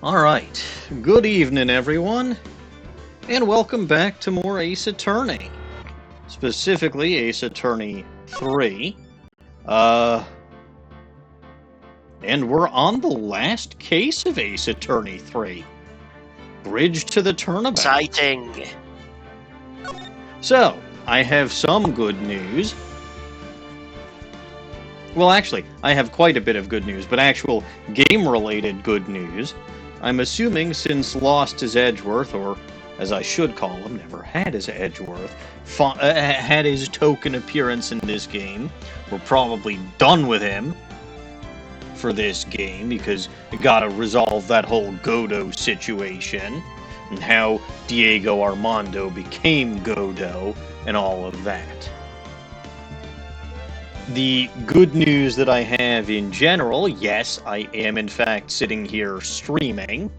Alright, good evening everyone, and welcome back to more Ace Attorney. Specifically, Ace Attorney 3. And we're on the last case of Ace Attorney 3. Bridge to the Turnabout. Exciting. So, I have some good news. Well, actually, I have quite a bit of good news, but actual game-related good news. I'm assuming since lost his Edgeworth, or as I should call him, never had his Edgeworth, had his token appearance in this game, we're probably done with him for this game, because we gotta resolve that whole Godo situation, and how Diego Armando became Godo, and all of that. The good news that I have in general, yes, I am in fact sitting here streaming,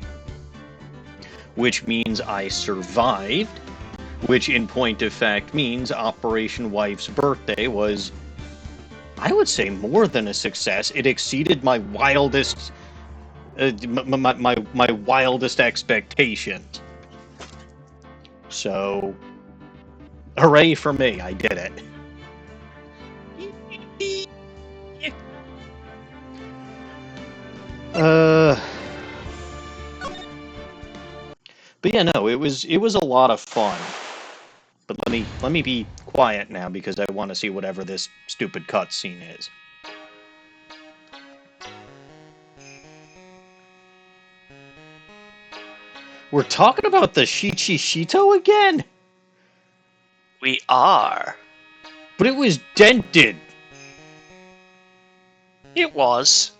which means I survived, which in point of fact means Operation Wife's Birthday was, I would say, more than a success. It exceeded my wildest, my wildest expectations. So, hooray for me, I did it. But yeah, no, it was a lot of fun. But let me be quiet now because I want to see whatever this stupid cutscene is. We're talking about the Shichishito again? We are. But it was dented. It was.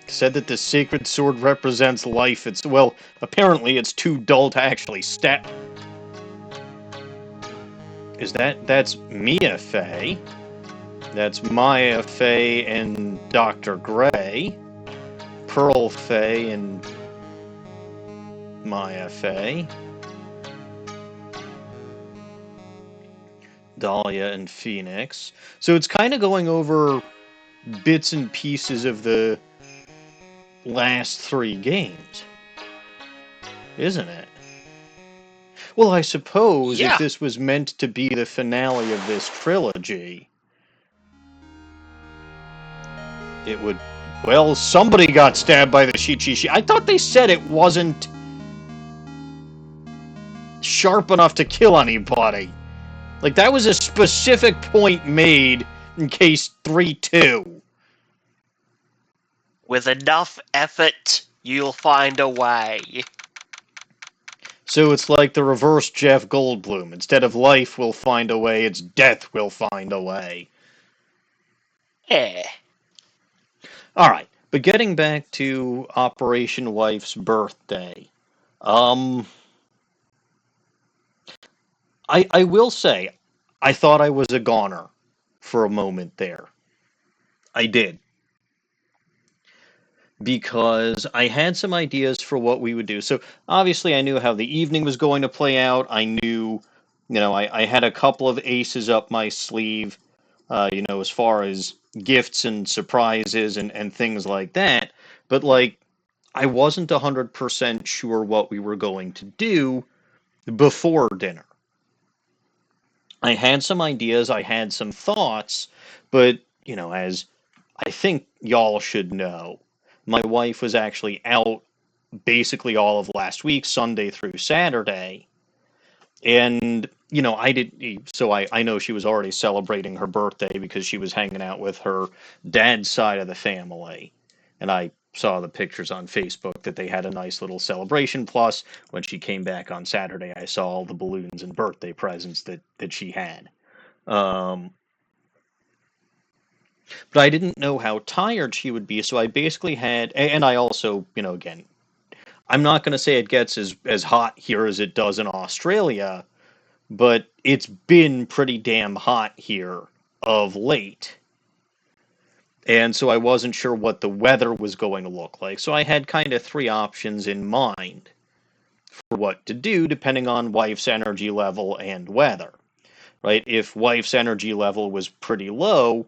Said that the sacred sword represents life. Well, apparently it's too dull to actually stat. That's Mia Fey. That's Maya Fey and Dr. Gray. Pearl Fey and Maya Fey. Dahlia and Phoenix. So it's kind of going over bits and pieces of the last 3 games, isn't it? Well, I suppose if this was meant to be the finale of this trilogy, it would... Well, somebody got stabbed by the Shichishi. I thought they said it wasn't sharp enough to kill anybody. Like, that was a specific point made in case 3-2. With enough effort, you'll find a way. So it's like the reverse Jeff Goldblum. Instead of life will find a way, it's death will find a way. Yeah. Alright, but getting back to Operation Wife's Birthday. I will say, I thought I was a goner for a moment there. I did. Because I had some ideas for what we would do. So, obviously, I knew how the evening was going to play out. I knew, I had a couple of aces up my sleeve, as far as gifts and surprises and things like that. But, I wasn't 100% sure what we were going to do before dinner. I had some ideas, I had some thoughts, but, as I think y'all should know, my wife was actually out basically all of last week, Sunday through Saturday. And, I know she was already celebrating her birthday because she was hanging out with her dad's side of the family. And I saw the pictures on Facebook that they had a nice little celebration. Plus, when she came back on Saturday, I saw all the balloons and birthday presents that she had. But I didn't know how tired she would be, so I basically had... And I also, again, I'm not going to say it gets as hot here as it does in Australia, but it's been pretty damn hot here of late. And so I wasn't sure what the weather was going to look like. So I had kind of 3 options in mind for what to do, depending on wife's energy level and weather. Right? If wife's energy level was pretty low,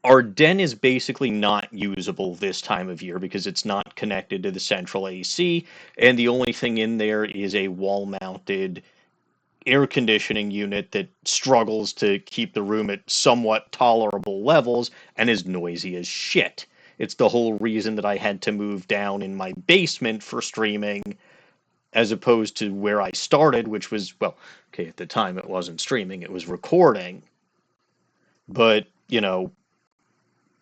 Our den is basically not usable this time of year because it's not connected to the central AC, and the only thing in there is a wall-mounted air conditioning unit that struggles to keep the room at somewhat tolerable levels and is noisy as shit. It's the whole reason that I had to move down in my basement for streaming as opposed to where I started, which was, well, okay, at the time it wasn't streaming, it was recording. But,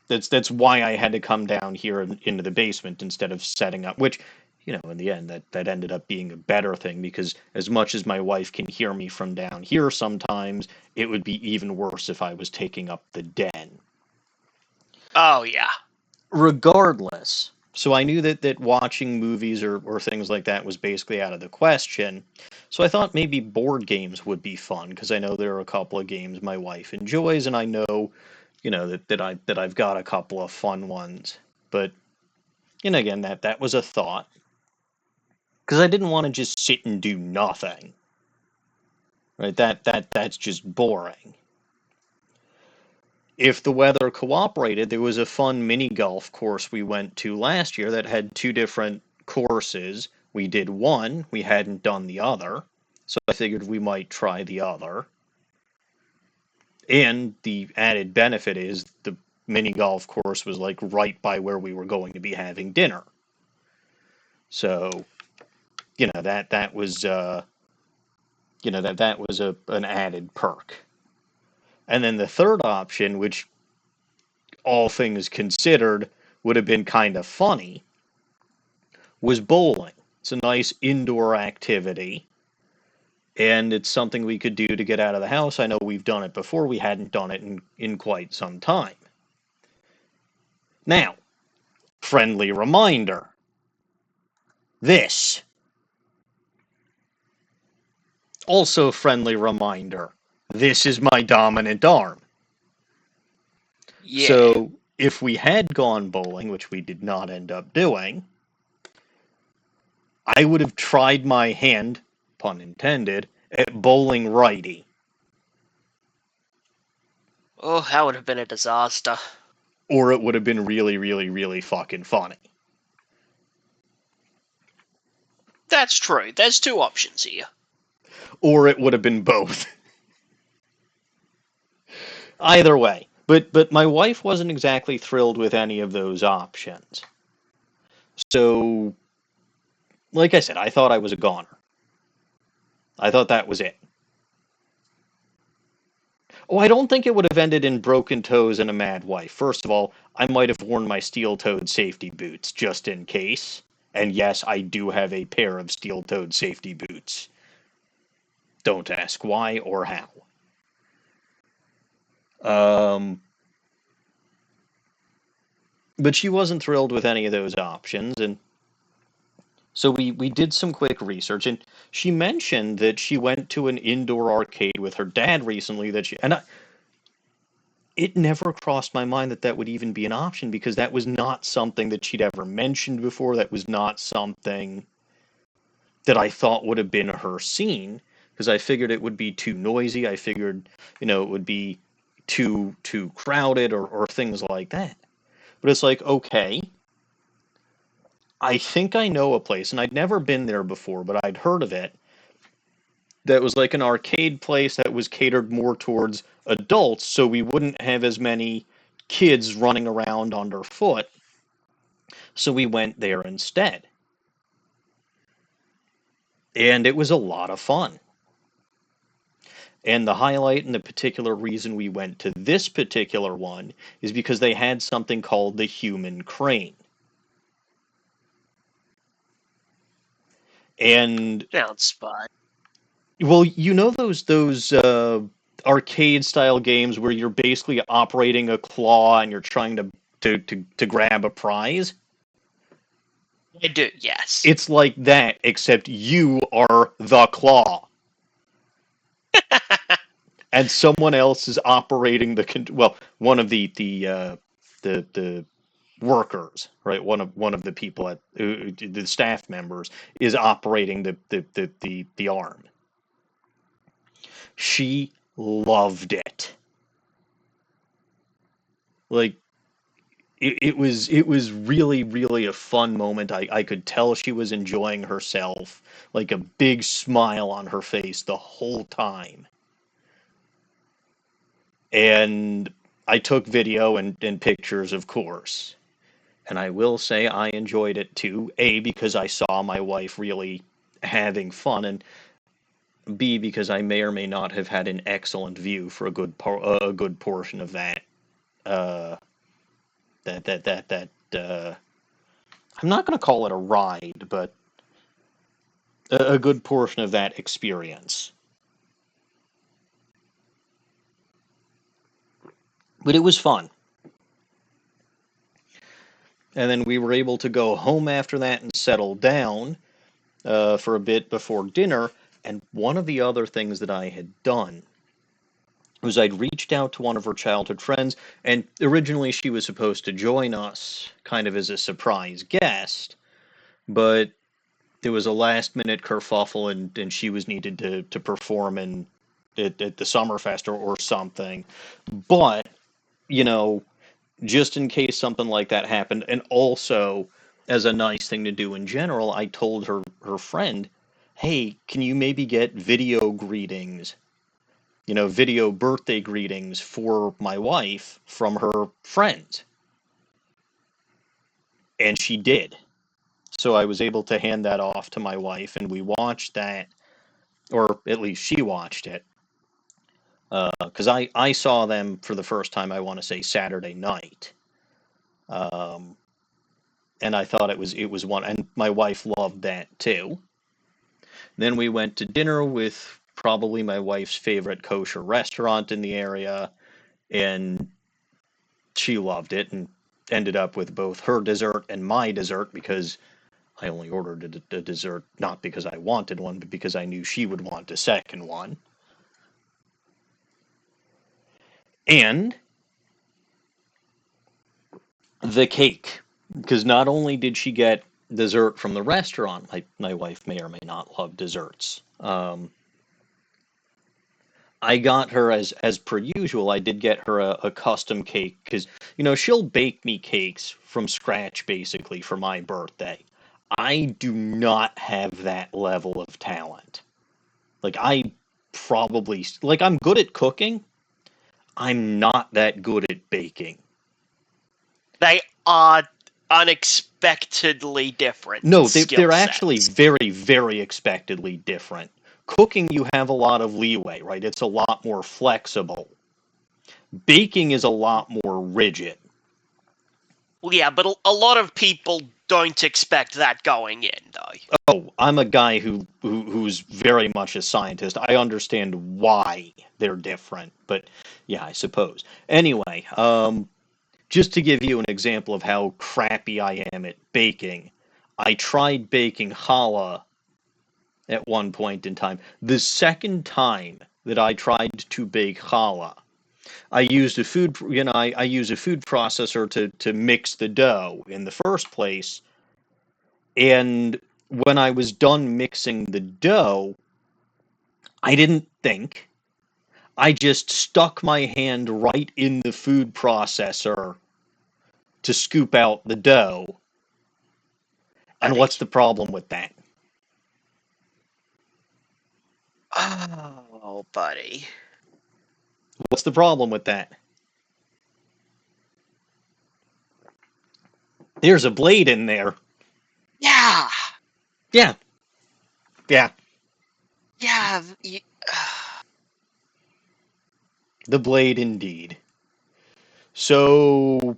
that's why I had to come down here into the basement instead of setting up, which, in the end, that ended up being a better thing because as much as my wife can hear me from down here sometimes, it would be even worse if I was taking up the den. Oh, yeah. Regardless, so I knew that watching movies or things like that was basically out of the question. So I thought maybe board games would be fun because I know there are a couple of games my wife enjoys, and I know that I've got a couple of fun ones. But again, that was a thought because I didn't want to just sit and do nothing. Right? That's just boring. If the weather cooperated, there was a fun mini golf course we went to last year that had two different courses. We did one, we hadn't done the other, so I figured we might try the other. And the added benefit is the mini golf course was like right by where we were going to be having dinner. So, that was that was an added perk. And then the third option, which all things considered would have been kind of funny, was bowling. It's a nice indoor activity, and it's something we could do to get out of the house. I know we've done it before. We hadn't done it in quite some time. Now, friendly reminder. This. Also friendly reminder. This is my dominant arm. Yeah. So, if we had gone bowling, which we did not end up doing, I would have tried my hand, pun intended, at bowling righty. Oh, that would have been a disaster. Or it would have been really, really, really fucking funny. That's true. There's two options here. Or it would have been both. Either way. But my wife wasn't exactly thrilled with any of those options. So, like I said, I thought I was a goner. I thought that was it. Oh, I don't think it would have ended in broken toes and a mad wife. First of all, I might have worn my steel-toed safety boots just in case. And yes, I do have a pair of steel-toed safety boots. Don't ask why or how. But she wasn't thrilled with any of those options, and so we did some quick research, and she mentioned that she went to an indoor arcade with her dad recently. It never crossed my mind that would even be an option because that was not something that she'd ever mentioned before. That was not something that I thought would have been her scene because I figured it would be too noisy. I figured, it would be too crowded or things like that. But it's like, okay, I think I know a place, and I'd never been there before, but I'd heard of it, that was like an arcade place that was catered more towards adults, so we wouldn't have as many kids running around underfoot. So we went there instead. And it was a lot of fun. And the highlight and the particular reason we went to this particular one is because they had something called the human crane. And Sounds fun. well, those arcade style games where you're basically operating a claw and you're trying to grab a prize. I do, yes. It's like that, except you are the claw, and someone else is operating one of the workers, right? One of the people at the staff members is operating the arm. She loved it. Like, it was really, really a fun moment. I could tell she was enjoying herself, like a big smile on her face the whole time. And I took video and pictures, of course. And I will say I enjoyed it too. A, because I saw my wife really having fun, and B, because I may or may not have had an excellent view for a good portion of that. Uh, that I'm not going to call it a ride, but a good portion of that experience. But it was fun. And then we were able to go home after that and settle down for a bit before dinner. And one of the other things that I had done was I'd reached out to one of her childhood friends, and originally she was supposed to join us kind of as a surprise guest, but there was a last minute kerfuffle and she was needed to perform at the Summerfest or something. But, you know, just in case something like that happened, and also as a nice thing to do in general, I told her friend, hey, can you maybe get video greetings, video birthday greetings for my wife from her friends? And she did. So I was able to hand that off to my wife, and we watched that, or at least she watched it, because I saw them for the first time, I want to say Saturday night. Um, and I thought it was one, and my wife loved that too. Then we went to dinner with probably my wife's favorite kosher restaurant in the area, and she loved it and ended up with both her dessert and my dessert because I only ordered a dessert not because I wanted one, but because I knew she would want a second one. And the cake, because not only did she get dessert from the restaurant, my wife may or may not love desserts. I got her as per usual. I did get her a custom cake because she'll bake me cakes from scratch basically for my birthday. I do not have that level of talent. Like I'm good at cooking. I'm not that good at baking. They are unexpectedly different No, skill they're actually sets. very, very expectedly different. Cooking, you have a lot of leeway, right? It's a lot more flexible. Baking is a lot more rigid. Well, yeah, but a lot of people don't expect that going in, though. Oh, I'm a guy who's very much a scientist. I understand why they're different, but yeah, I suppose. Anyway, just to give you an example of how crappy I am at baking, I tried baking challah at one point in time. The second time that I tried to bake challah, I used a food, I use a food processor to mix the dough in the first place, and when I was done mixing the dough, I didn't think. I just stuck my hand right in the food processor to scoop out the dough. And Buddy. what's the problem with that? Oh, buddy. What's the problem with that? There's a blade in there. Yeah. Yeah, yeah, Yeah. the blade indeed. So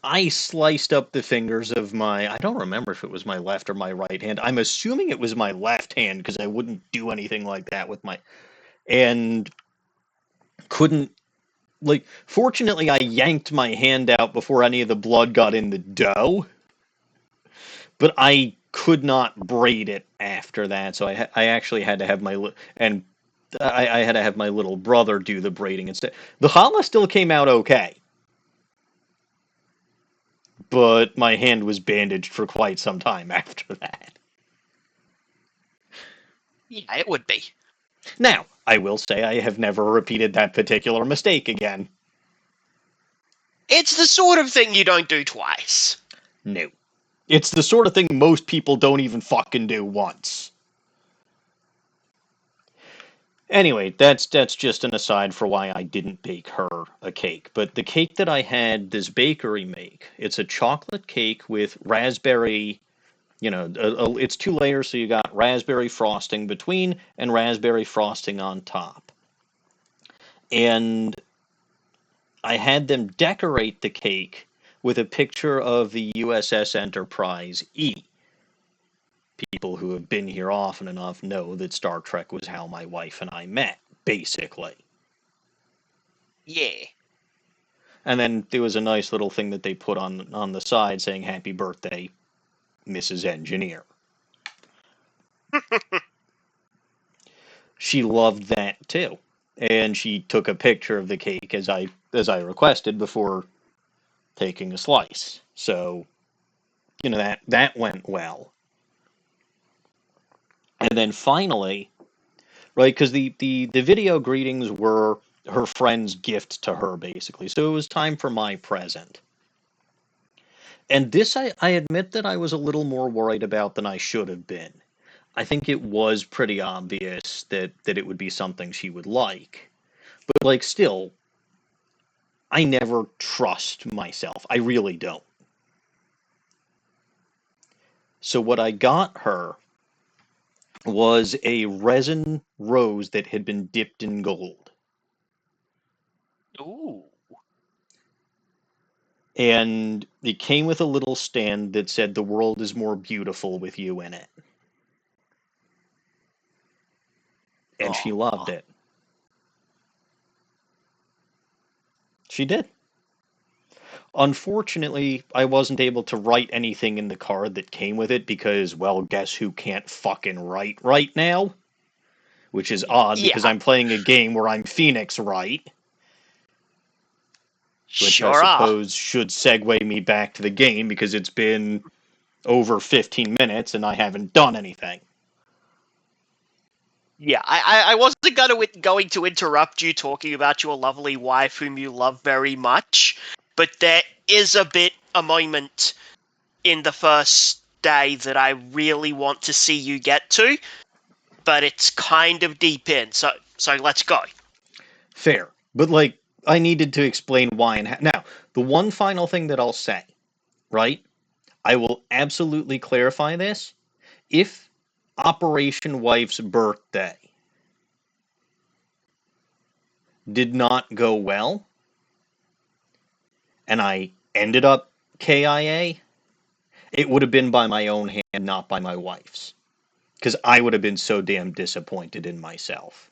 I sliced up the fingers of I don't remember if it was my left or my right hand. I'm assuming it was my left hand because I wouldn't do anything like that with and couldn't, fortunately I yanked my hand out before any of the blood got in the dough, but I could not braid it after that. So I actually had to have and I had to have my little brother do the braiding instead. The challah still came out okay, but my hand was bandaged for quite some time after that. Yeah, it would be. Now, I will say I have never repeated that particular mistake again. It's the sort of thing you don't do twice. No. It's the sort of thing most people don't even fucking do once. Anyway, that's just an aside for why I didn't bake her a cake. But the cake that I had this bakery make, it's a chocolate cake with raspberry, it's 2 layers, so you got raspberry frosting between and raspberry frosting on top. And I had them decorate the cake with a picture of the USS Enterprise E. People who have been here often enough know that Star Trek was how my wife and I met, basically. Yeah. And then there was a nice little thing that they put on the side saying, "Happy birthday, Mrs. Engineer." She loved that too. And she took a picture of the cake as I requested before taking a slice. So, that went well. And then finally, right, because the video greetings were her friend's gift to her, basically. So it was time for my present. And this, I admit that I was a little more worried about than I should have been. I think it was pretty obvious that it would be something she would like. But, like, still, I never trust myself. I really don't. So what I got her was a resin rose that had been dipped in gold. Ooh. And it came with a little stand that said, "The world is more beautiful with you in it." And she loved it. She did. Unfortunately, I wasn't able to write anything in the card that came with it because, well, guess who can't fucking write right now? Which is odd Yeah. because I'm playing a game where I'm Phoenix Wright. Which I Sure are. suppose should segue me back to the game because it's been over 15 minutes and I haven't done anything. Yeah, I wasn't going to interrupt you talking about your lovely wife whom you love very much, but there is a moment in the first day that I really want to see you get to, but it's kind of deep in, so let's go. Fair. But, like, I needed to explain why and how. Now, the one final thing that I'll say, right? I will absolutely clarify this. If Operation Wife's birthday did not go well, and I ended up KIA, it would have been by my own hand, not by my wife's. Because I would have been so damn disappointed in myself.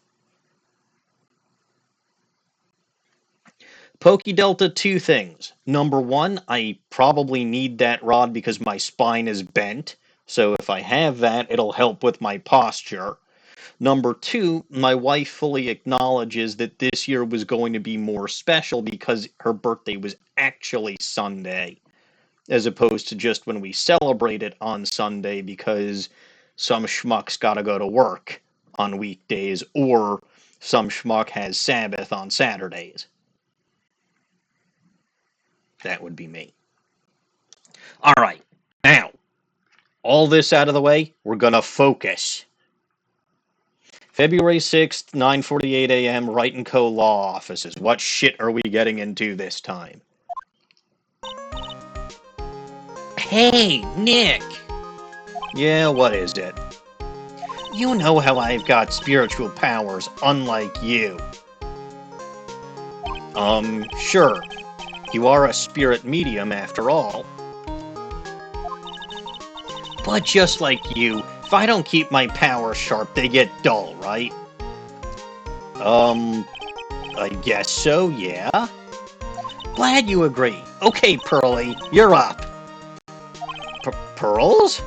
Pokey Delta, 2 things. Number 1, I probably need that rod because my spine is bent. So if I have that, it'll help with my posture. Number 2, my wife fully acknowledges that this year was going to be more special because her birthday was actually Sunday, as opposed to just when we celebrate it on Sunday because some schmuck's got to go to work on weekdays or some schmuck has Sabbath on Saturdays. That would be me. All right, now, all this out of the way, we're going to focus. February 6th, 9:48 a.m., Wright & Co. Law Offices. What shit are we getting into this time? Hey, Nick. Yeah, what is it? You know how I've got spiritual powers, unlike you. Sure. You are a spirit medium, after all. But just like you, if I don't keep my powers sharp, they get dull, right? I guess so, yeah. Glad you agree. Okay, Pearly, you're up. Pearls?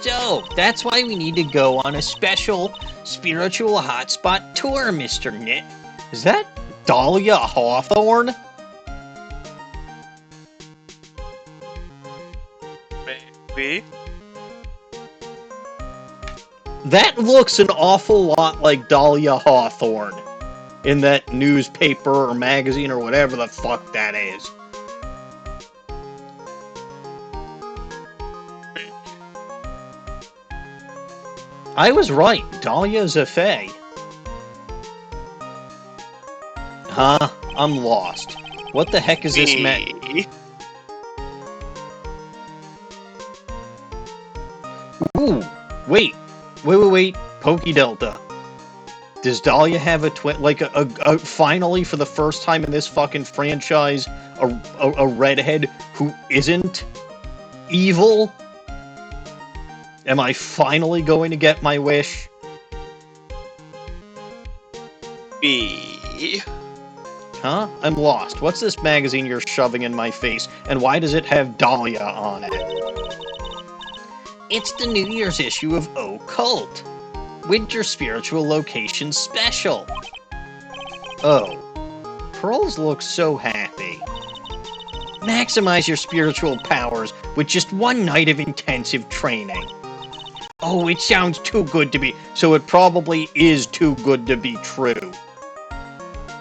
So, that's why we need to go on a special spiritual hotspot tour, Mr. Knit. Is that Dahlia Hawthorne? Maybe. That looks an awful lot like Dahlia Hawthorne. in that newspaper or magazine or whatever the fuck that is. I was right. Dahlia's a fae. Huh? I'm lost. What the heck is this Ooh, wait. Pokey Delta. Does Dahlia have a twin? Like finally, for the first time in this fucking franchise, a redhead who isn't evil? Am I finally going to get my wish? Huh? I'm lost. What's this magazine you're shoving in my face, and why does it have Dahlia on it? It's the New Year's issue of Occult. Winter Spiritual Location Special. Oh. Pearls look so happy. Maximize your spiritual powers with just one night of intensive training. Oh, it sounds too good to be... So it probably is too good to be true.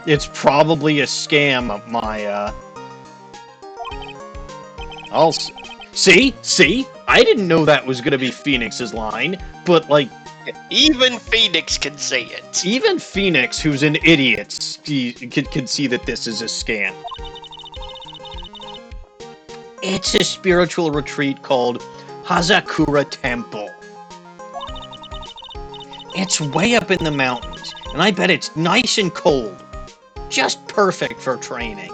It's probably a scam, Maya. See? I didn't know that was gonna be Phoenix's line, but, like... Even Phoenix can see it. Even Phoenix, who's an idiot, can see that this is a scam. It's a spiritual retreat called Hazakura Temple. It's way up in the mountains, and I bet it's nice and cold. Just perfect for training.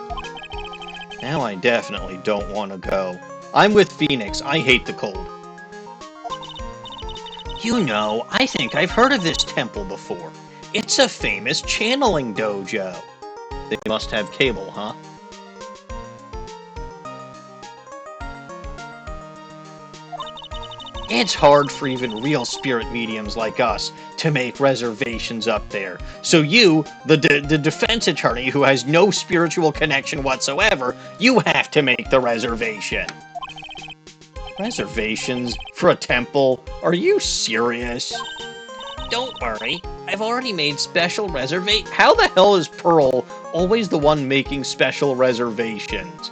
Now I definitely don't want to go. I'm with Phoenix. I hate the cold. You know, I think I've heard of this temple before. It's a famous channeling dojo. They must have cable, huh? It's hard for even real spirit mediums like us to make reservations up there. So you, the defense attorney who has no spiritual connection whatsoever, you have to make the reservation. Reservations? For a temple? Are you serious? Don't worry, I've already made special reservations. How the hell is Pearl always the one making special reservations?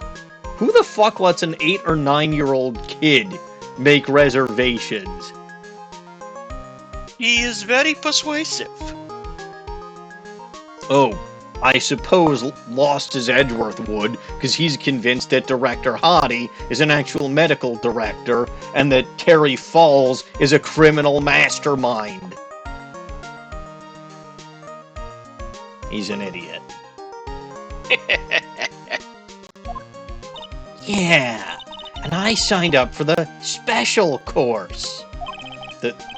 Who the fuck lets an 8 or 9-year-old kid make reservations? He is very persuasive. Oh, I suppose Lost as Edgeworth would, because he's convinced that Director Hottie is an actual medical director, and that Terry Falls is a criminal mastermind. He's an idiot. Yeah, and I signed up for the special course.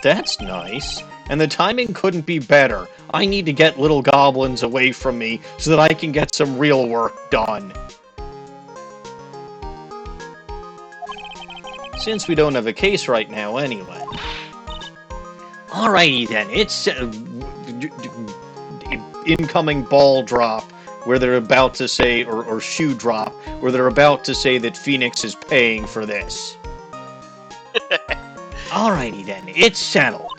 That's nice. And the timing couldn't be better. I need to get little goblins away from me so that I can get some real work done. Since we don't have a case right now anyway. Alrighty then, it's incoming ball drop where they're about to say, or shoe drop, where they're about to say that Phoenix is paying for this. Alrighty then, it's settled.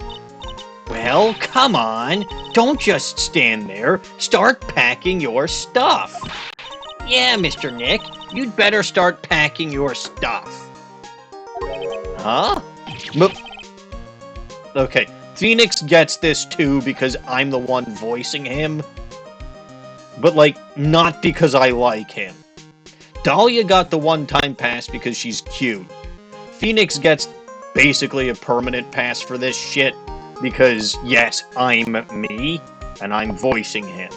Well, come on, don't just stand there. Start packing your stuff. Yeah, Mr. Nick, you'd better start packing your stuff. Huh? Okay, Phoenix gets this too because I'm the one voicing him. But, like, not because I like him. Dahlia got the one-time pass because she's cute. Phoenix gets basically a permanent pass for this shit because, yes, I'm me, and I'm voicing him.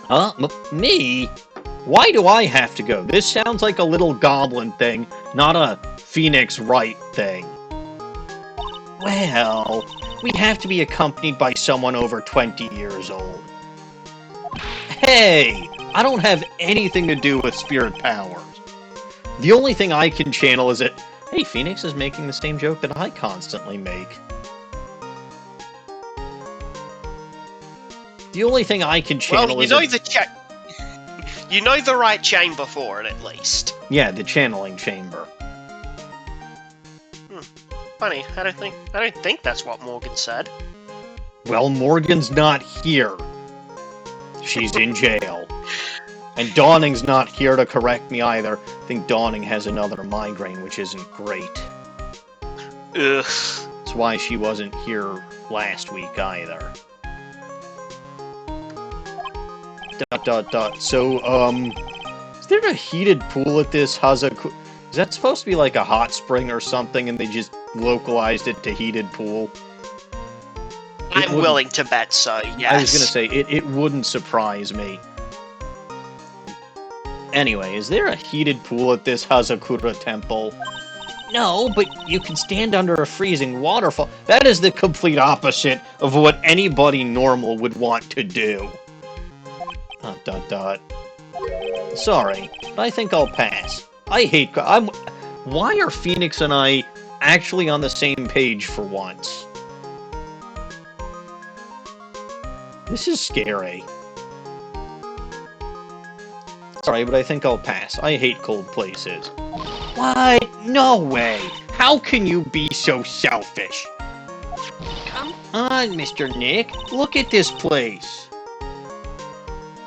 Huh? Me? Why do I have to go? This sounds like a little goblin thing, not a Phoenix Wright thing. Well, we have to be accompanied by someone over 20 years old. Hey! I don't have anything to do with spirit powers. The only thing I can channel is that, hey, Phoenix is making the same joke that I constantly make. The only thing I can channel is... You know the right chamber for it, at least. Yeah, the channeling chamber. Funny, I don't think that's what Morgan said. Well, Morgan's not here. She's in jail. And Dawning's not here to correct me either. I think Dawning has another migraine, which isn't great. Ugh. That's why she wasn't here last week either. ... So, is there a heated pool at this Hazaku? Is that supposed to be like a hot spring or something, and they just localized it to heated pool? I'm willing to bet so, yes. I was gonna say, it wouldn't surprise me. Anyway, is there a heated pool at this Hazakura temple? No, but you can stand under a freezing waterfall. That is the complete opposite of what anybody normal would want to do. ... Sorry, but I think I'll pass. I hate... Why are Phoenix and I actually on the same page for once? This is scary. Sorry, but I think I'll pass. I hate cold places. What? No way! How can you be so selfish? Come on, Mr. Nick. Look at this place.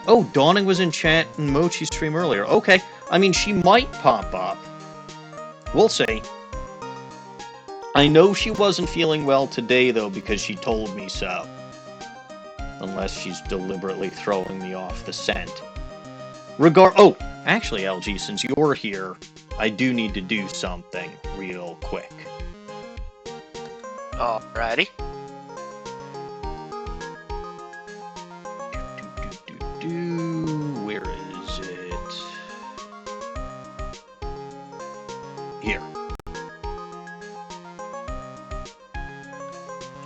Oh, Dawning was in chat in Mochi's stream earlier. Okay. I mean, she might pop up. We'll see. I know she wasn't feeling well today, though, because she told me so. Unless she's deliberately throwing me off the scent. Oh, actually, LG, since you're here, I do need to do something real quick. Alrighty. Where is it? Here.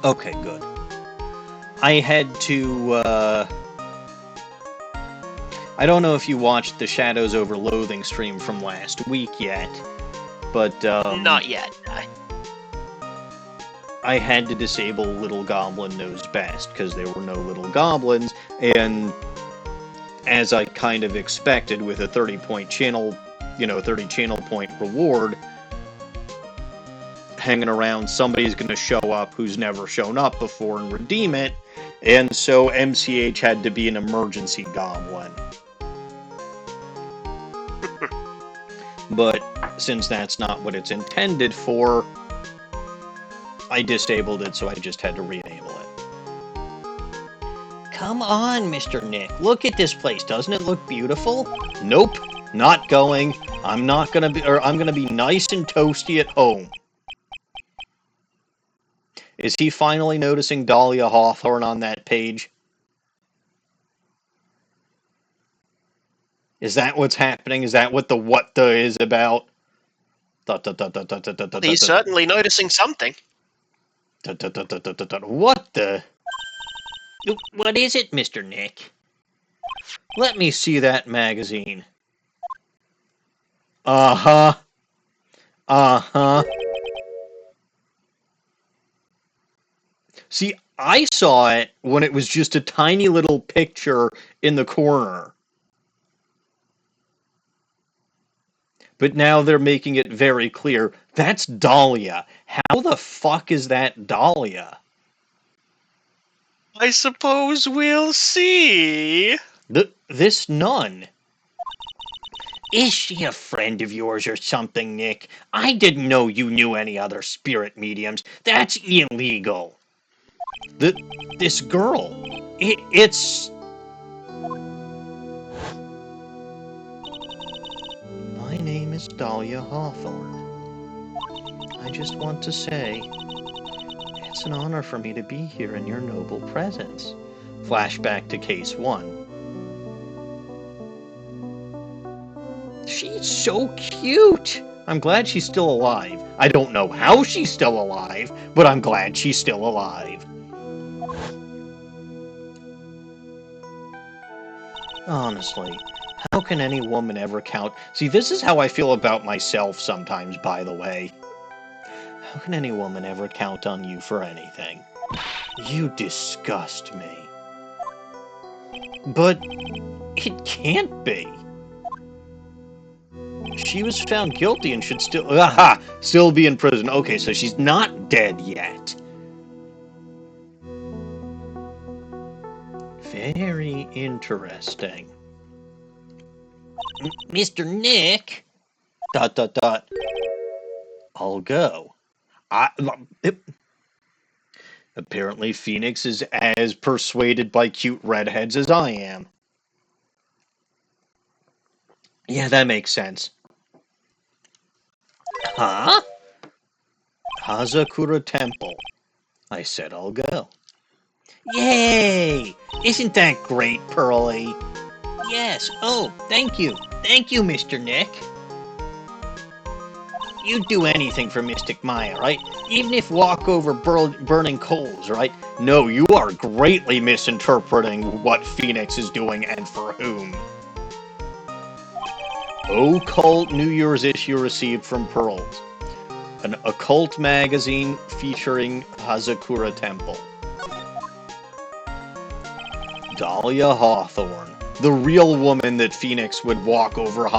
Okay, good. I had to, I don't know if you watched the Shadows Over Loathing stream from last week yet, but, Not yet. I had to disable Little Goblin Knows Best, because there were no little goblins, and as I kind of expected with a 30-point channel, 30 channel point reward, hanging around, somebody's going to show up who's never shown up before and redeem it, and so MCH had to be an emergency goblin. But since that's not what it's intended for, I disabled it, so I just had to re-enable it. Come on, Mr. Nick. Look at this place. Doesn't it look beautiful? Nope. Not going. I'm gonna be nice and toasty at home. Is he finally noticing Dahlia Hawthorne on that page? Is that what's happening? Is that what the is about? He's certainly noticing something. What the? What is it, Mr. Nick? Let me see that magazine. Uh-huh. Uh-huh. See, I saw it when it was just a tiny little picture in the corner. But now they're making it very clear. That's Dahlia. How the fuck is that Dahlia? I suppose we'll see. This nun. Is she a friend of yours or something, Nick? I didn't know you knew any other spirit mediums. That's illegal. This girl. It's... My name is Dahlia Hawthorne. I just want to say, it's an honor for me to be here in your noble presence. Flashback to Case 1. She's so cute! I'm glad she's still alive. I don't know how she's still alive, but I'm glad she's still alive. Honestly, how can any woman ever count? See, this is how I feel about myself sometimes, by the way. How can any woman ever count on you for anything? You disgust me. But it can't be. She was found guilty and should still be in prison. Okay, so she's not dead yet. Very interesting. Mr. Nick? ... I'll go. Apparently Phoenix is as persuaded by cute redheads as I am. Yeah, that makes sense. Huh? Hazakura Temple. I said I'll go. Yay! Isn't that great, Pearly? Yes. Oh, thank you. Thank you, Mr. Nick. You'd do anything for Mystic Maya, right? Even if walk over burning coals, right? No, you are greatly misinterpreting what Phoenix is doing and for whom. Occult New Year's issue received from Pearls. An occult magazine featuring Hazakura Temple. Dahlia Hawthorne, the real woman that Phoenix would walk over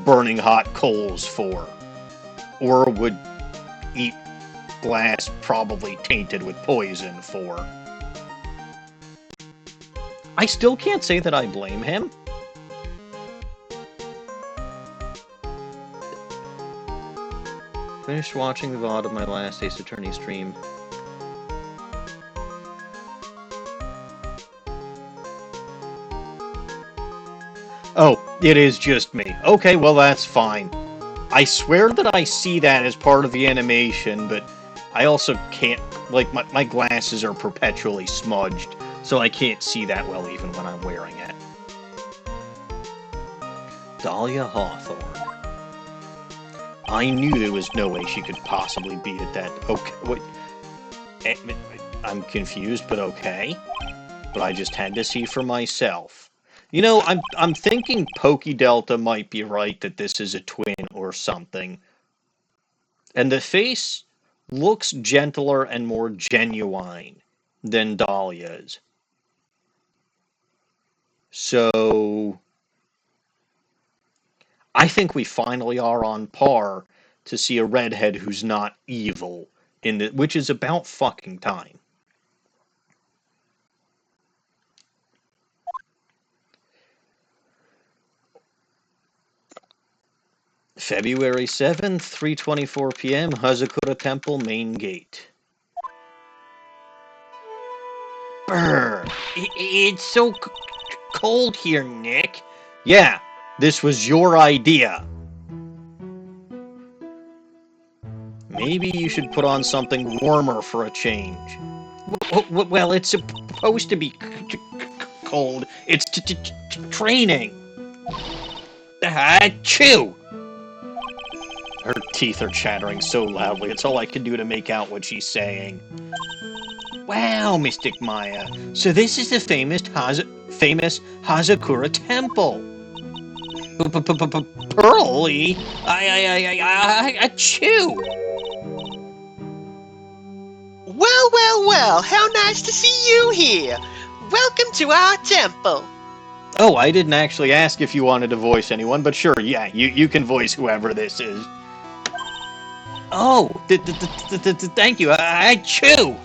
burning hot coals for. Or would eat glass probably tainted with poison for. I still can't say that I blame him. Finished watching the VOD of my last Ace Attorney stream. Oh, it is just me. Okay, well that's fine. I swear that I see that as part of the animation, but I also can't, like, my glasses are perpetually smudged, so I can't see that well even when I'm wearing it. Dahlia Hawthorne. I knew there was no way she could possibly be at that. Okay, wait. I'm confused, but okay. But I just had to see for myself. You know, I'm thinking Pokey Delta might be right that this is a twin or something. And the face looks gentler and more genuine than Dahlia's. So I think we finally are on par to see a redhead who's not evil, which is about fucking time. February 7th, 3:24 p.m., Hazakura Temple, main gate. Brr. It's so cold here, Nick. Yeah, this was your idea. Maybe you should put on something warmer for a change. Well, it's supposed to be cold. It's training. Achoo! Her teeth are chattering so loudly, it's all I can do to make out what she's saying. Wow, Mystic Maya. So this is the famous Hazakura Temple. Pearly? Achoo! Well, how nice to see you here. Welcome to our temple. Oh, I didn't actually ask if you wanted to voice anyone, but sure, yeah, you can voice whoever this is. Oh, thank you. Achoo!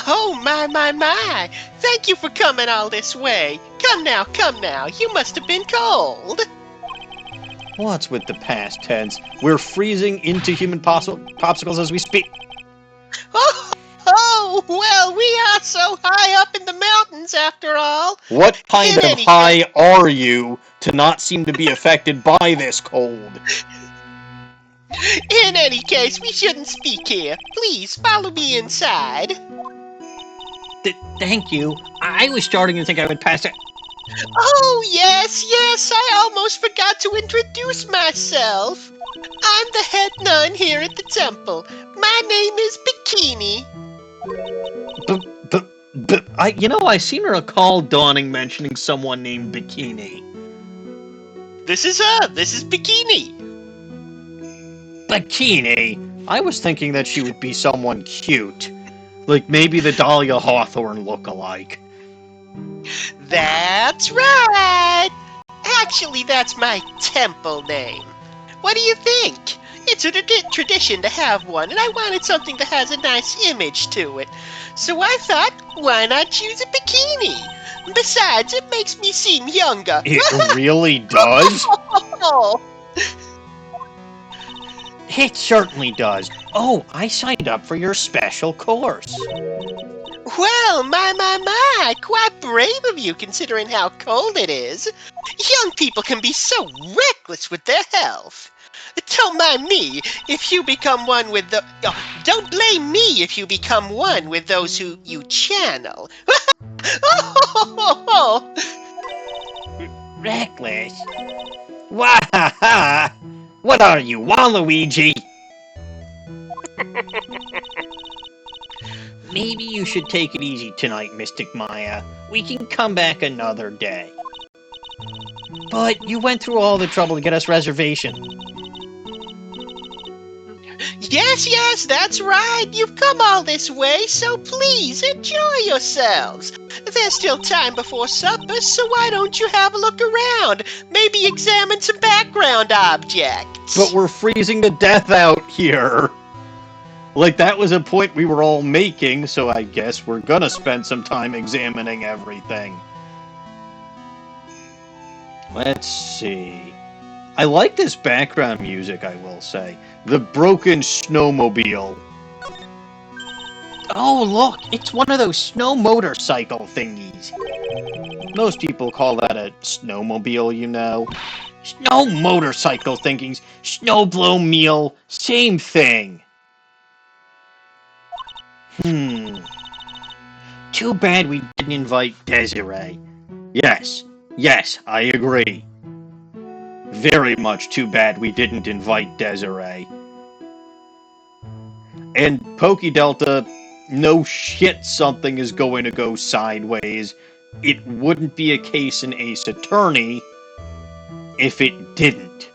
Oh, my. Thank you for coming all this way. Come now. You must have been cold. What's with the past tense? We're freezing into human popsicles as we speak. Oh, well, we are so high up in the mountains after all. What kind of high are you to not seem to be affected by this cold? In any case, we shouldn't speak here. Please, follow me inside. Thank you. I was starting to think I would pass it. Oh, yes, I almost forgot to introduce myself. I'm the head nun here at the temple. My name is Bikini. I seem to recall Dawning mentioning someone named Bikini. This is her. This is Bikini. Bikini? I was thinking that she would be someone cute. Like maybe the Dahlia Hawthorne look-alike. That's right! Actually, that's my temple name. What do you think? It's a tradition to have one, and I wanted something that has a nice image to it. So I thought, why not choose a bikini? Besides, it makes me seem younger. It really does? Oh, It certainly does. Oh, I signed up for your special course. well, my, quite brave of you considering how cold it is. Young people can be so reckless with their health. Don't mind me if you become one with the... don't blame me if you become one with those who you channel. Reckless? Wahaha! What are you, Waluigi? Maybe you should take it easy tonight, Mystic Maya. We can come back another day. But you went through all the trouble to get us reservation. Yes, that's right. You've come all this way, so please enjoy yourselves. There's still time before supper, so why don't you have a look around? Maybe examine some background objects. But we're freezing to death out here. Like, that was a point we were all making, so I guess we're gonna spend some time examining everything. Let's see. I like this background music, I will say. The broken snowmobile. Oh, look, it's one of those snow motorcycle thingies. Most people call that a snowmobile, you know. Snow motorcycle thingies, snowblow meal, same thing. Too bad we didn't invite Desiree. Yes, I agree. Very much too bad we didn't invite Desiree. And Pokey Delta, no shit something is going to go sideways. It wouldn't be a case in Ace Attorney if it didn't.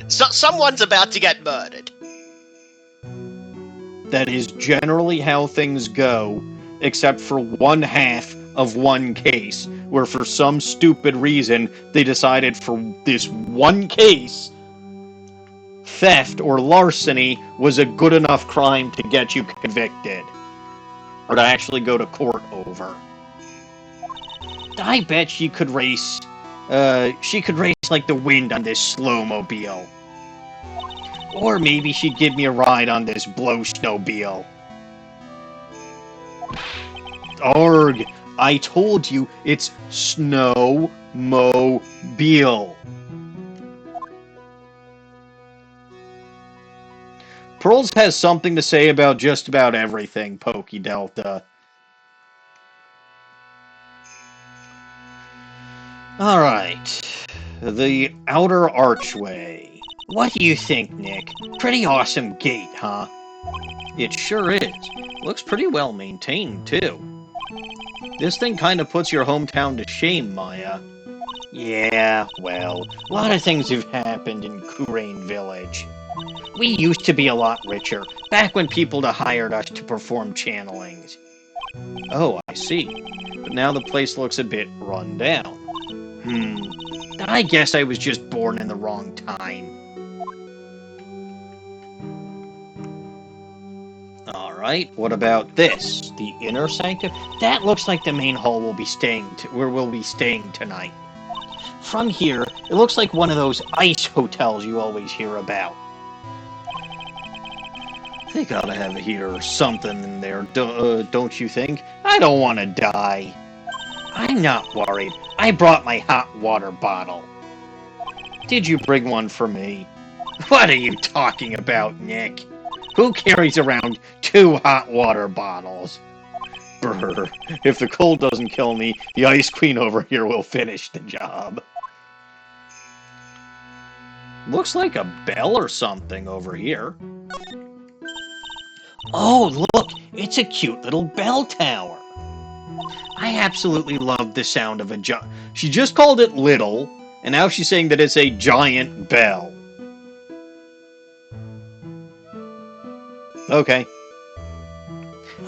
So, someone's about to get murdered. That is generally how things go, except for one half of one case, where for some stupid reason they decided for this one case, theft or larceny was a good enough crime to get you convicted. Or to actually go to court over. I bet she could race like the wind on this slowmobile. Or maybe she'd give me a ride on this blow snowmobile. Arg! I told you it's snowmobile. Pearls has something to say about just about everything, Pokey Delta. Alright. The outer archway. What do you think, Nick? Pretty awesome gate, huh? It sure is. Looks pretty well maintained, too. This thing kind of puts your hometown to shame, Maya. Yeah, well, a lot of things have happened in Kurain Village. We used to be a lot richer, back when people hired us to perform channelings. Oh, I see. But now the place looks a bit run down. I guess I was just born in the wrong time. Alright, what about this? The inner sanctum? That looks like the main hall we'll be staying where we'll be staying tonight. From here, it looks like one of those ice hotels you always hear about. They gotta have a heater or something in there, don't you think? I don't want to die. I'm not worried. I brought my hot water bottle. Did you bring one for me? What are you talking about, Nick? Who carries around 2 hot water bottles? Brr. If the cold doesn't kill me, the Ice Queen over here will finish the job. Looks like a bell or something over here. Oh, look! It's a cute little bell tower. I absolutely love the sound of a She just called it little, and now she's saying that it's a giant bell. Okay.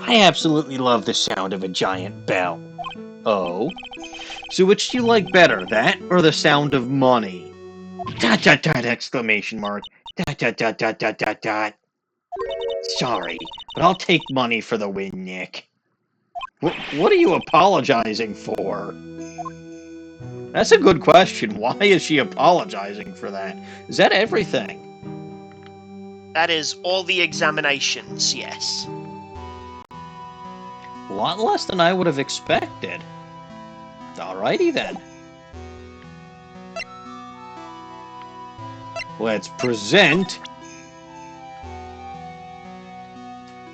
I absolutely love the sound of a giant bell. Oh? So which do you like better, that or the sound of money? Dot, exclamation mark. Dot, dot, dot, dot, dot, dot, dot. Sorry, but I'll take money for the win, Nick. What are you apologizing for? That's a good question. Why is she apologizing for that? Is that everything? That is all the examinations, yes. A lot less than I would have expected. Alrighty then. Let's present.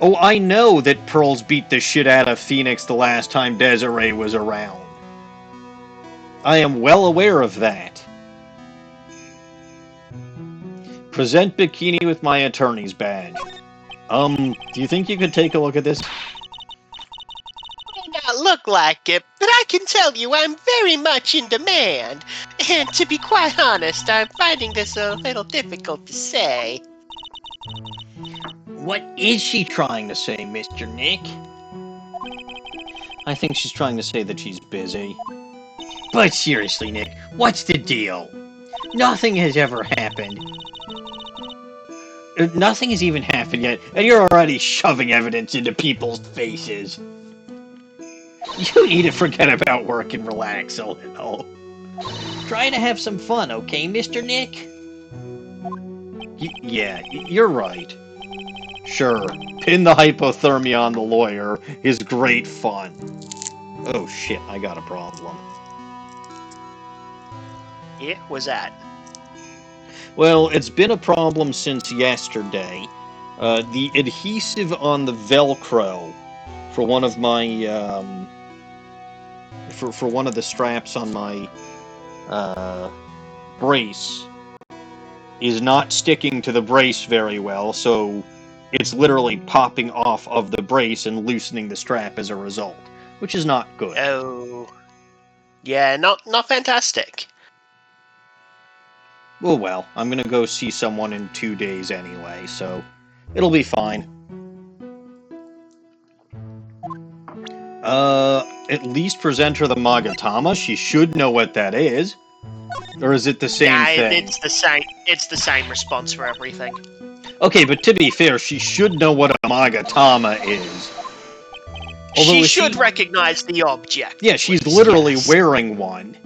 Oh, I know that Pearls beat the shit out of Phoenix the last time Desiree was around. I am well aware of that. Present Bikini with my attorney's badge. Do you think you could take a look at this? May not look like it, but I can tell you I'm very much in demand. And to be quite honest, I'm finding this a little difficult to say. What is she trying to say, Mr. Nick? I think she's trying to say that she's busy. But seriously, Nick, what's the deal? Nothing has ever happened. Nothing has even happened yet, and you're already shoving evidence into people's faces. You need to forget about work and relax a little. Try to have some fun, okay, Mr. Nick? Yeah, you're right. Sure, pin the hypothermia on the lawyer is great fun. Oh shit, I got a problem. Yeah, was that? Well, it's been a problem since yesterday. The adhesive on the Velcro for one of my, for one of the straps on my, brace is not sticking to the brace very well, so it's literally popping off of the brace and loosening the strap as a result, which is not good. Oh. Yeah, not fantastic. Oh well, I'm gonna go see someone in 2 days anyway, so it'll be fine. At least present her the Magatama. She should know what that is. Or is it the same thing? It's the same response for everything. Okay, but to be fair, she should know what a Magatama is. Although she should recognize the object. Yeah, she's literally wearing one.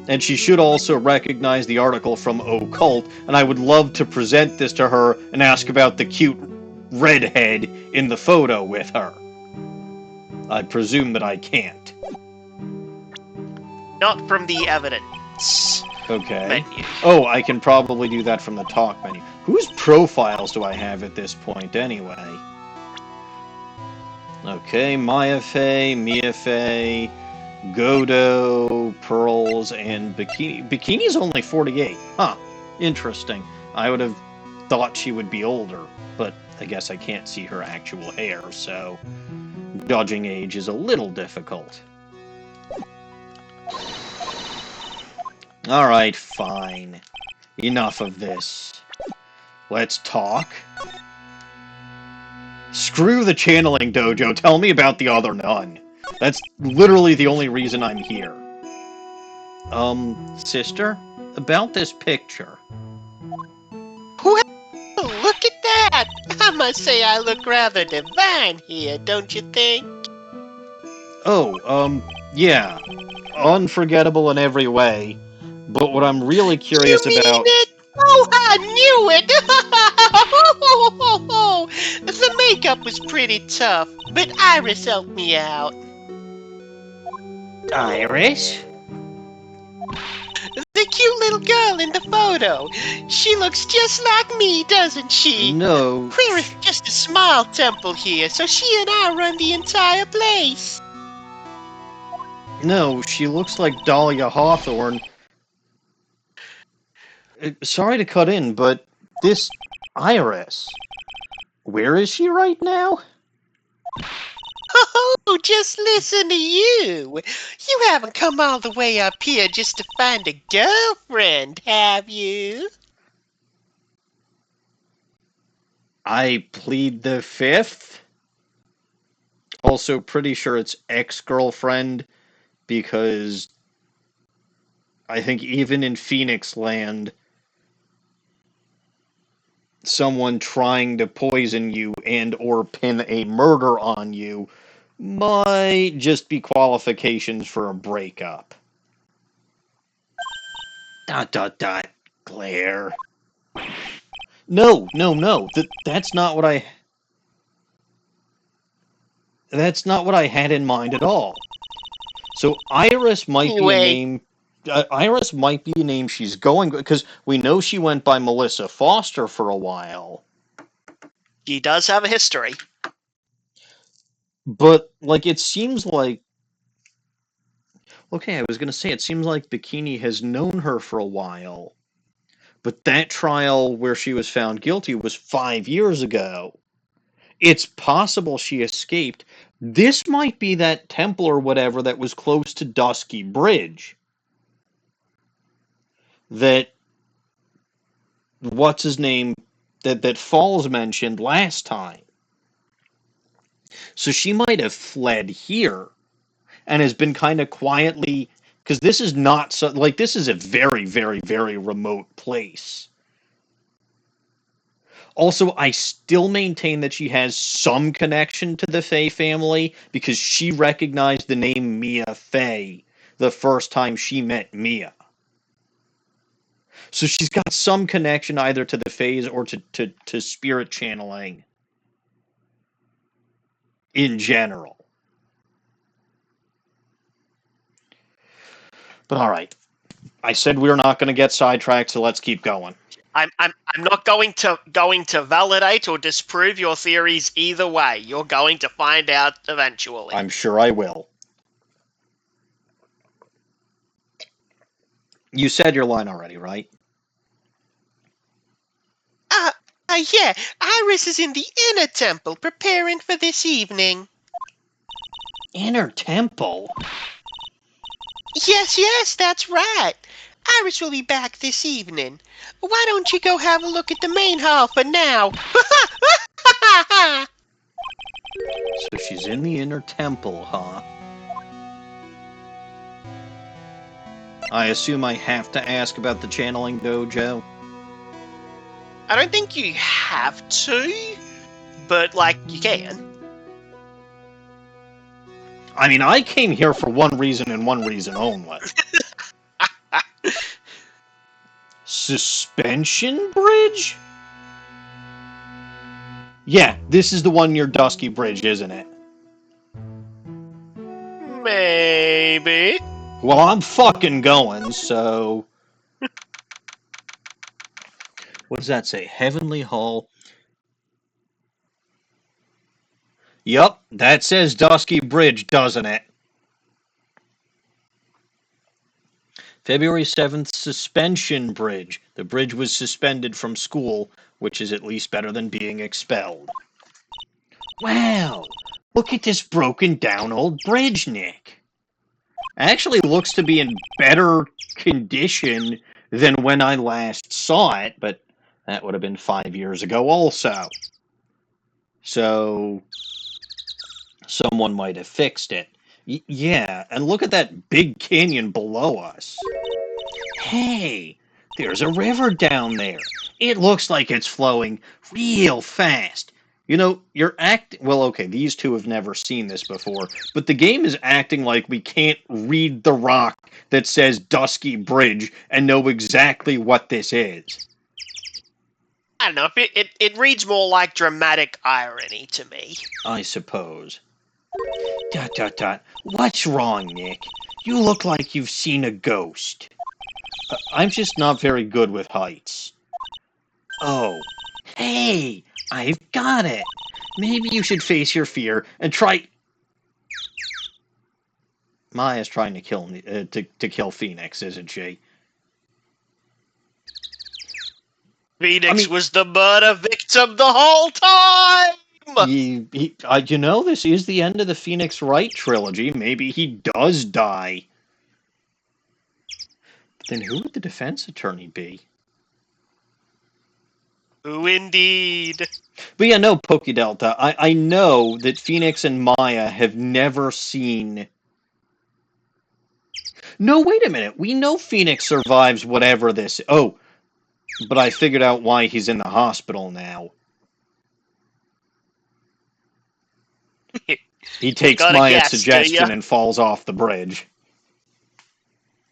And she should also recognize the article from Occult, and I would love to present this to her and ask about the cute redhead in the photo with her. I presume that I can't. Not from the evidence Okay. menu. Oh, I can probably do that from the talk menu. Whose profiles do I have at this point anyway? Okay, Maya Fey, Mia Fey, Godo, Pearls, and Bikini. Bikini's only 48. Huh. Interesting. I would have thought she would be older, but I guess I can't see her actual hair, so judging age is a little difficult. Alright, fine. Enough of this. Let's talk. Screw the channeling dojo, tell me about the other nun. That's literally the only reason I'm here. Sister? About this picture. Well, look at that! I must say I look rather divine here, don't you think? Oh, yeah. Unforgettable in every way. But what I'm really curious you mean about... It? Oh, I knew it! The makeup was pretty tough, but Iris helped me out. Iris? The cute little girl in the photo. She looks just like me, doesn't she? No. We're just a small temple here, so she and I run the entire place. No, she looks like Dahlia Hawthorne. Sorry to cut in, but this Iris, where is she right now? Oh, just listen to you. You haven't come all the way up here just to find a girlfriend, have you? I plead the fifth. Also, pretty sure it's ex-girlfriend, because I think even in Phoenix Land, someone trying to poison you and or pin a murder on you might just be qualifications for a breakup. ... Glare. No. That's not what I... That's not what I had in mind at all. So Iris might be a Anyway, name... Iris might be a name she's going... Because we know she went by Melissa Foster for a while. she does have a history. But, like, it seems like... Okay, I was going to say, it seems like Bikini has known her for a while. But that trial where she was found guilty was 5 years ago. It's possible she escaped. This might be that temple or whatever that was close to Dusky Bridge. That... What's his name? That Falls mentioned last time. So she might have fled here and has been kind of quietly, because this is not so, like, this is a very, very, very remote place. Also, I still maintain that she has some connection to the Faye family because she recognized the name Mia Faye the first time she met Mia. So she's got some connection either to the Fays or to spirit channeling in general. But all right. I said we were not going to get sidetracked, so let's keep going. I'm not going to validate or disprove your theories either way. You're going to find out eventually. I'm sure I will. You said your line already, right? Yeah. Iris is in the inner temple preparing for this evening. Inner temple? Yes, that's right. Iris will be back this evening. Why don't you go have a look at the main hall for now? So she's in the inner temple, huh? I assume I have to ask about the channeling dojo? I don't think you have to, but, like, you can. I mean, I came here for one reason and one reason only. Suspension bridge? Yeah, this is the one near Dusky Bridge, isn't it? Maybe. Well, I'm fucking going, so... What does that say? Heavenly Hall. Yup, that says Dusky Bridge, doesn't it? February 7th, Suspension Bridge. The bridge was suspended from school, which is at least better than being expelled. Wow, look at this broken down old bridge, Nick. Actually looks to be in better condition than when I last saw it, but that would have been 5 years ago also. So, someone might have fixed it. Yeah, and look at that big canyon below us. Hey, there's a river down there. It looks like it's flowing real fast. You know, well, okay, these two have never seen this before, but the game is acting like we can't read the rock that says Dusky Bridge and know exactly what this is. I don't know, it reads more like dramatic irony to me. I suppose. ... What's wrong, Nick? You look like you've seen a ghost. I'm just not very good with heights. Oh, hey, I've got it. Maybe you should face your fear and try... Maya's trying to kill kill Phoenix, isn't she? Phoenix was the murder victim the whole time! You know, this is the end of the Phoenix Wright trilogy. Maybe he does die. Then who would the defense attorney be? Who indeed? But yeah, no, Pokedelta. I know that Phoenix and Maya have never seen... No, wait a minute. We know Phoenix survives whatever this... Oh, but I figured out why he's in the hospital now. He takes Gotta Maya's guess, do ya? suggestion and falls off the bridge.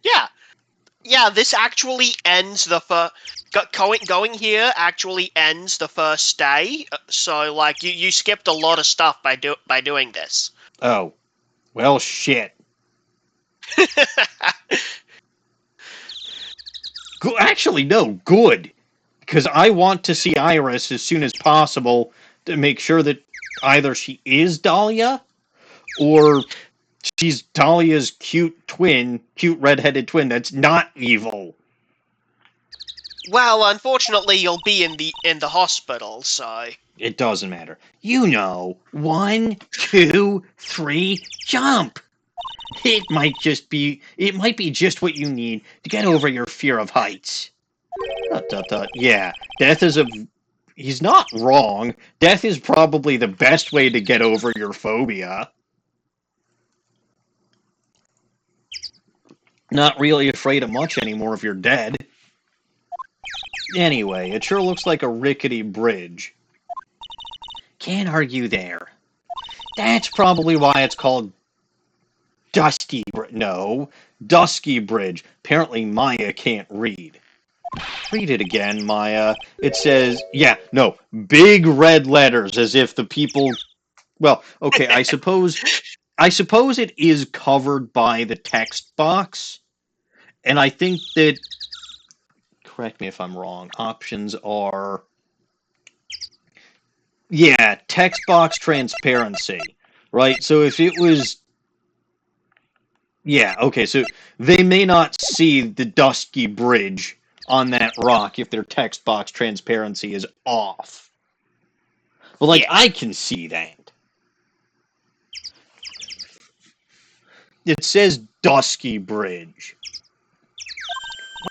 Yeah. Yeah, this actually ends the first... Going here actually ends the first day, so, like, you skipped a lot of stuff by doing this. Oh. Well, shit. Actually, no, good. Because I want to see Iris as soon as possible to make sure that either she is Dahlia or she's Dahlia's cute redheaded twin that's not evil. Well, unfortunately, you'll be in the hospital, so... It doesn't matter. You know, 1, 2, 3, jump! It might be just what you need to get over your fear of heights. ... Yeah, he's not wrong. Death is probably the best way to get over your phobia. Not really afraid of much anymore if you're dead. Anyway, it sure looks like a rickety bridge. Can't argue there. That's probably why it's called Dusky Bridge. Apparently Maya can't read. Read it again, Maya. It says, big red letters, as if the people... Well, okay, I suppose it is covered by the text box, and I think that... Correct me if I'm wrong. Options are... Yeah, text box transparency, right? So if it was... Yeah, okay, so they may not see the Dusky Bridge on that rock if their text box transparency is off. But, like, I can see that. It says Dusky Bridge.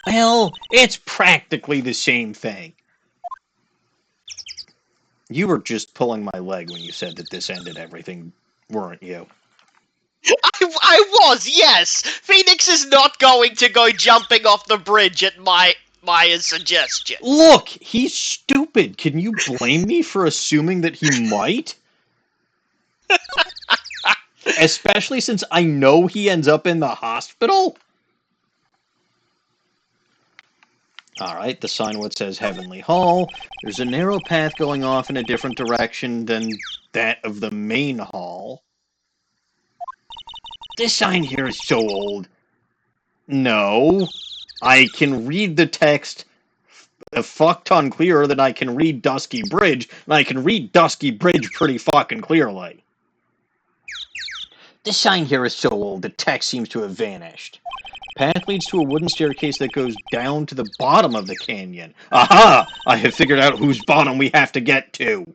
Well, it's practically the same thing. You were just pulling my leg when you said that this ended everything, weren't you? I was, yes! Phoenix is not going to go jumping off the bridge at Maya's suggestion. Look, he's stupid. Can you blame me for assuming that he might? Especially since I know he ends up in the hospital? Alright, the sign what says Heavenly Hall. There's a narrow path going off in a different direction than that of the main hall. This sign here is so old. No. I can read the text a fuck ton clearer than I can read Dusky Bridge, and I can read Dusky Bridge pretty fucking clearly. This sign here is so old, the text seems to have vanished. Path leads to a wooden staircase that goes down to the bottom of the canyon. Aha! I have figured out whose bottom we have to get to.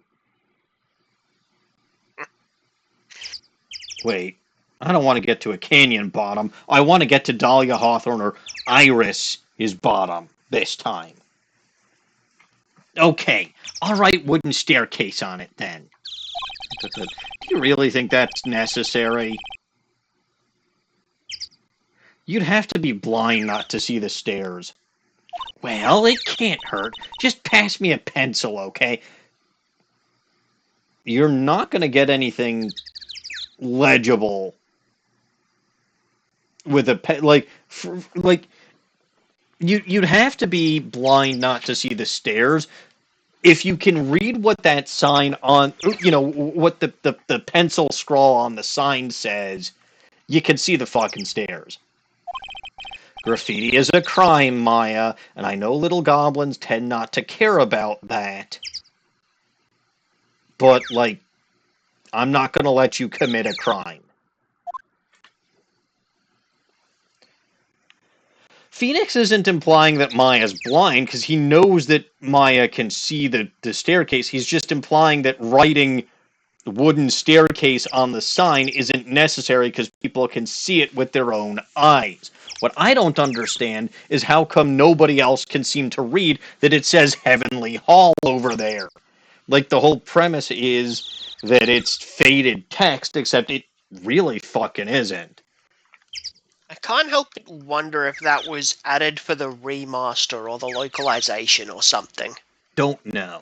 Wait. I don't want to get to a canyon bottom. I want to get to Dahlia Hawthorne or Iris is bottom this time. Okay, I'll write wooden staircase on it then. Do you really think that's necessary? You'd have to be blind not to see the stairs. Well, it can't hurt. Just pass me a pencil, okay? You're not going to get anything legible with a you'd have to be blind not to see the stairs. If you can read what that sign on, what the pencil scrawl on the sign says, you can see the fucking stairs. Graffiti is a crime, Maya, and I know little goblins tend not to care about that. But, I'm not going to let you commit a crime. Phoenix isn't implying that Maya's blind, because he knows that Maya can see the staircase. He's just implying that writing wooden staircase on the sign isn't necessary because people can see it with their own eyes. What I don't understand is how come nobody else can seem to read that it says Heavenly Hall over there. Like, the whole premise is that it's faded text, except it really fucking isn't. I can't help but wonder if that was added for the remaster or the localization or something. Don't know.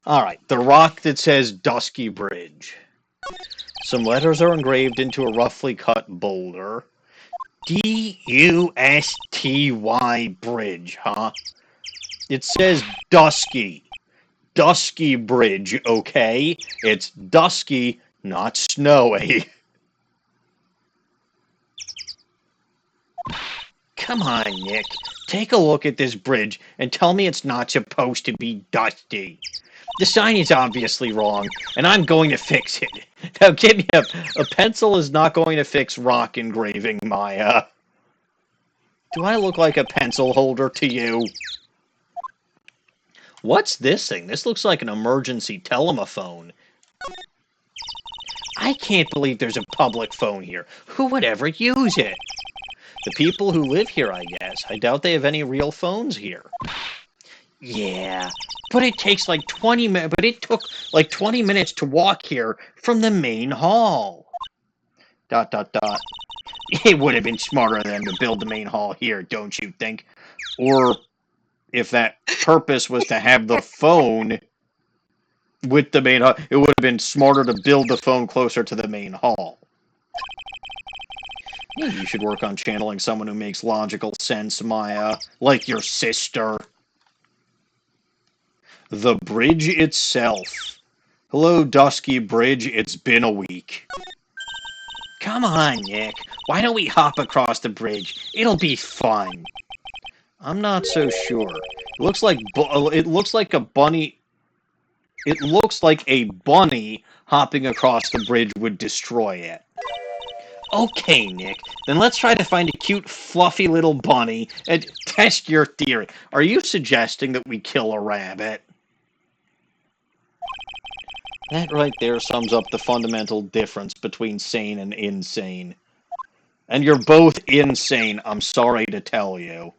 Alright, the rock that says Dusky Bridge. Some letters are engraved into a roughly cut boulder. D-U-S-T-Y Bridge, huh? It says Dusky. Dusky Bridge, okay? It's dusky, not snowy. Come on, Nick. Take a look at this bridge and tell me it's not supposed to be dusty. The sign is obviously wrong, and I'm going to fix it. Now, give me a pencil is not going to fix rock engraving, Maya. Do I look like a pencil holder to you? What's this thing? This looks like an emergency telephone. I can't believe there's a public phone here. Who would ever use it? The people who live here, I guess. I doubt they have any real phones here. Yeah, but it takes like 20 minutes. But it took like 20 minutes to walk here from the main hall. ... It would have been smarter of them to build the main hall here, don't you think? Or if that purpose was to have the phone with the main hall, it would have been smarter to build the phone closer to the main hall. Maybe you should work on channeling someone who makes logical sense, Maya, like your sister. The bridge itself. Hello, Dusky Bridge. It's been a week. Come on, Nick. Why don't we hop across the bridge? It'll be fun. I'm not so sure. It looks like a bunny. It looks like a bunny hopping across the bridge would destroy it. Okay, Nick. Then let's try to find a cute, fluffy little bunny and test your theory. Are you suggesting that we kill a rabbit? That right there sums up the fundamental difference between sane and insane. And you're both insane, I'm sorry to tell you.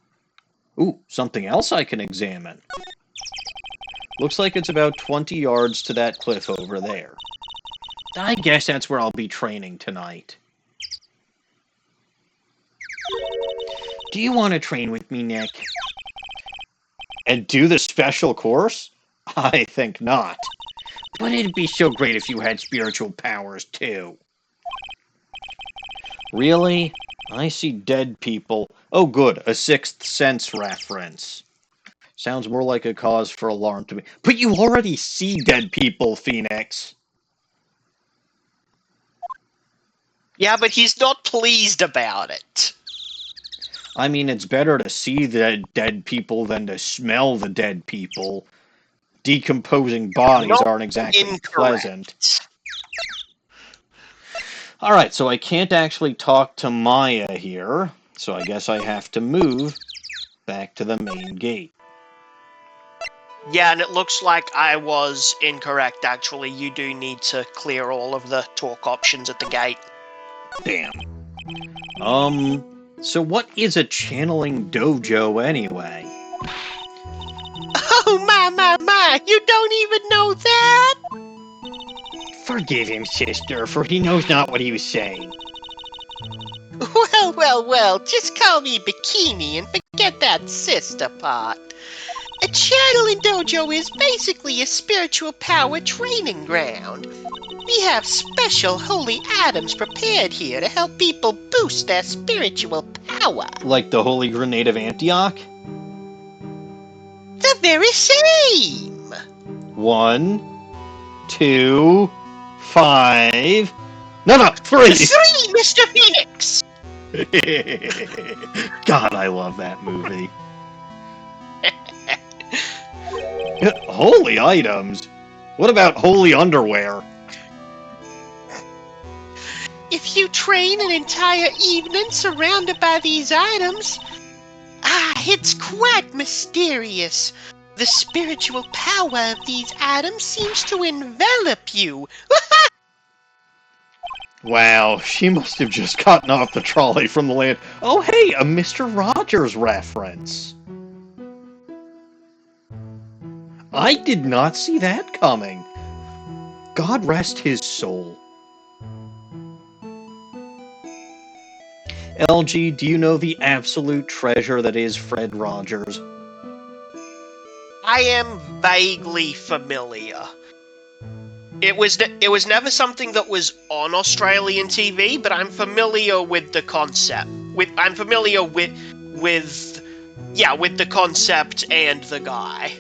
Ooh, something else I can examine. Looks like it's about 20 yards to that cliff over there. I guess that's where I'll be training tonight. Do you want to train with me, Nick? And do the special course? I think not. But it'd be so great if you had spiritual powers, too. Really? I see dead people. Oh, good. A Sixth Sense reference. Sounds more like a cause for alarm to me. But you already see dead people, Phoenix. Yeah, but he's not pleased about it. I mean, it's better to see the dead people than to smell the dead people. Decomposing bodies aren't exactly pleasant. Alright, so I can't actually talk to Maya here, so I guess I have to move back to the main gate. Yeah, and it looks like I was incorrect, actually. You do need to clear all of the talk options at the gate. Damn. So what is a channeling dojo anyway? Oh, my, you don't even know that? Forgive him, sister, for he knows not what he was saying. Well, just call me Bikini and forget that sister part. A channeling dojo is basically a spiritual power training ground. We have special holy items prepared here to help people boost their spiritual power. Like the Holy Grenade of Antioch? The very same! 1, 2, 5... No, 3! 3, Mr. Phoenix! God, I love that movie. Holy items? What about holy underwear? If you train an entire evening surrounded by these items, it's quite mysterious. The spiritual power of these items seems to envelop you. Wow, she must have just gotten off the trolley from the land. Oh, hey, a Mr. Rogers reference. I did not see that coming. God rest his soul. LG, do you know the absolute treasure that is Fred Rogers? I am vaguely familiar. It was never something that was on Australian TV, but I'm familiar with the concept. I'm familiar with the concept and the guy.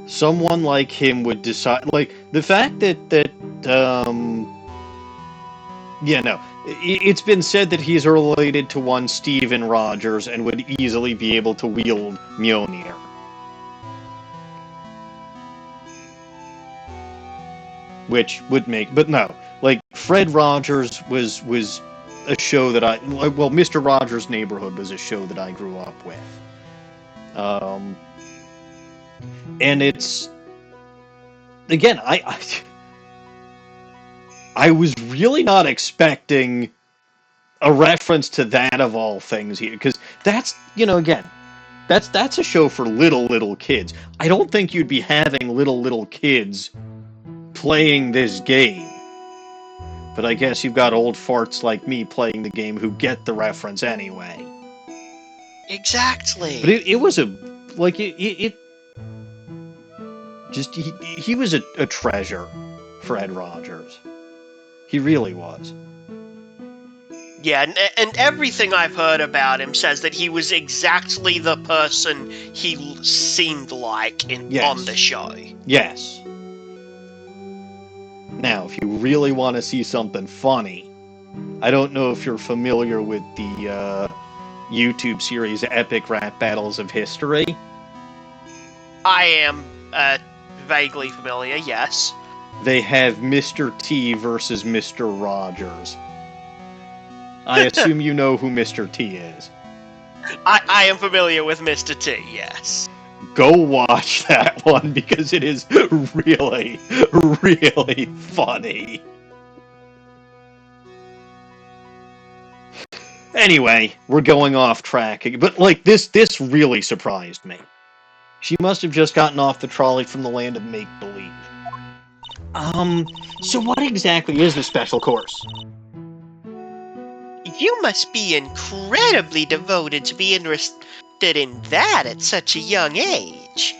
Someone like him would decide, like, the fact it's been said that he's related to one Steven Rogers and would easily be able to wield Mjolnir. Which would make, but no, like, Fred Rogers was a show that Mr. Rogers' Neighborhood was a show that I grew up with. And it's, again, I was really not expecting a reference to that of all things here, because that's, again, that's a show for little kids. I don't think you'd be having little kids playing this game. But I guess you've got old farts like me playing the game who get the reference anyway. Exactly. But it was he was a treasure, Fred Rogers. He really was. Yeah, and everything I've heard about him says that he was exactly the person he seemed like on the show. Yes. Now, if you really want to see something funny, I don't know if you're familiar with the YouTube series Epic Rap Battles of History. I am vaguely familiar, yes. They have Mr. T versus Mr. Rogers. I assume you know who Mr. T is. I am familiar with Mr. T, yes. Go watch that one, because it is really, really funny. Anyway, we're going off track. But, like, this really surprised me. She must have just gotten off the trolley from the land of make-believe. So what exactly is the special course? You must be incredibly devoted to be interested in that at such a young age.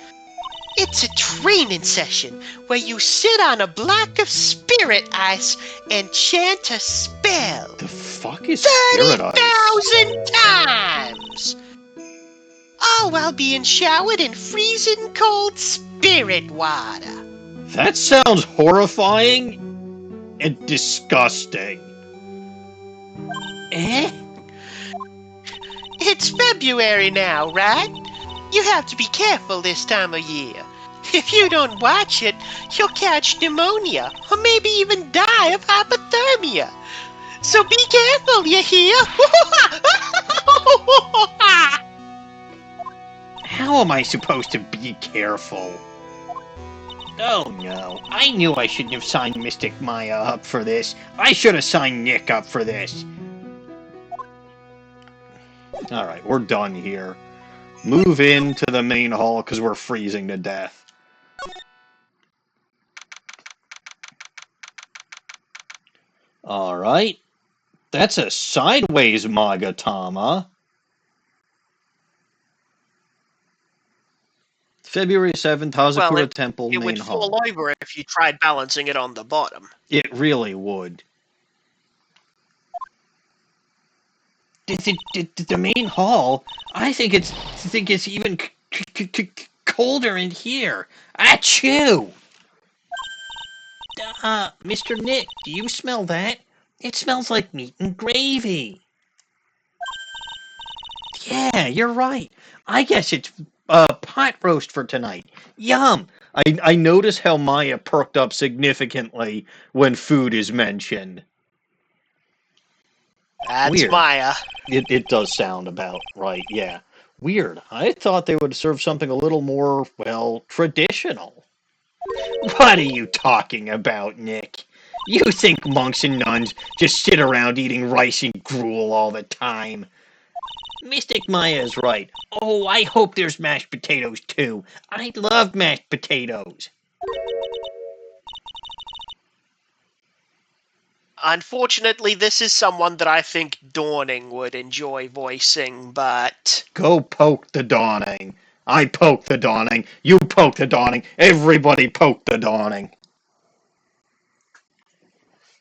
It's a training session where you sit on a block of spirit ice and chant a spell. The fuck is spirit ice? 30,000 times! All while being showered in freezing cold spirit water. That sounds horrifying and disgusting. Eh? It's February now, right? You have to be careful this time of year. If you don't watch it, you'll catch pneumonia, or maybe even die of hypothermia. So be careful, you hear? How am I supposed to be careful? Oh no, I knew I shouldn't have signed Mystic Maya up for this. I should have signed Nick up for this. Alright, we're done here. Move into the main hall, because we're freezing to death. Alright. That's a sideways Magatama. February 7th, Hazakura Temple, it main would hall. fall over if you tried balancing it on the bottom. It really would. The main hall? I think it's even colder in here. Achoo! Mr. Nick, do you smell that? It smells like meat and gravy. Yeah, you're right. I guess it's pot roast for tonight. Yum! I notice how Maya perked up significantly when food is mentioned. That's Weird. Maya. It does sound about right, yeah. Weird. I thought they would serve something a little more, well, traditional. What are you talking about, Nick? You think monks and nuns just sit around eating rice and gruel all the time? Mystic Maya is right. Oh, I hope there's mashed potatoes, too. I love mashed potatoes. Unfortunately, this is someone that I think Dawning would enjoy voicing, but... Go poke the Dawning. I poke the Dawning. You poke the Dawning. Everybody poke the Dawning.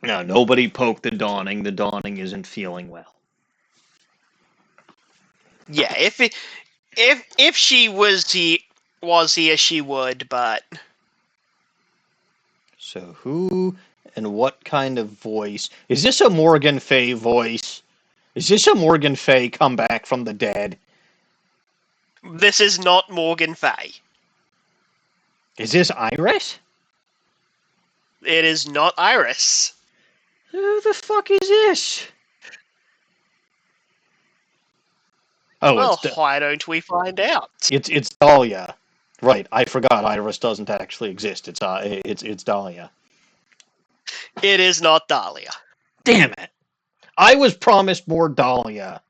No, nobody poke the Dawning. The Dawning isn't feeling well. Yeah, if she was here, she would, but... So who and what kind of voice? Is this a Morgan Fay voice? Is this a Morgan Fay come back from the dead? This is not Morgan Fay. Is this Iris? It is not Iris. Who the fuck is this? Oh, Well, why don't we find out? It's Dahlia. Right, I forgot Iris doesn't actually exist. It's Dahlia. It is not Dahlia. Damn it. I was promised more Dahlia.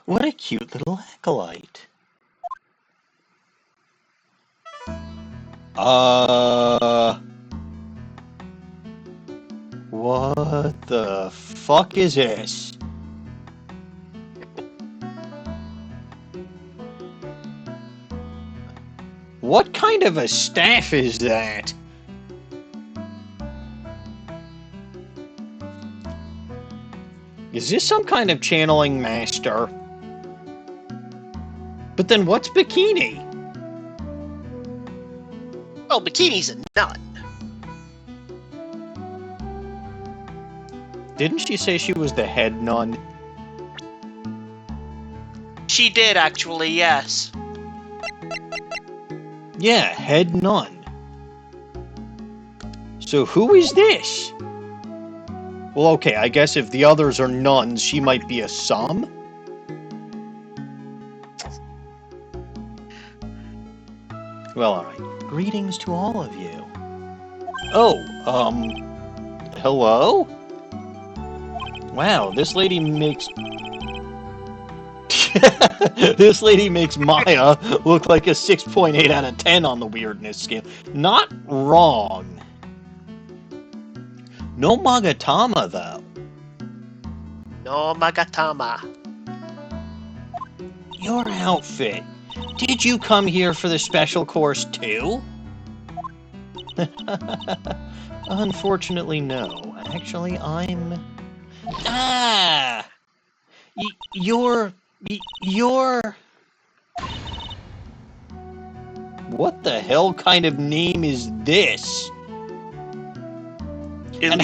What a cute little acolyte. What the fuck is this? What kind of a staff is that? Is this some kind of channeling master? But then what's Bikini? Well, Bikini's a nun. Didn't she say she was the head nun? She did, actually, yes. Yeah, head nun. So who is this? Well, okay, I guess if the others are nuns, she might be a some? Well, alright. Greetings to all of you. Oh, hello? Wow, this lady makes... This lady makes Maya look like a 6.8 out of 10 on the weirdness scale. Not wrong. No Magatama, though. No Magatama. Your outfit. Did you come here for the special course, too? Unfortunately, no. Actually, I'm... Ah! You're... What the hell kind of name is this? And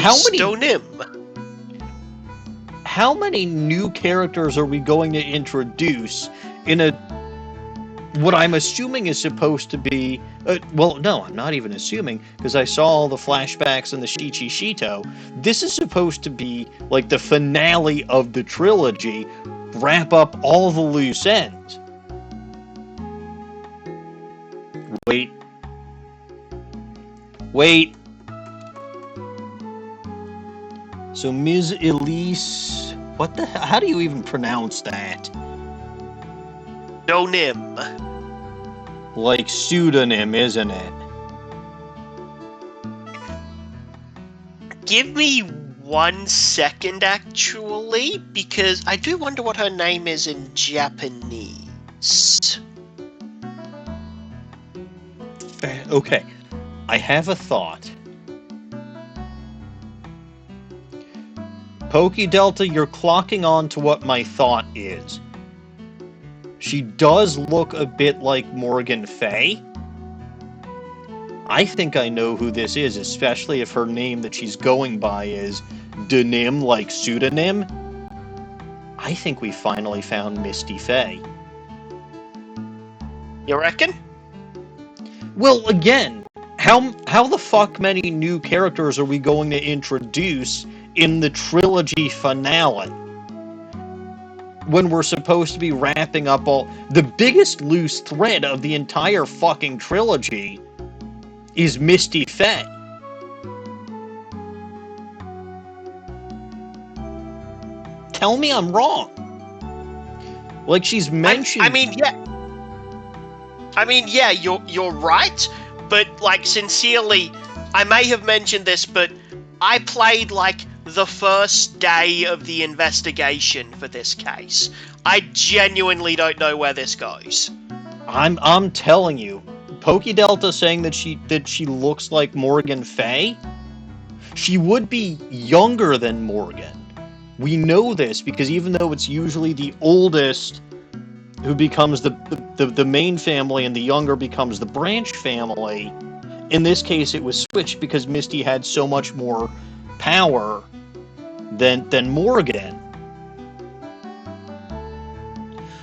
how many new characters are we going to introduce in a what I'm assuming is supposed to be well, no, I'm not even assuming, because I saw all the flashbacks in the Shichi Shito. This is supposed to be like the finale of the trilogy, wrap up all the loose ends. Wait. So Ms. Elise, what the hell? How do you even pronounce that? Deauxnim. Like pseudonym, isn't it? Give me 1 second, actually, because I do wonder what her name is in Japanese. Okay, I have a thought. Pokey Delta, you're clocking on to what my thought is. She does look a bit like Morgan Fay. I think I know who this is, especially if her name that she's going by is Deauxnim, like pseudonym. I think we finally found Misty Fay. You reckon? Well, again, how the fuck many new characters are we going to introduce in the trilogy finale? When we're supposed to be wrapping up all... The biggest loose thread of the entire fucking trilogy is Misty Fay. Tell me I'm wrong. Like, she's mentioned... I mean, yeah, you're right, but, like, sincerely, I may have mentioned this, but I played, like, the first day of the investigation for this case. I genuinely don't know where this goes. I'm telling you, Pokey Delta saying that she looks like Morgan Fay. She would be younger than Morgan. We know this because even though it's usually the oldest who becomes the main family and the younger becomes the branch family, in this case it was switched because Misty had so much more power than Morgan.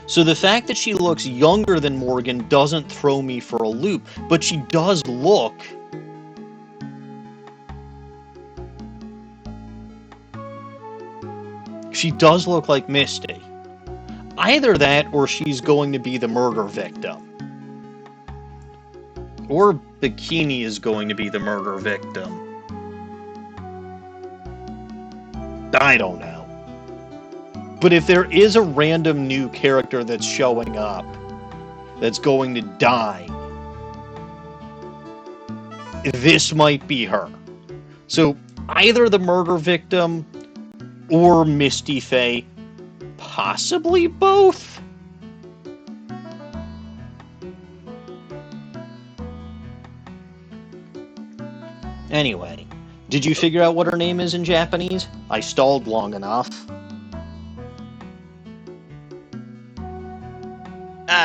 So the fact that she looks younger than Morgan doesn't throw me for a loop, but she does look... She does look like Misty. Either that, or she's going to be the murder victim. Or Bikini is going to be the murder victim. I don't know. But if there is a random new character that's showing up, that's going to die, this might be her. So either the murder victim or Misty Fay, possibly both. Anyway, did you figure out what her name is in Japanese? I stalled long enough.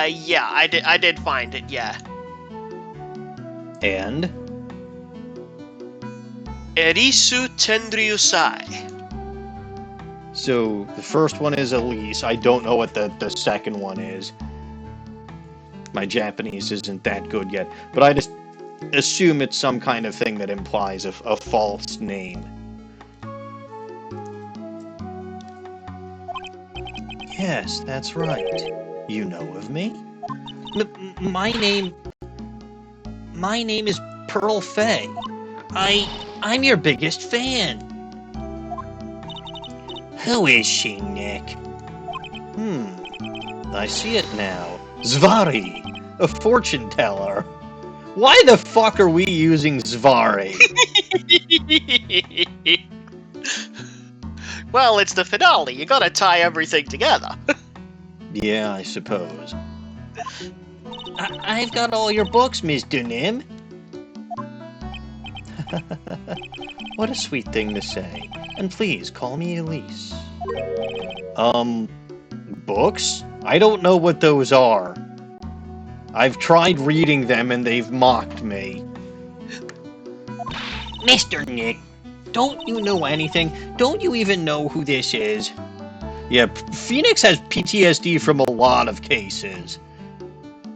Yeah, I did find it, yeah. And? Erisu Tendryusai. So, the first one is Elise. I don't know what the second one is. My Japanese isn't that good yet. But I just assume it's some kind of thing that implies a false name. Yes, that's right. You know of me? My name is Pearl Fay. I'm your biggest fan. Who is she, Nick? I see it now. Zvari, a fortune teller. Why the fuck are we using Zvari? Well, it's the finale. You gotta tie everything together. Yeah, I suppose. I've got all your books, Miss Deauxnim. What a sweet thing to say. And please, call me Elise. Books? I don't know what those are. I've tried reading them and they've mocked me. Mr. Nick, don't you know anything? Don't you even know who this is? Yeah, Phoenix has PTSD from a lot of cases.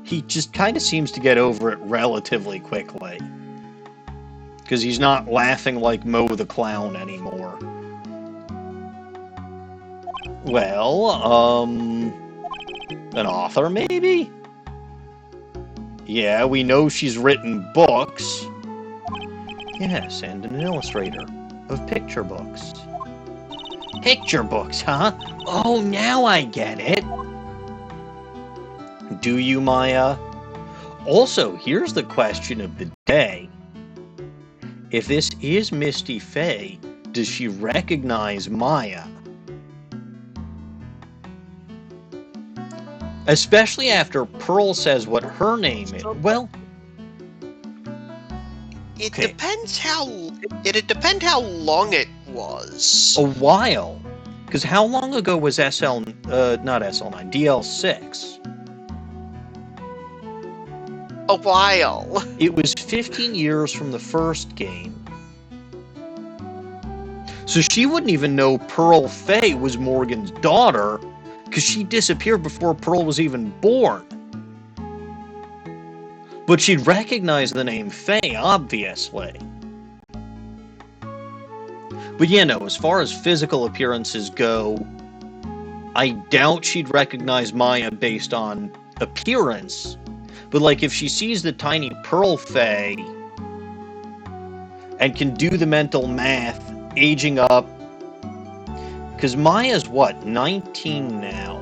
He just kind of seems to get over it relatively quickly. Because he's not laughing like Mo the Clown anymore. Well, an author maybe? Yeah, we know she's written books. Yes, and an illustrator of picture books. Picture books, huh? Oh, now I get it. Do you, Maya? Also, here's the question of the day. If this is Misty Fay, does she recognize Maya? Especially after Pearl says what her name is. Well, It depends how... It'd depend how long it was. a while. Because how long ago was not SL9, DL6? A while. It was 15 years from the first game. So she wouldn't even know Pearl Fay was Morgan's daughter, because she disappeared before Pearl was even born. But she'd recognize the name Fay, obviously. But yeah, no, as far as physical appearances go, I doubt she'd recognize Maya based on appearance. But like, if she sees the tiny Pearl Fay and can do the mental math, aging up, because Maya's what, 19 now?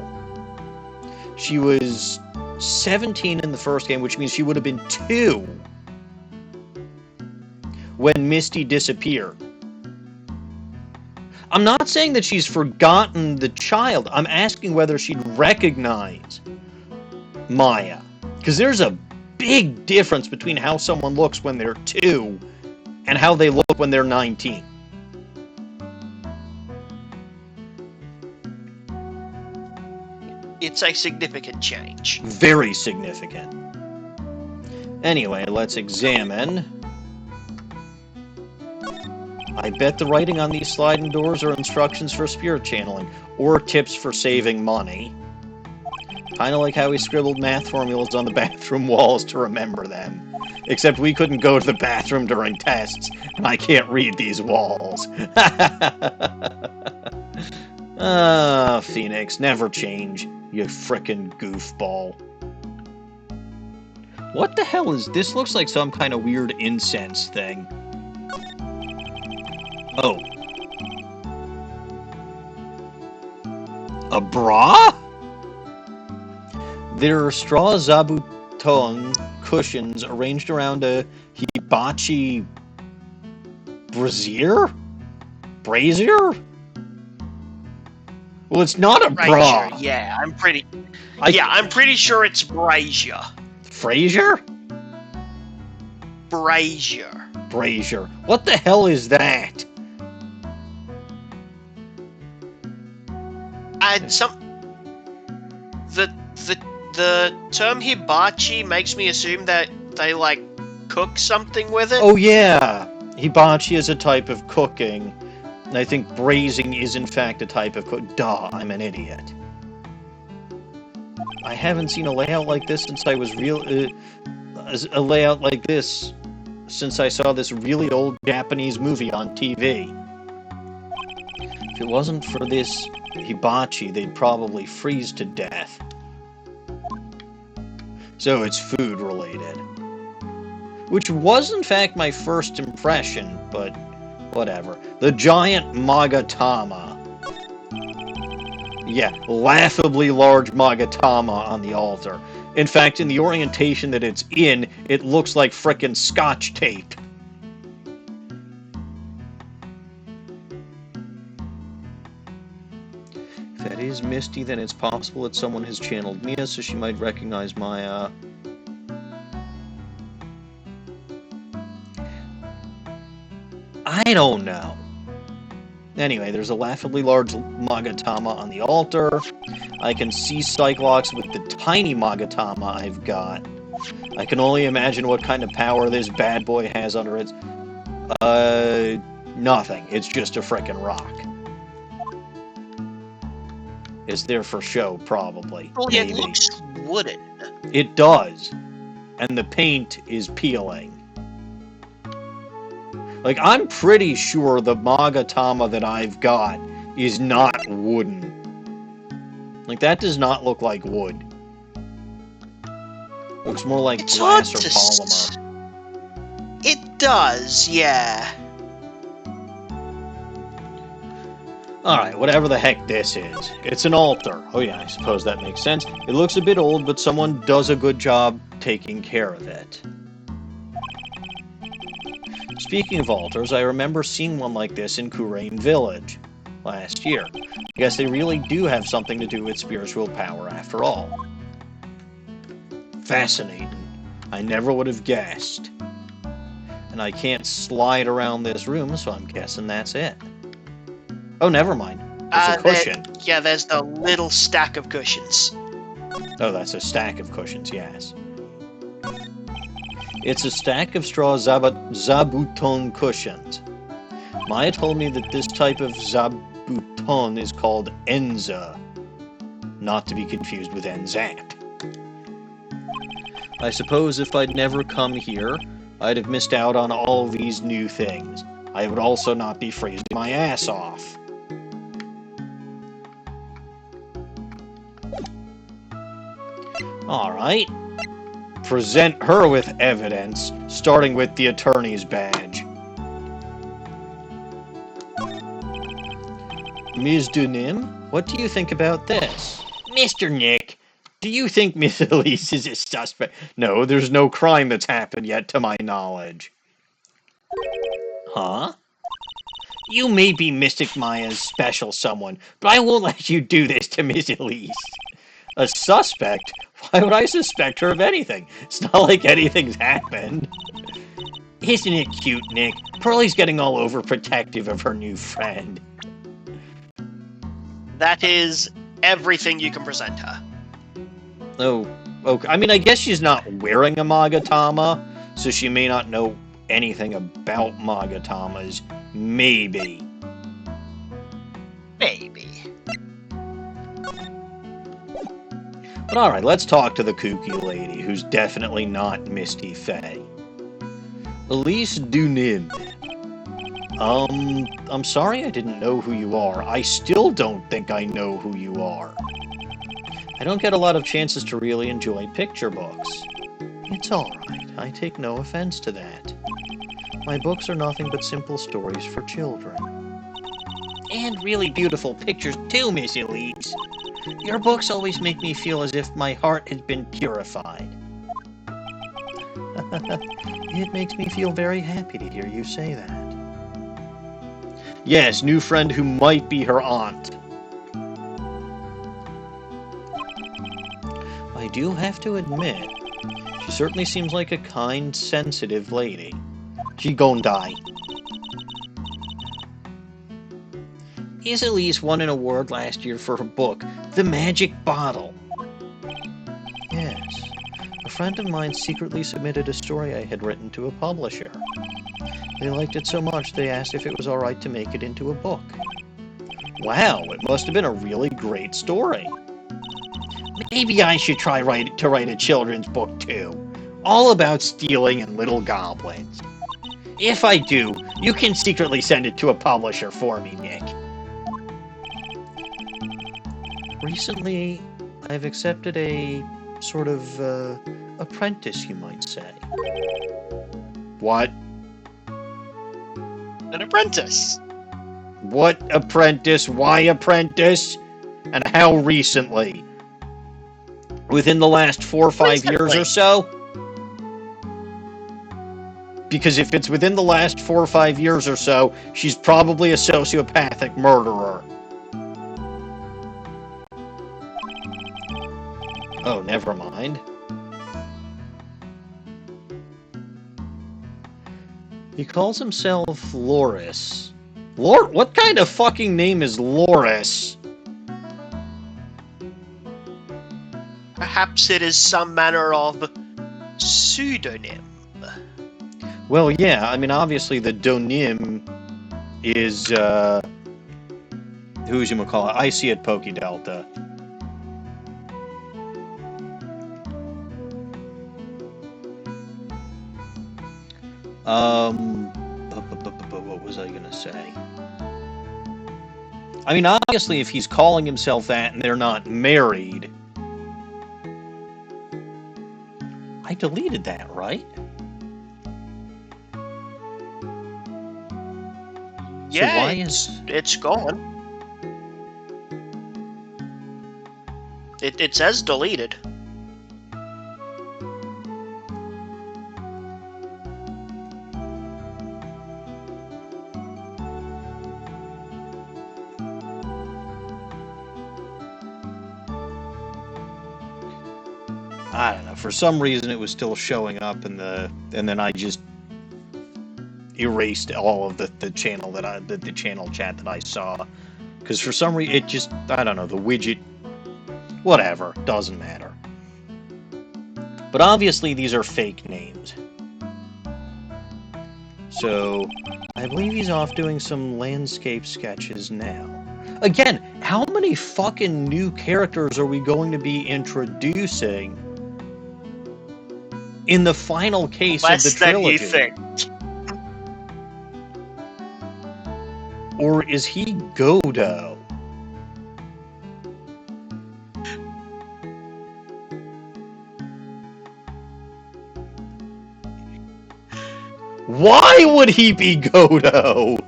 She was 17 in the first game, which means she would have been 2. when Misty disappeared. I'm not saying that she's forgotten the child. I'm asking whether she'd recognize Maya. Because there's a big difference between how someone looks when they're 2 and how they look when they're 19. It's a significant change. Very significant. Anyway, let's examine. I bet the writing on these sliding doors are instructions for spirit channeling, or tips for saving money. Kind of like how we scribbled math formulas on the bathroom walls to remember them. Except we couldn't go to the bathroom during tests, and I can't read these walls. Ah, Phoenix, never change, you frickin' goofball. What the hell is this? Looks like some kind of weird incense thing. Oh. A bra? There are straw zabuton cushions arranged around a hibachi brazier? Brazier? Well, it's not a bra. Brazier, yeah, I'm pretty sure it's brazier. Frazier? Brazier. Brazier. What the hell is that? And the term hibachi makes me assume that they like cook something with it. Oh yeah, hibachi is a type of cooking, and I think braising is in fact a type of cook. Duh, I'm an idiot. I haven't seen a layout like this since I was a layout like this since I saw this really old Japanese movie on TV. If it wasn't for this hibachi, they'd probably freeze to death. So it's food related. Which was in fact my first impression, but whatever. The giant Magatama. Yeah, laughably large Magatama on the altar. In fact, in the orientation that it's in, it looks like frickin' Scotch tape. If that is Misty, then it's possible that someone has channeled Mia, so she might recognize my, I don't know. Anyway, there's a laughably large Magatama on the altar. I can see Cyclops with the tiny Magatama I've got. I can only imagine what kind of power this bad boy has under it. Nothing. It's just a frickin' rock. It's there for show, probably. Well, yeah, it looks wooden. It does. And the paint is peeling. Like, I'm pretty sure the Magatama that I've got is not wooden. Like, that does not look like wood. Looks more like It's glass hard or to polymer. It does, yeah. Alright, whatever the heck this is. It's an altar. Oh yeah, I suppose that makes sense. It looks a bit old, but someone does a good job taking care of it. Speaking of altars, I remember seeing one like this in Kurain Village last year. I guess they really do have something to do with spiritual power after all. Fascinating. I never would have guessed. And I can't slide around this room, so I'm guessing that's it. Oh, never mind. It's a cushion. Yeah, there's the little stack of cushions. Oh, that's a stack of cushions, yes. It's a stack of straw zabuton cushions. Maya told me that this type of zabuton is called ensue, not to be confused with enzap. I suppose if I'd never come here, I'd have missed out on all these new things. I would also not be freezing my ass off. Alright. Present her with evidence, starting with the attorney's badge. Ms. Deauxnim, what do you think about this? Mr. Nick, do you think Miss Elise is a suspect? No, there's no crime that's happened yet, to my knowledge. Huh? You may be Mystic Maya's special someone, but I won't let you do this to Miss Elise. A suspect? Why would I suspect her of anything? It's not like anything's happened. Isn't it cute, Nick? Pearlie's getting all overprotective of her new friend. That is everything you can present her. Oh, okay. I mean, I guess she's not wearing a Magatama, so she may not know anything about Magatamas. Maybe. Maybe. But alright, let's talk to the kooky lady, who's definitely not Misty Faye. Elise Deauxnim. I'm sorry I didn't know who you are. I still don't think I know who you are. I don't get a lot of chances to really enjoy picture books. It's alright, I take no offense to that. My books are nothing but simple stories for children. And really beautiful pictures too, Miss Elise. Your books always make me feel as if my heart has been purified. It makes me feel very happy to hear you say that. Yes, new friend who might be her aunt. I do have to admit, she certainly seems like a kind, sensitive lady. She gon' die. Is Elise won an award last year for her book, The Magic Bottle. Yes. A friend of mine secretly submitted a story I had written to a publisher. They liked it so much they asked if it was alright to make it into a book. Wow, it must have been a really great story. Maybe I should try to write a children's book too. All about stealing and little goblins. If I do, you can secretly send it to a publisher for me, Nick. Recently, I've accepted a sort of apprentice, you might say. What? An apprentice. What apprentice? Why apprentice? And how recently? Within the last 4 or 5 years or so? Because if it's within the last 4 or 5 years or so, she's probably a sociopathic murderer. Oh, never mind. He calls himself Loris. What kind of fucking name is Loris? Perhaps it is some manner of pseudonym. Well, yeah, I mean, obviously the Deauxnim is, who's-you-ma-call-it? I see it, Poke Delta. What was I gonna say? I mean, obviously, if he's calling himself that and they're not married... I deleted that, right? Yeah, so why it's gone. It says deleted. I don't know. For some reason, it was still showing up in the, and then I just erased all of the channel that the channel chat that I saw, because for some reason it just, I don't know, the widget, whatever, doesn't matter. But obviously these are fake names. So I believe he's off doing some landscape sketches now. Again, how many fucking new characters are we going to be introducing in the final case of the trilogy? Less than you think. Or is he Godo? Why would he be Godo?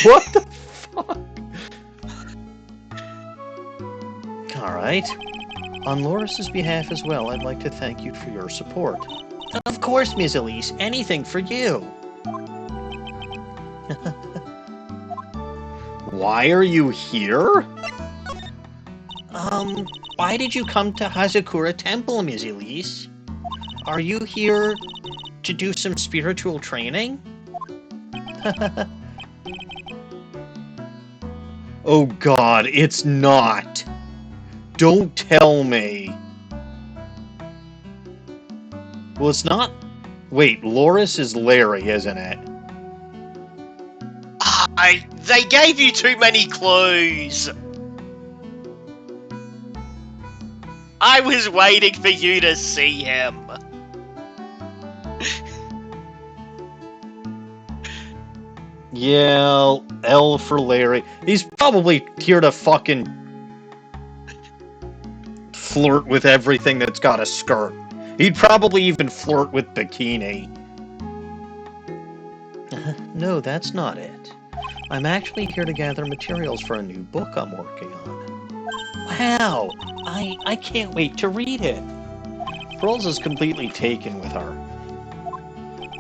What the fuck? Alright. On Loris's behalf as well, I'd like to thank you for your support. Of course, Ms. Elise. Anything for you. Why are you here? Why did you come to Hazakura Temple, Ms. Elise? Are you here to do some spiritual training? Oh God, it's not. Don't tell me. Well, it's not. Wait, Loris is Larry, isn't it? They gave you too many clues. I was waiting for you to see him. Yeah, L for Larry. He's probably here to fucking flirt with everything that's got a skirt. He'd probably even flirt with Bikini. No, that's not it. I'm actually here to gather materials for a new book I'm working on. Wow! I can't wait to read it. Pearls is completely taken with her.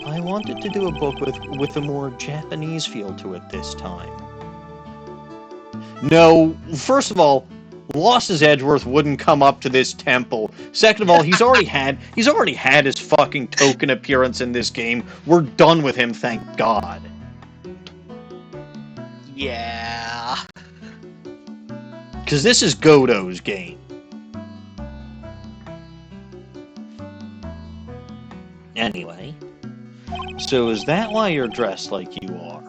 I wanted to do a book with a more Japanese feel to it this time. No, first of all, Los's Edgeworth wouldn't come up to this temple. Second of all, he's already had his fucking token appearance in this game. We're done with him, thank God. Yeah. Because this is Godo's game. Anyway, So is that why you're dressed like you are?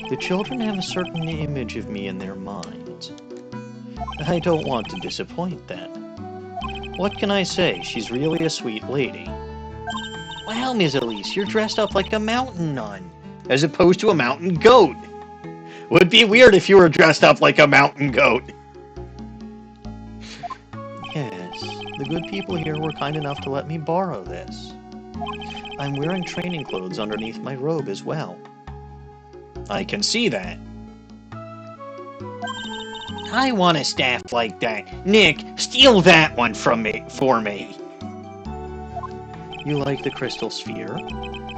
the children have a certain image of me in their minds. I don't want to disappoint them. What can I say? She's really a sweet lady. Wow, Ms. Elise, you're dressed up like a mountain nun, As opposed to a mountain goat. Would be weird if you were dressed up like a mountain goat. Yes, the good people here were kind enough to let me borrow this. I'm wearing training clothes underneath my robe as well. I can see that. I want a staff like that. Nick, steal that one from me for me. You like the crystal sphere?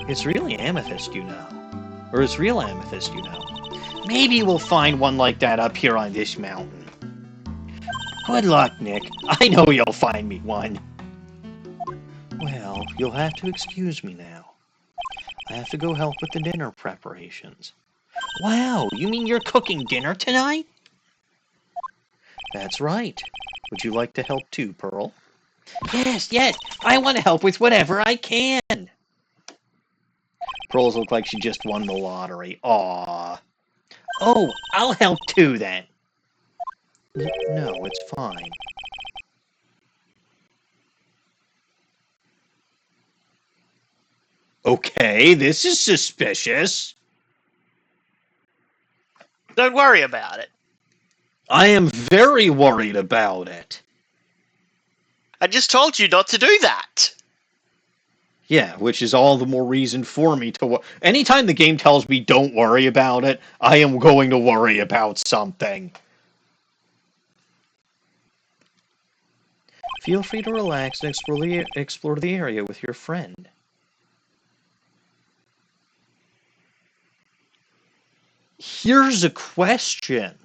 It's really amethyst, you know. Or it's real amethyst, you know. Maybe we'll find one like that up here on this mountain. Good luck, Nick. I know you'll find me one. Well, you'll have to excuse me now. I have to go help with the dinner preparations. Wow, you mean you're cooking dinner tonight? That's right. Would you like to help too, Pearl? Yes, I want to help with whatever I can. Pearls look like she just won the lottery. Aww. Oh, I'll help too then. No, it's fine. Okay, this is suspicious. Don't worry about it. I am very worried about it. I just told you not to do that. Yeah, which is all the more reason for me to... Anytime the game tells me don't worry about it, I am going to worry about something. Feel free to relax and explore the area with your friend. Here's a question.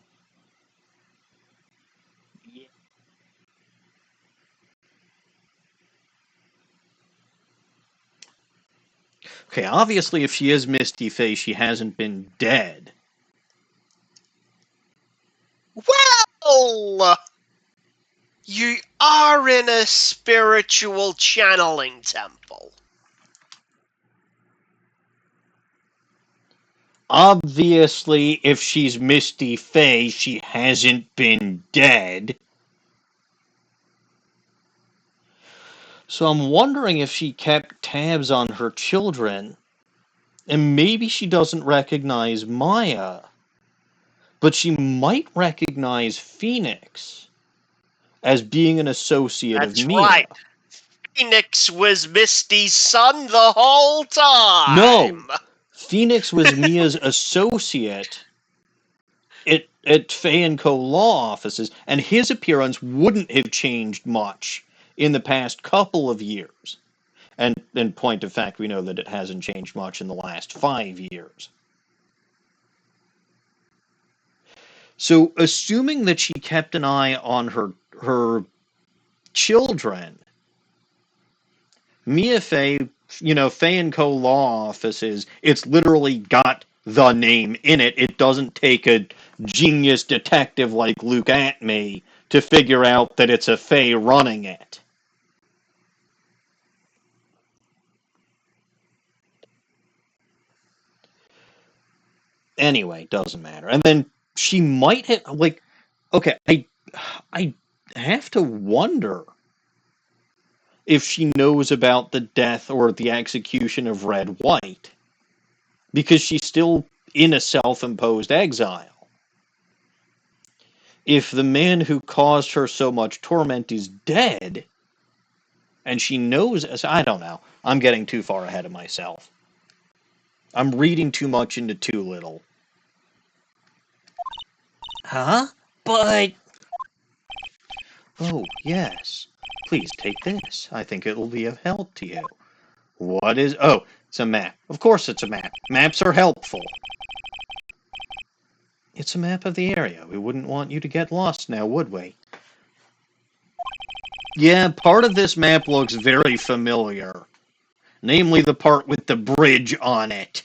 Okay, obviously if she is Misty Face, she hasn't been dead. Well, you are in a spiritual channeling temple. Obviously, if she's Misty Face, she hasn't been dead. So I'm wondering if she kept tabs on her children, and maybe she doesn't recognize Maya, but she might recognize Phoenix as being an associate That's of Mia. right. Phoenix was Misty's son the whole time. No, Phoenix was Mia's associate at Fay and Co. law offices, and his appearance wouldn't have changed much in the past couple of years. And in point of fact, we know that it hasn't changed much in the last 5 years. So, assuming that she kept an eye on her children, Mia Fey, Fay and Co. law offices, it's literally got the name in it. It doesn't take a genius detective like Luke Atmey to figure out that it's a Fay running it. Anyway, doesn't matter. And then she might have, like, okay, I have to wonder if she knows about the death or the execution of Red White, because she's still in a self-imposed exile. If the man who caused her so much torment is dead, and she knows, I don't know. I'm getting too far ahead of myself. I'm reading too much into too little. Huh? But... Oh, yes. Please take this. I think it will be of help to you. What is... Oh, it's a map. Of course it's a map. Maps are helpful. It's a map of the area. We wouldn't want you to get lost now, would we? Yeah, part of this map looks very familiar. Namely the part with the bridge on it.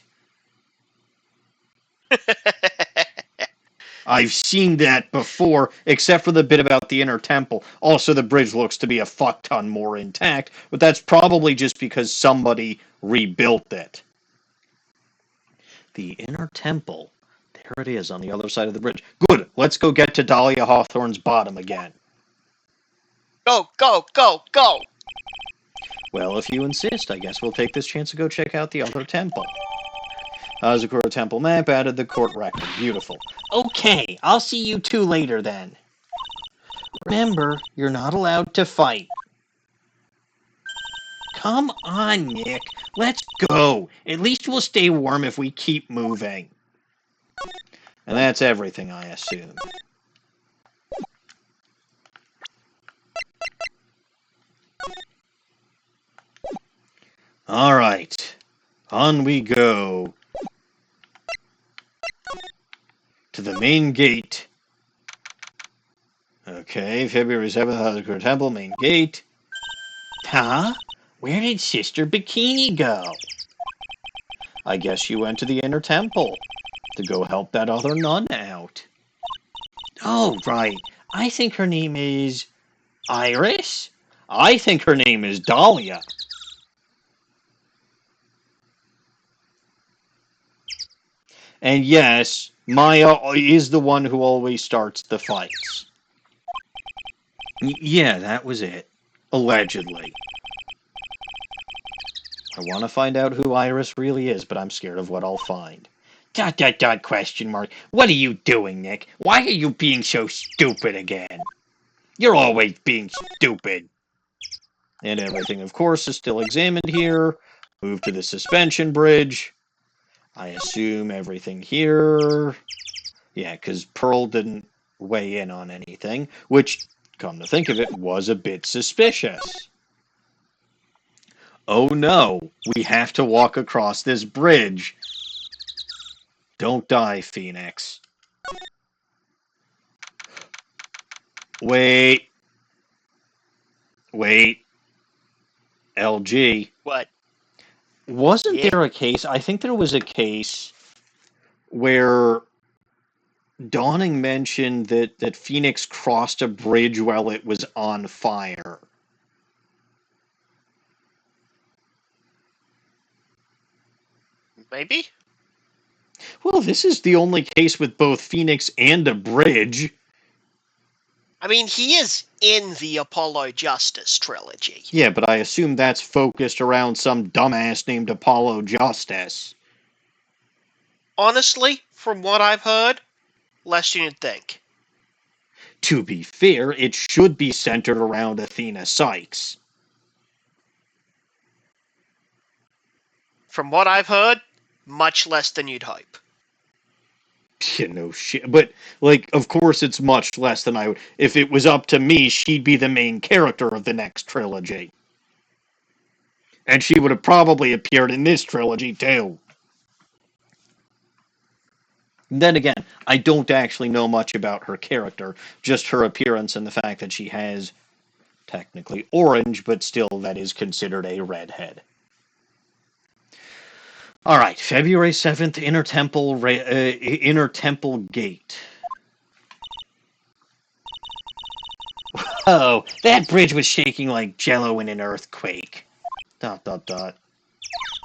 I've seen that before, except for the bit about the inner temple. Also, the bridge looks to be a fuck ton more intact, but that's probably just because somebody rebuilt it. The inner temple. There it is on the other side of the bridge. Good, let's go get to Dahlia Hawthorne's bottom again. Go, go, go, go! Well, if you insist, I guess we'll take this chance to go check out the other temple. Hazakura Temple map added the court record. Beautiful. Okay, I'll see you two later then. Remember, you're not allowed to fight. Come on, Nick. Let's go. At least we'll stay warm if we keep moving. And that's everything, I assume. All right. On we go. To the main gate. Okay, February 7th, Hazakura Temple, main gate. Huh? Where did Sister Bikini go? I guess she went to the inner temple to go help that other nun out. Oh, right. I think her name is... Iris? I think her name is Dahlia. And yes, Maya is the one who always starts the fights. Yeah, that was it. Allegedly. I want to find out who Iris really is, but I'm scared of what I'll find. ... Question mark. What are you doing, Nick? Why are you being so stupid again? You're always being stupid. And everything, of course, is still examined here. Move to the suspension bridge. I assume everything here... Yeah, because Pearl didn't weigh in on anything, which, come to think of it, was a bit suspicious. Oh no, we have to walk across this bridge. Don't die, Phoenix. Wait. LG. What? Wasn't there a case, I think there was a case where Dawning mentioned that Phoenix crossed a bridge while it was on fire. Maybe? Well, this is the only case with both Phoenix and a bridge. I mean, he is in the Apollo Justice trilogy. Yeah, but I assume that's focused around some dumbass named Apollo Justice. Honestly, from what I've heard, less than you'd think. To be fair, it should be centered around Athena Sykes. From what I've heard, much less than you'd hope. No shit. But, like, of course it's much less than I would. If it was up to me, she'd be the main character of the next trilogy. And she would have probably appeared in this trilogy, too. Then again, I don't actually know much about her character, just her appearance and the fact that she has, technically, orange, but still that is considered a redhead. Alright, February 7th, Inner Temple Gate. Oh, that bridge was shaking like jello in an earthquake. ...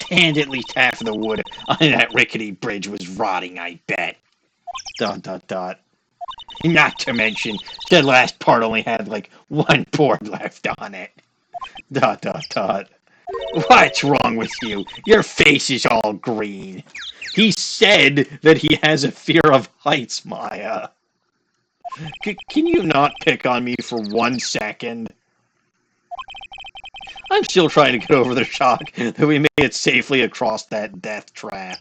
And at least half of the wood on that rickety bridge was rotting, I bet. ... Not to mention, the last part only had, like, one board left on it. ... What's wrong with you? Your face is all green. He said that he has a fear of heights, Maya. Can you not pick on me for 1 second? I'm still trying to get over the shock that we made it safely across that death trap.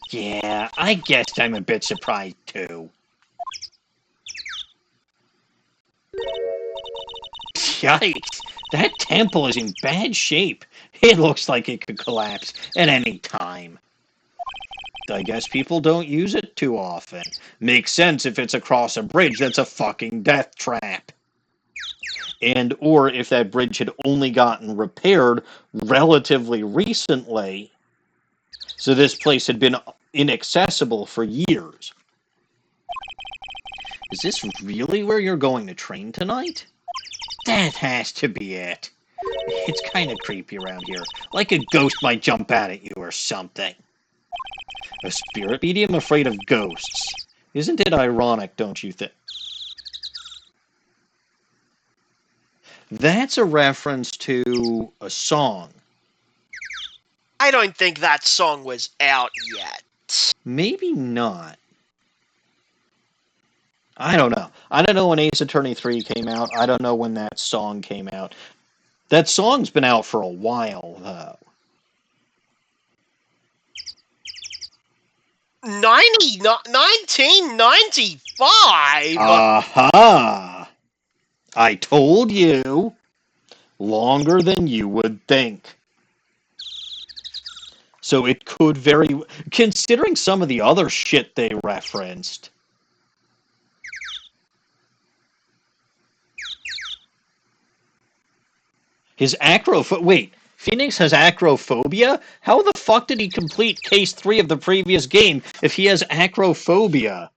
Yeah, I guess I'm a bit surprised, too. Yikes! That temple is in bad shape. It looks like it could collapse at any time. I guess people don't use it too often. Makes sense if it's across a bridge that's a fucking death trap. And or if that bridge had only gotten repaired relatively recently, so this place had been inaccessible for years. Is this really where you're going to train tonight? That has to be it. It's kind of creepy around here, like a ghost might jump out at you or something. A spirit medium afraid of ghosts. Isn't it ironic, don't you think? That's a reference to a song. I don't think that song was out yet. Maybe not. I don't know. I don't know when Ace Attorney 3 came out. I don't know when that song came out. That song's been out for a while, though. 1995? Aha! I told you. Longer than you would think. So it could very... Considering some of the other shit they referenced... His Wait, Phoenix has acrophobia? How the fuck did he complete Case 3 of the previous game if he has acrophobia?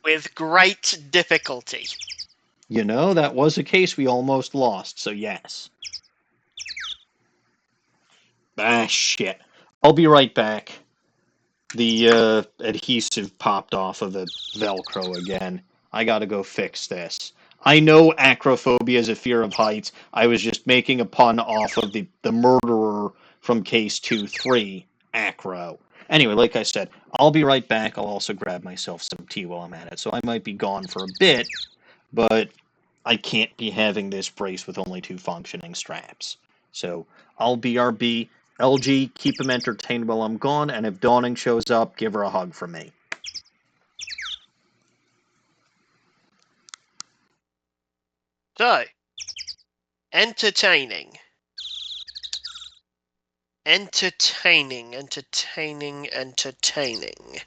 With great difficulty. You know, that was a case we almost lost, so yes. Ah, shit. I'll be right back. The adhesive popped off of the Velcro again. I gotta go fix this. I know acrophobia is a fear of heights. I was just making a pun off of the murderer from Case 2-3, Acro. Anyway, like I said, I'll be right back. I'll also grab myself some tea while I'm at it. So I might be gone for a bit, but I can't be having this brace with only 2 functioning straps. So I'll BRB. LG, keep him entertained while I'm gone, and if Dawning shows up, give her a hug from me. So, entertaining. Entertaining. Entertaining. Entertainment.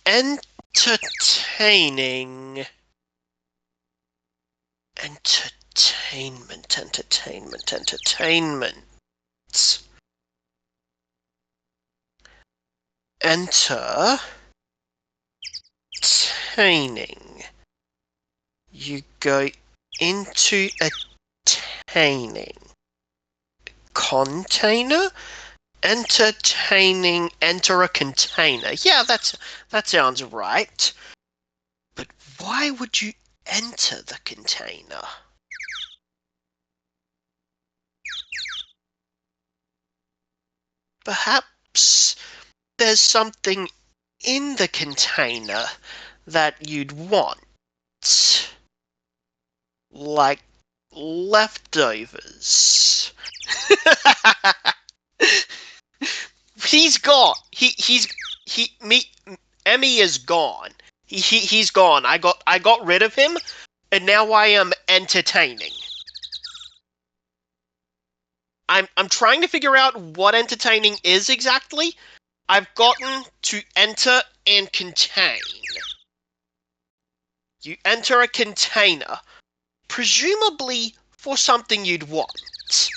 Entertaining. You go into attaining. Container? Entertaining, enter a container. Yeah, that sounds right. But why would you enter the container? Perhaps there's something in the container that you'd want. Like leftovers. he's gone. Emmy is gone. He's gone. I got rid of him, and now I am entertaining. I'm trying to figure out what entertaining is exactly. I've gotten to enter and contain. You enter a container, presumably for something you'd want.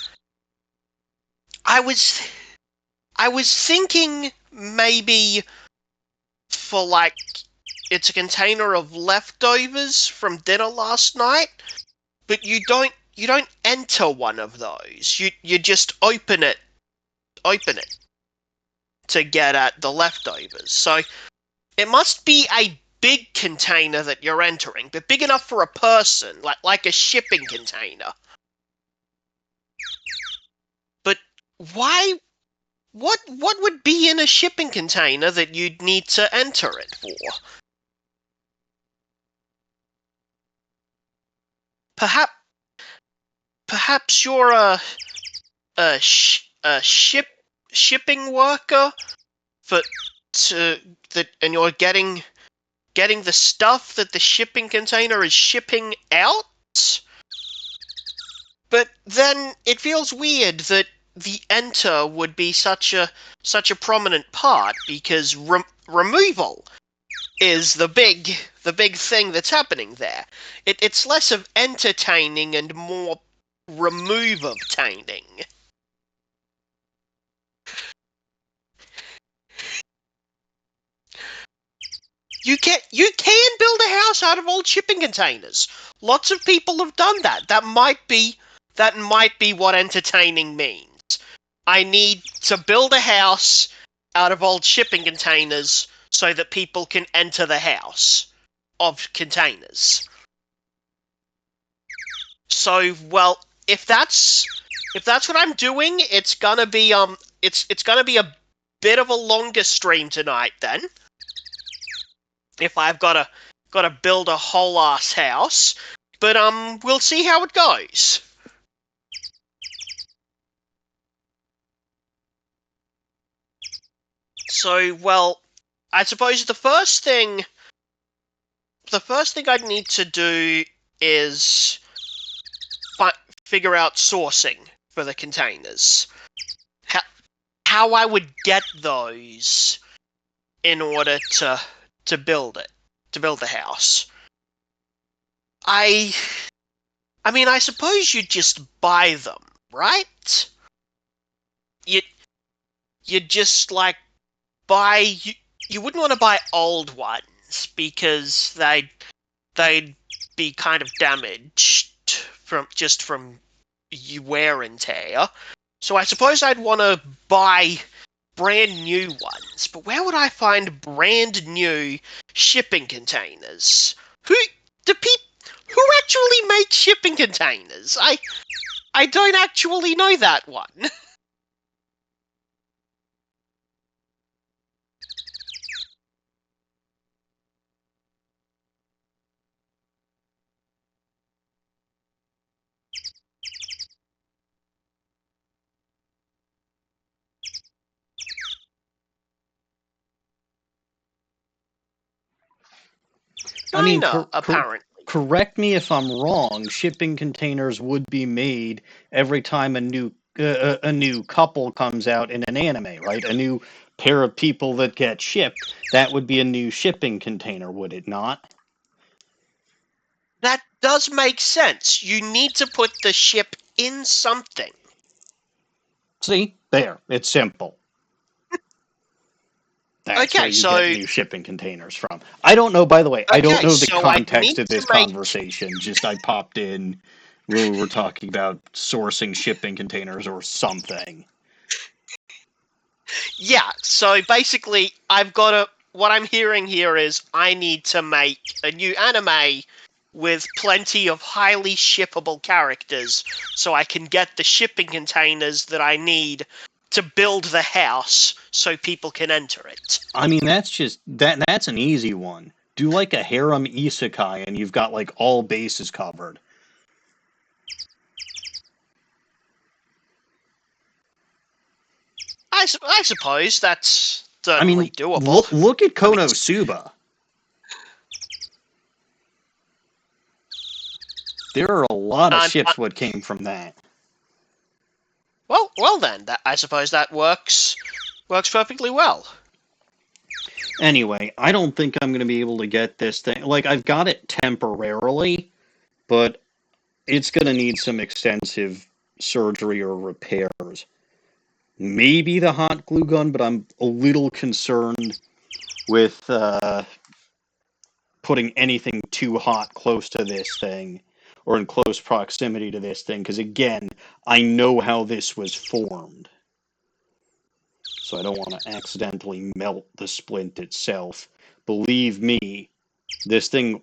I was thinking maybe for like it's a container of leftovers from dinner last night, but you don't enter one of those. You just open it to get at the leftovers. So it must be a big container that you're entering, but big enough for a person, like a shipping container. But why? What would be in a shipping container that you'd need to enter it for? Perhaps you're a shipping worker and you're getting the stuff that the shipping container is shipping out. But then it feels weird that the enter would be such a prominent part, because removal is the big thing that's happening there. It's less of entertaining and more remove-obtaining. You can build a house out of old shipping containers. Lots of people have done that. That might be what entertaining means. I need to build a house out of old shipping containers so that people can enter the house of containers. So, well, if that's what I'm doing, it's gonna be a bit of a longer stream tonight then. If I've gotta build a whole ass house, but we'll see how it goes. So, well, I suppose the first thing I'd need to do is figure out sourcing for the containers. How I would get those in order to build the house. I mean, I suppose you'd just buy them, right? You'd just like buy. You wouldn't want to buy old ones because they'd be kind of damaged from wear and tear. So I suppose I'd want to buy brand new ones. But where would I find brand new shipping containers? Who actually makes shipping containers? I don't actually know that one. I mean, apparently. Correct me if I'm wrong. Shipping containers would be made every time a new couple comes out in an anime, right? A new pair of people that get shipped. That would be a new shipping container, would it not? That does make sense. You need to put the ship in something. See, there. It's simple. That's where you get new shipping containers from. I don't know, by the way, I don't know the context of this conversation. Just I popped in where we were talking about sourcing shipping containers or something. Yeah, so basically, what I'm hearing here is I need to make a new anime with plenty of highly shippable characters so I can get the shipping containers that I need to build the house so people can enter it. I mean, that's an easy one. Do like a harem isekai and you've got like all bases covered. I suppose that's I certainly mean, doable. look at Konosuba. There are a lot of ships what came from that. Well then, I suppose that works perfectly well. Anyway, I don't think I'm going to be able to get this thing. Like, I've got it temporarily, but it's going to need some extensive surgery or repairs. Maybe the hot glue gun, but I'm a little concerned with putting anything too hot close to this thing or in close proximity to this thing, because again, I know how this was formed. So I don't want to accidentally melt the splint itself. Believe me, this thing...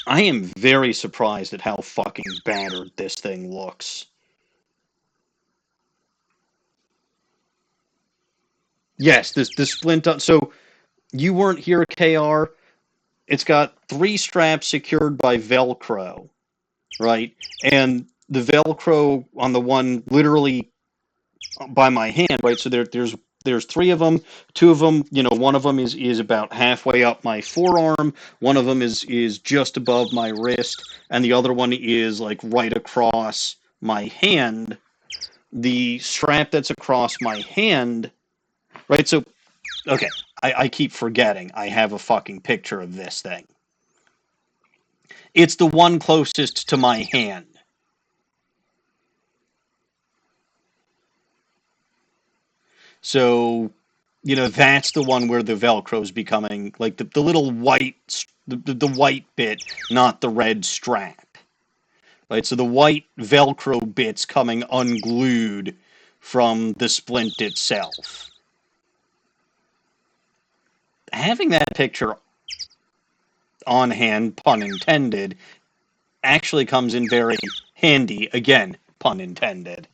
I am very surprised at how fucking battered this thing looks. Yes, the splint... So, you weren't here, KR. It's got 3 straps secured by Velcro, right? And the Velcro on the one literally by my hand, right? So there's 3 of them. 2 of them, one of them is about halfway up my forearm. One of them is just above my wrist, and the other one is like right across my hand. The strap that's across my hand, right? So, okay, I keep forgetting I have a fucking picture of this thing. It's the one closest to my hand. So, that's the one where the Velcro's becoming, like, the little white, the white bit, not the red strap. Right, so the white Velcro bit's coming unglued from the splint itself. Having that picture on hand, pun intended, actually comes in very handy, again, pun intended.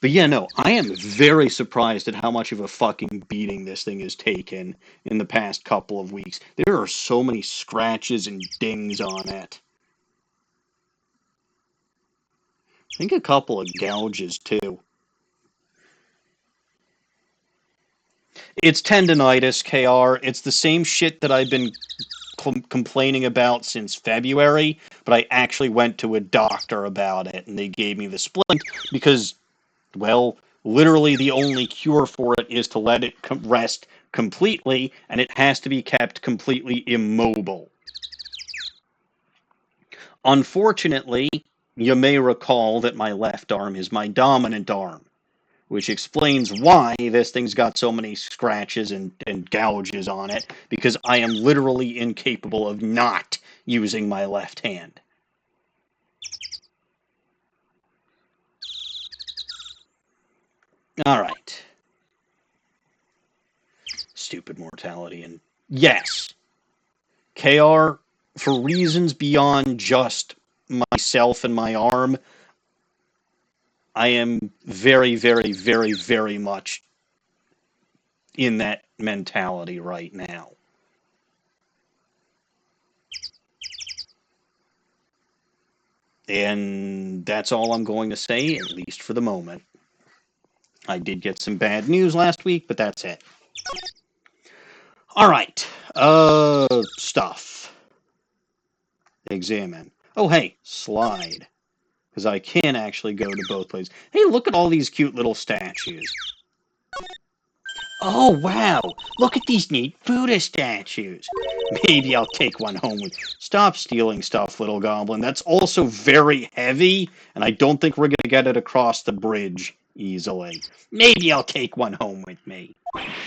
But yeah, no, I am very surprised at how much of a fucking beating this thing has taken in the past couple of weeks. There are so many scratches and dings on it. I think a couple of gouges, too. It's tendonitis, KR. It's the same shit that I've been complaining about since February, but I actually went to a doctor about it, and they gave me the splint because, well, literally the only cure for it is to let it rest completely, and it has to be kept completely immobile. Unfortunately, you may recall that my left arm is my dominant arm, which explains why this thing's got so many scratches and gouges on it, because I am literally incapable of not using my left hand. All right. Stupid mortality. And yes, KR, for reasons beyond just myself and my arm, I am very, very, very, very much in that mentality right now. And that's all I'm going to say, at least for the moment. I did get some bad news last week, but that's it. All right. Stuff. Examine. Oh, hey, slide. Because I can actually go to both places. Hey, look at all these cute little statues. Oh, wow. Look at these neat Buddha statues. Maybe I'll take one home with... Stop stealing stuff, little goblin. That's also very heavy, and I don't think we're going to get it across the bridge easily. Maybe I'll take one home with me.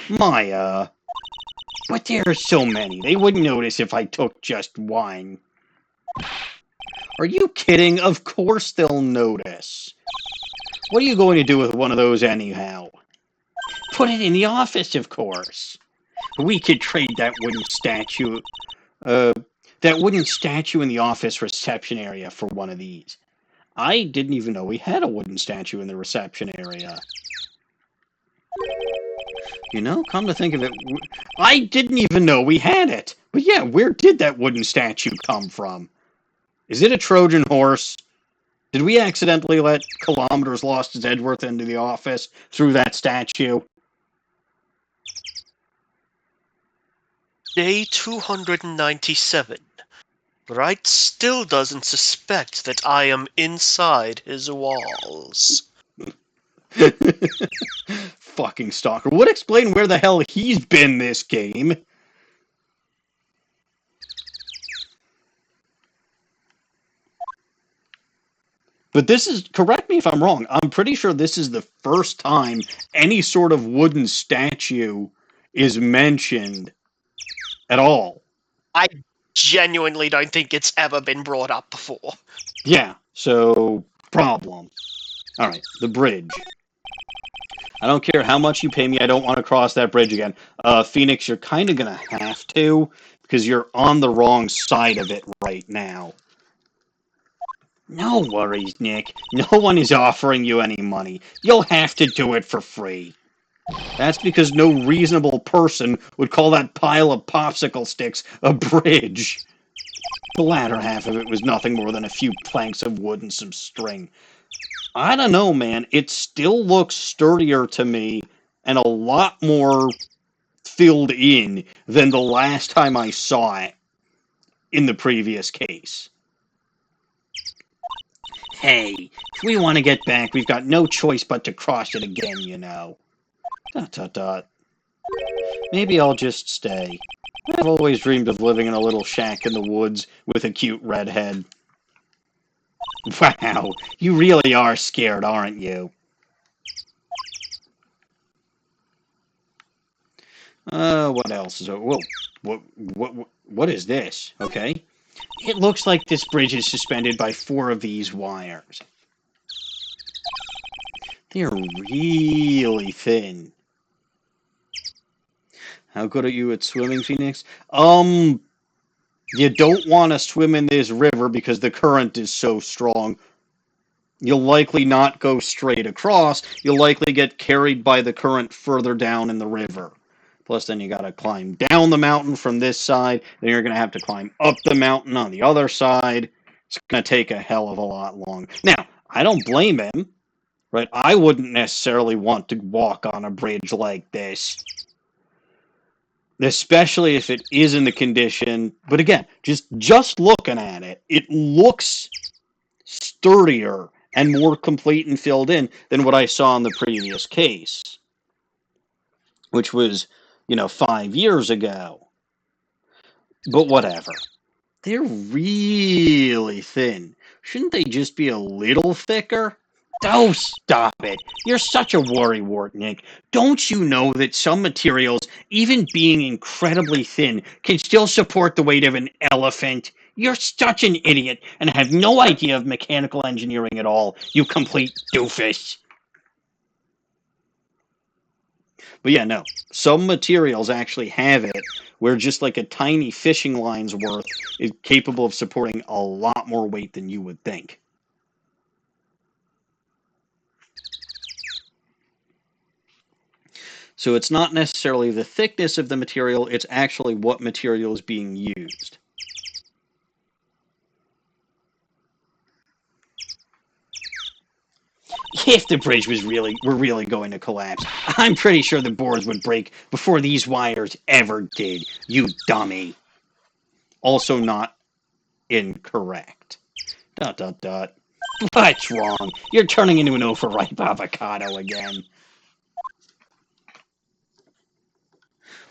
Maya. But there are so many. They wouldn't notice if I took just one. Are you kidding? Of course they'll notice. What are you going to do with one of those anyhow? Put it in the office, of course. We could trade that wooden statue in the office reception area for one of these. I didn't even know we had a wooden statue in the reception area. Come to think of it, I didn't even know we had it. But yeah, where did that wooden statue come from? Is it a Trojan horse? Did we accidentally let Kilometers Lost his Edgeworth into the office through that statue? Day 297. Wright still doesn't suspect that I am inside his walls. Fucking stalker. Would explain where the hell he's been this game. But this is, correct me if I'm wrong, I'm pretty sure this is the first time any sort of wooden statue is mentioned at all. I genuinely don't think it's ever been brought up before. Yeah, so, problem. Alright, the bridge. I don't care how much you pay me, I don't want to cross that bridge again. Phoenix, you're kind of going to have to, because you're on the wrong side of it right now. No worries, Nick. No one is offering you any money. You'll have to do it for free. That's because no reasonable person would call that pile of popsicle sticks a bridge. The latter half of it was nothing more than a few planks of wood and some string. I don't know, man. It still looks sturdier to me and a lot more filled in than the last time I saw it in the previous case. Hey, if we want to get back, we've got no choice but to cross it again, you know. ... Maybe I'll just stay. I've always dreamed of living in a little shack in the woods with a cute redhead. Wow, you really are scared, aren't you? What else is it? Whoa, what is this? Okay. It looks like this bridge is suspended by 4 of these wires. They're really thin. How good are you at swimming, Phoenix? You don't want to swim in this river because the current is so strong. You'll likely not go straight across. You'll likely get carried by the current further down in the river. Plus, then you got to climb down the mountain from this side. Then you're going to have to climb up the mountain on the other side. It's going to take a hell of a lot longer. Now, I don't blame him, right? I wouldn't necessarily want to walk on a bridge like this, especially if it is in the condition. But again, just looking at it, it looks sturdier and more complete and filled in than what I saw in the previous case, which was, 5 years ago. But whatever. They're really thin. Shouldn't they just be a little thicker? Oh, stop it. You're such a worrywart, Nick. Don't you know that some materials, even being incredibly thin, can still support the weight of an elephant? You're such an idiot and have no idea of mechanical engineering at all, you complete doofus. But yeah, no. Some materials actually have it where just like a tiny fishing line's worth is capable of supporting a lot more weight than you would think. So it's not necessarily the thickness of the material, it's actually what material is being used. If the bridge were really going to collapse, I'm pretty sure the boards would break before these wires ever did, you dummy. Also not incorrect. ... What's wrong? You're turning into an overripe avocado again.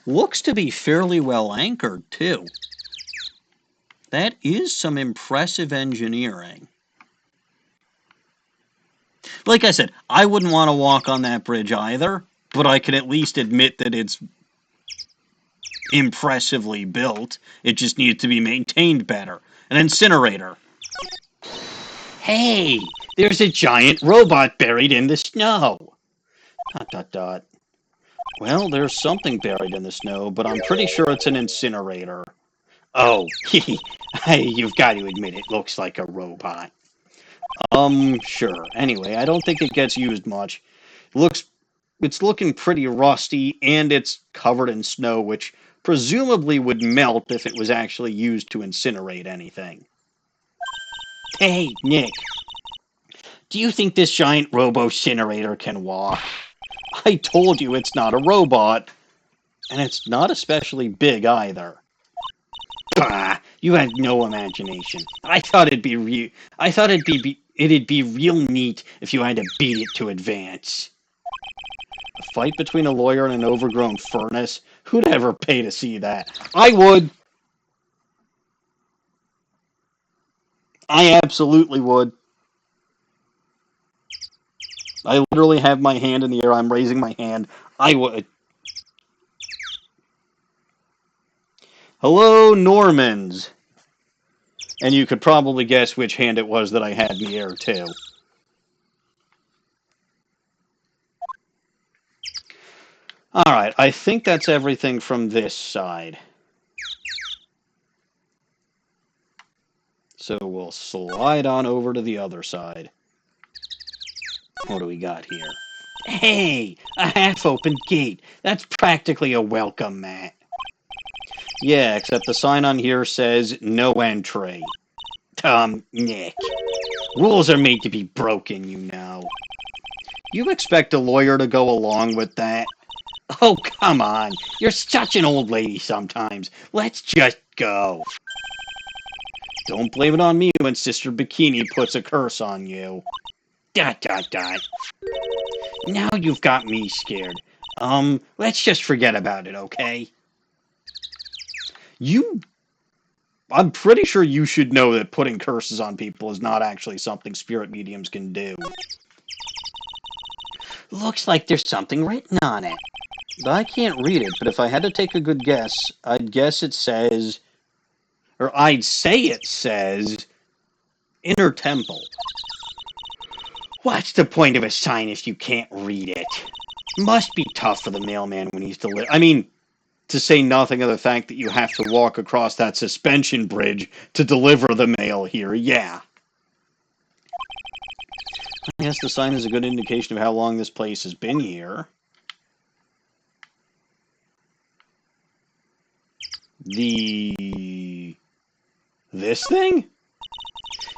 Looks to be fairly well anchored, too. That is some impressive engineering. Like I said, I wouldn't want to walk on that bridge either, but I can at least admit that it's impressively built. It just needs to be maintained better. An incinerator. Hey, there's a giant robot buried in the snow. ... Well, there's something buried in the snow, but I'm pretty sure it's an incinerator. Oh, you've got to admit it looks like a robot. Sure. Anyway, I don't think it gets used much. It's looking pretty rusty, and it's covered in snow, which presumably would melt if it was actually used to incinerate anything. Hey, Nick. Do you think this giant robo-incinerator can walk? I told you it's not a robot. And it's not especially big either. Bah! You have no imagination. I thought it'd be real neat if you had to beat it to advance. A fight between a lawyer and an overgrown furnace? Who'd ever pay to see that? I would. I absolutely would. I literally have my hand in the air. I'm raising my hand. I would. Hello, Normans. And you could probably guess which hand it was that I had in the air, too. Alright, I think that's everything from this side. So we'll slide on over to the other side. What do we got here? Hey! A half-open gate! That's practically a welcome mat. Yeah, except the sign on here says no entry. Nick. Rules are made to be broken, you know. You expect a lawyer to go along with that? Oh, come on. You're such an old lady sometimes. Let's just go. Don't blame it on me when Sister Bikini puts a curse on you. ... Now you've got me scared. Let's just forget about it, okay? I'm pretty sure you should know that putting curses on people is not actually something spirit mediums can do. Looks like there's something written on it. I can't read it, but if I had to take a good guess, I'd guess it says... Or I'd say it says... Inner Temple. What's the point of a sign if you can't read it? Must be tough for the mailman when he's I mean, to say nothing of the fact that you have to walk across that suspension bridge to deliver the mail here, yeah. I guess the sign is a good indication of how long this place has been here. This thing?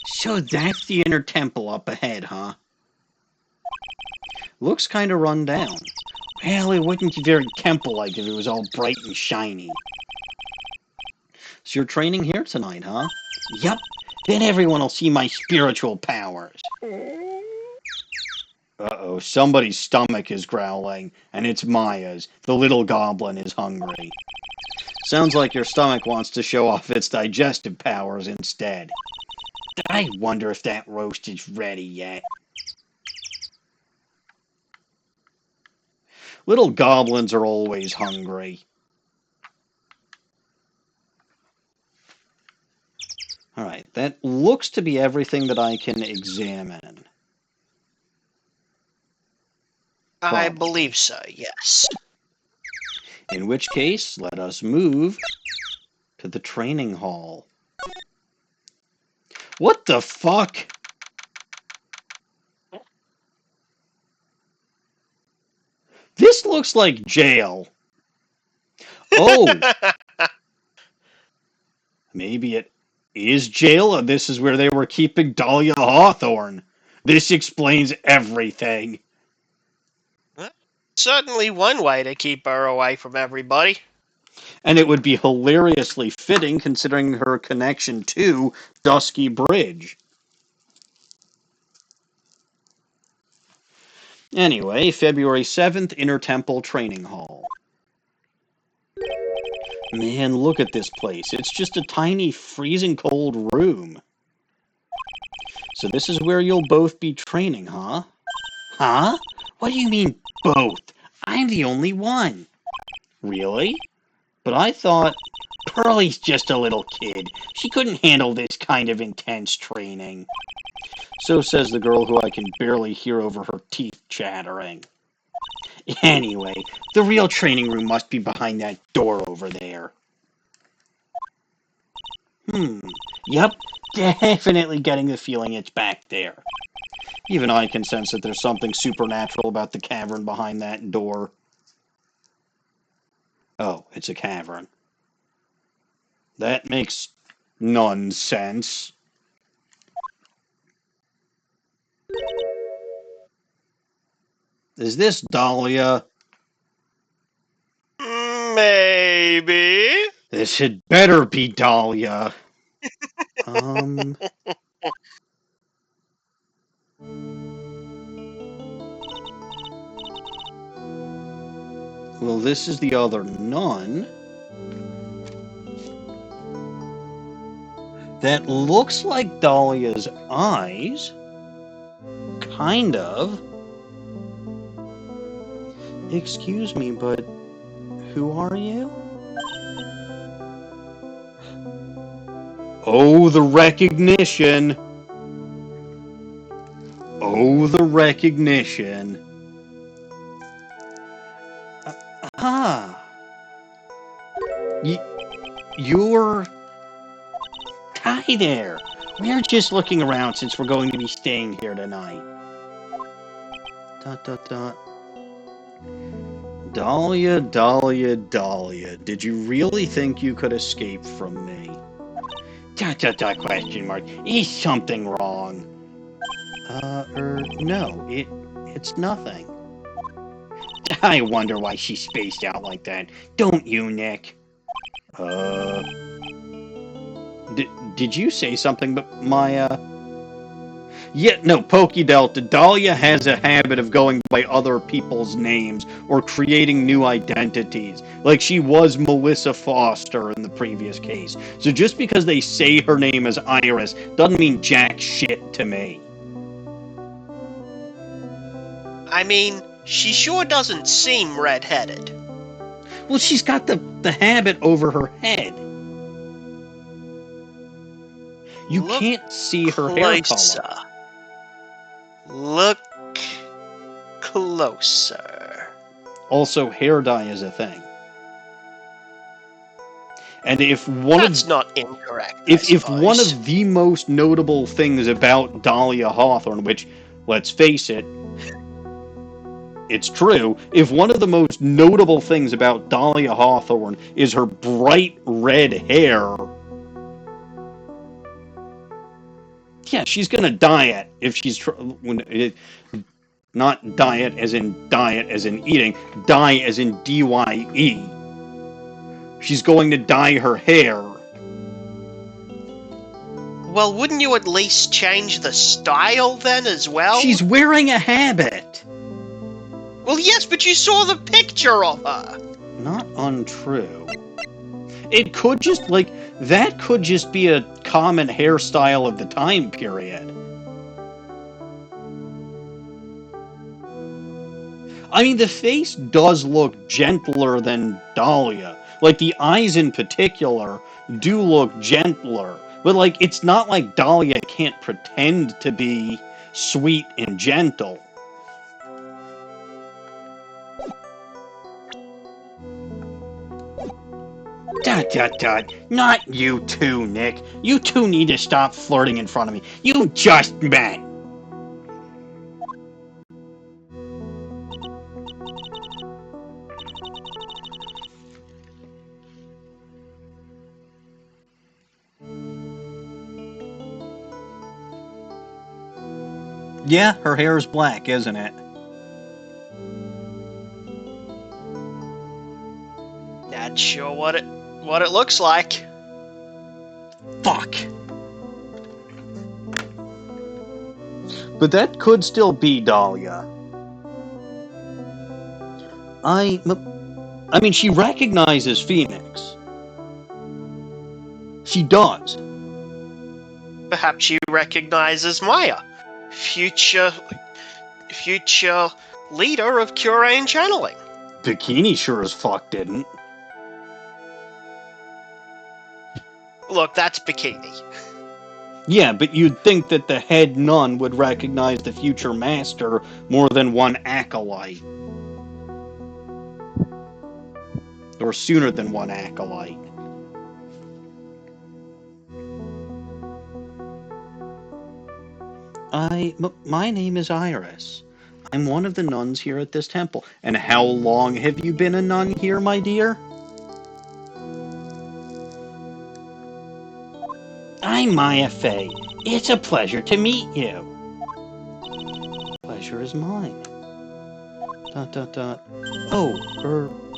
So that's the Inner Temple up ahead, huh? Looks kind of run down. Well, it wouldn't be very temple-like if it was all bright and shiny. So you're training here tonight, huh? Yup. Then everyone will see my spiritual powers. Uh-oh, somebody's stomach is growling, and it's Maya's. The little goblin is hungry. Sounds like your stomach wants to show off its digestive powers instead. I wonder if that roast is ready yet. Little goblins are always hungry. Alright, that looks to be everything that I can examine. I Probably. believe so, yes. In which case, let us move to the training hall. What the fuck? This looks like jail. Oh. Maybe it is jail, and this is where they were keeping Dahlia Hawthorne. This explains everything. Certainly one way to keep her away from everybody. And it would be hilariously fitting considering her connection to Dusky Bridge. Anyway, February 7th, Inner Temple Training Hall. Man, look at this place. It's just a tiny, freezing cold room. So this is where you'll both be training, huh? Huh? What do you mean, both? I'm the only one. Really? But I thought... Pearlie's just a little kid. She couldn't handle this kind of intense training. So says the girl who I can barely hear over her teeth chattering. Anyway, the real training room must be behind that door over there. Yep, definitely getting the feeling it's back there. Even I can sense that there's something supernatural about the cavern behind that door. Oh, it's a cavern. That makes none sense. Is this Dahlia? Maybe. This had better be Dahlia. Well, this is the other nun. That looks like Dahlia's eyes. Kind of. Excuse me, but who are you? Oh, the recognition. Oh, the recognition. You're... Hi there. We're just looking around since we're going to be staying here tonight. ... Dahlia, Dahlia, Dahlia. Did you really think you could escape from me? ... Question mark. Is something wrong? No. It's nothing. I wonder why she spaced out like that. Don't you, Nick? Did you say something, but Maya? Yeah, no, Pokey Delta. Dahlia has a habit of going by other people's names or creating new identities. Like she was Melissa Foster in the previous case. So just because they say her name is Iris doesn't mean jack shit to me. I mean, she sure doesn't seem red-headed. Well, she's got the habit over her head. You can't see her hair color. Look closer. Also, hair dye is a thing. And if one That's not incorrect. If one of the most notable things about Dahlia Hawthorne, which, let's face it, it's true, if one of the most notable things about Dahlia Hawthorne is her bright red hair, yeah, she's gonna dye it if she's not diet as in eating, dye as in D-Y-E. She's going to dye her hair. Well, wouldn't you at least change the style then as well? She's wearing a habit. Well, yes, but you saw the picture of her. Not untrue. It could just, that could just be a common hairstyle of the time period. I mean, the face does look gentler than Dahlia. Like, the eyes in particular do look gentler. But, it's not like Dahlia can't pretend to be sweet and gentle. Not you two, Nick. You two need to stop flirting in front of me. You just met. Yeah, her hair is black, isn't it? Not sure what it looks like. Fuck. But that could still be Dahlia. I mean, she recognizes Phoenix. She does. Perhaps she recognizes Maya, future leader of Curain Channeling. Bikini sure as fuck didn't. Look, that's Bikini. Yeah, but you'd think that the head nun would recognize the future master more than one acolyte. Or sooner than one acolyte. My name is Iris. I'm one of the nuns here at this temple. And how long have you been a nun here, my dear? I'm Maya Fey. It's a pleasure to meet you. Pleasure is mine. Dot dot dot. Oh,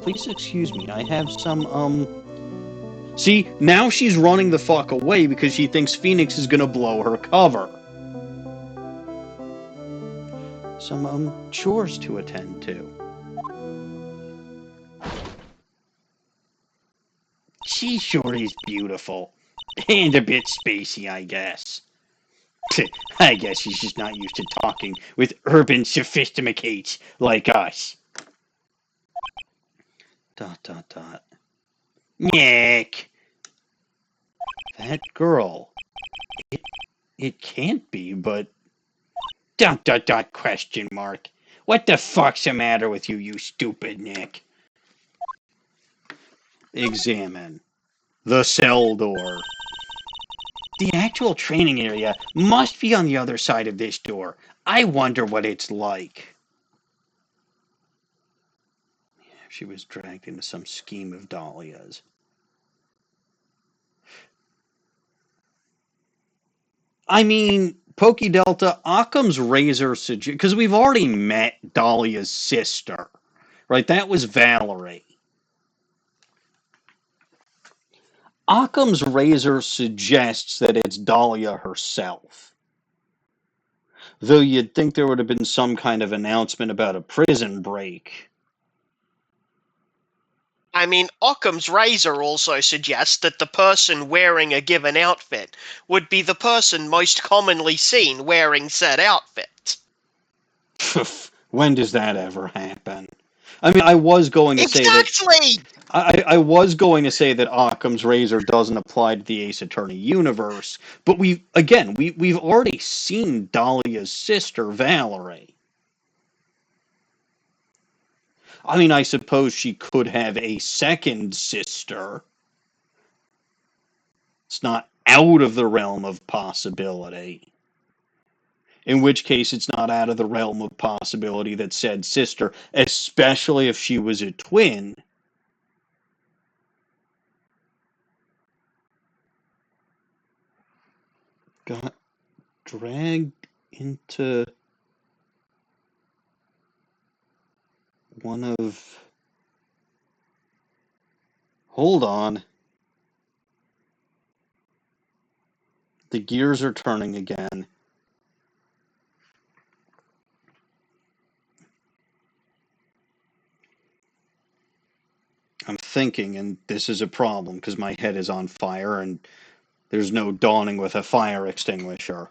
please excuse me. I have some. See, now she's running the fuck away because she thinks Phoenix is gonna blow her cover. Some chores to attend to. She sure is beautiful. And a bit spacey, I guess. I guess she's just not used to talking with urban sophisticates like us. Dot dot dot. Nick! That girl. It can't be, but... Dot dot dot question mark. What the fuck's the matter with you, you stupid Nick? Examine. The cell door. The actual training area must be on the other side of this door. I wonder what it's like. She was dragged into some scheme of Dahlia's. I mean, Pokey Delta, Occam's razor suggests... Because we've already met Dahlia's sister, right? That was Valerie. Occam's razor suggests that it's Dahlia herself. Though you'd think there would have been some kind of announcement about a prison break. I mean, Occam's razor also suggests that the person wearing a given outfit would be the person most commonly seen wearing said outfit. When does that ever happen? I mean, I was going to say that... Exactly! I was going to say that Occam's razor doesn't apply to the Ace Attorney universe, but we've already seen Dahlia's sister, Valerie. I mean, I suppose she could have a second sister. It's not out of the realm of possibility. In which case, it's not out of the realm of possibility that said sister, especially if she was a twin, got dragged into one of... Hold on. The gears are turning again. I'm thinking, and this is a problem because my head is on fire and there's no dawning with a fire extinguisher.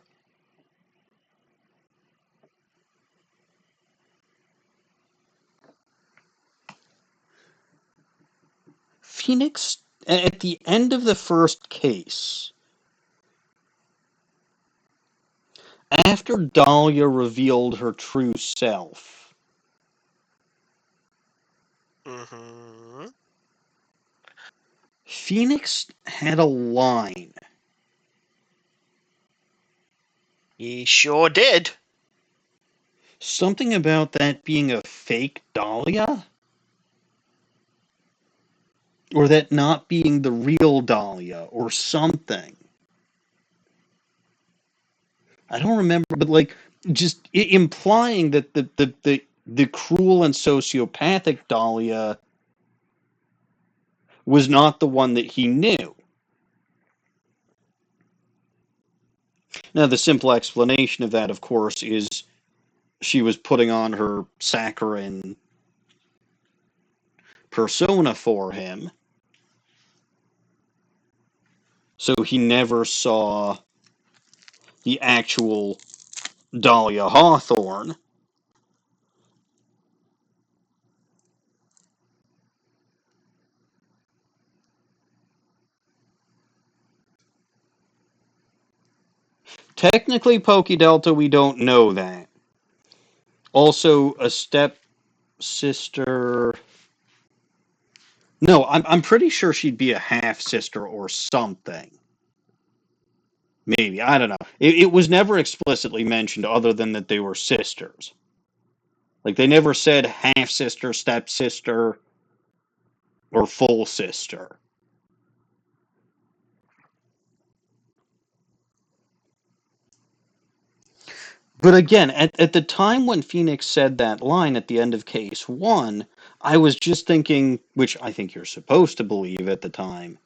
Phoenix, at the end of the first case, after Dahlia revealed her true self, Mm-hmm. Phoenix had a line. He sure did. Something about that being a fake Dahlia? Or that not being the real Dahlia, or something. I don't remember, but like, just implying that the cruel and sociopathic Dahlia was not the one that he knew. Now, the simple explanation of that, of course, is she was putting on her saccharine persona for him, so he never saw the actual Dahlia Hawthorne. Technically, Pokey Delta, we don't know that. Also, a stepsister... No, I'm pretty sure she'd be a half-sister or something. Maybe, I don't know. It was never explicitly mentioned other than that they were sisters. Like, they never said half-sister, stepsister, or full sister. But again, at the time when Phoenix said that line at the end of case one, I was just thinking, which I think you're supposed to believe at the time,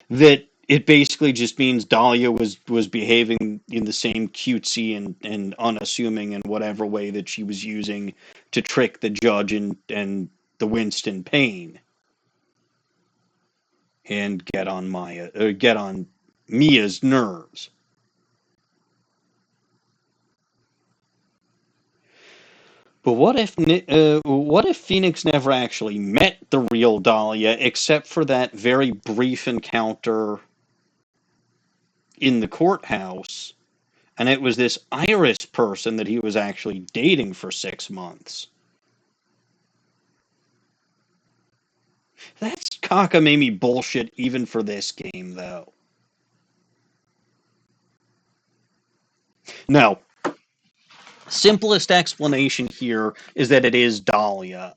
that it basically just means Dahlia was behaving in the same cutesy and unassuming in whatever way that she was using to trick the judge and the Winston Payne and get on Mia's nerves. But what if Phoenix never actually met the real Dahlia except for that very brief encounter in the courthouse, and it was this Iris person that he was actually dating for 6 months? That's cockamamie bullshit even for this game, though. No, simplest explanation here is that it is Dahlia.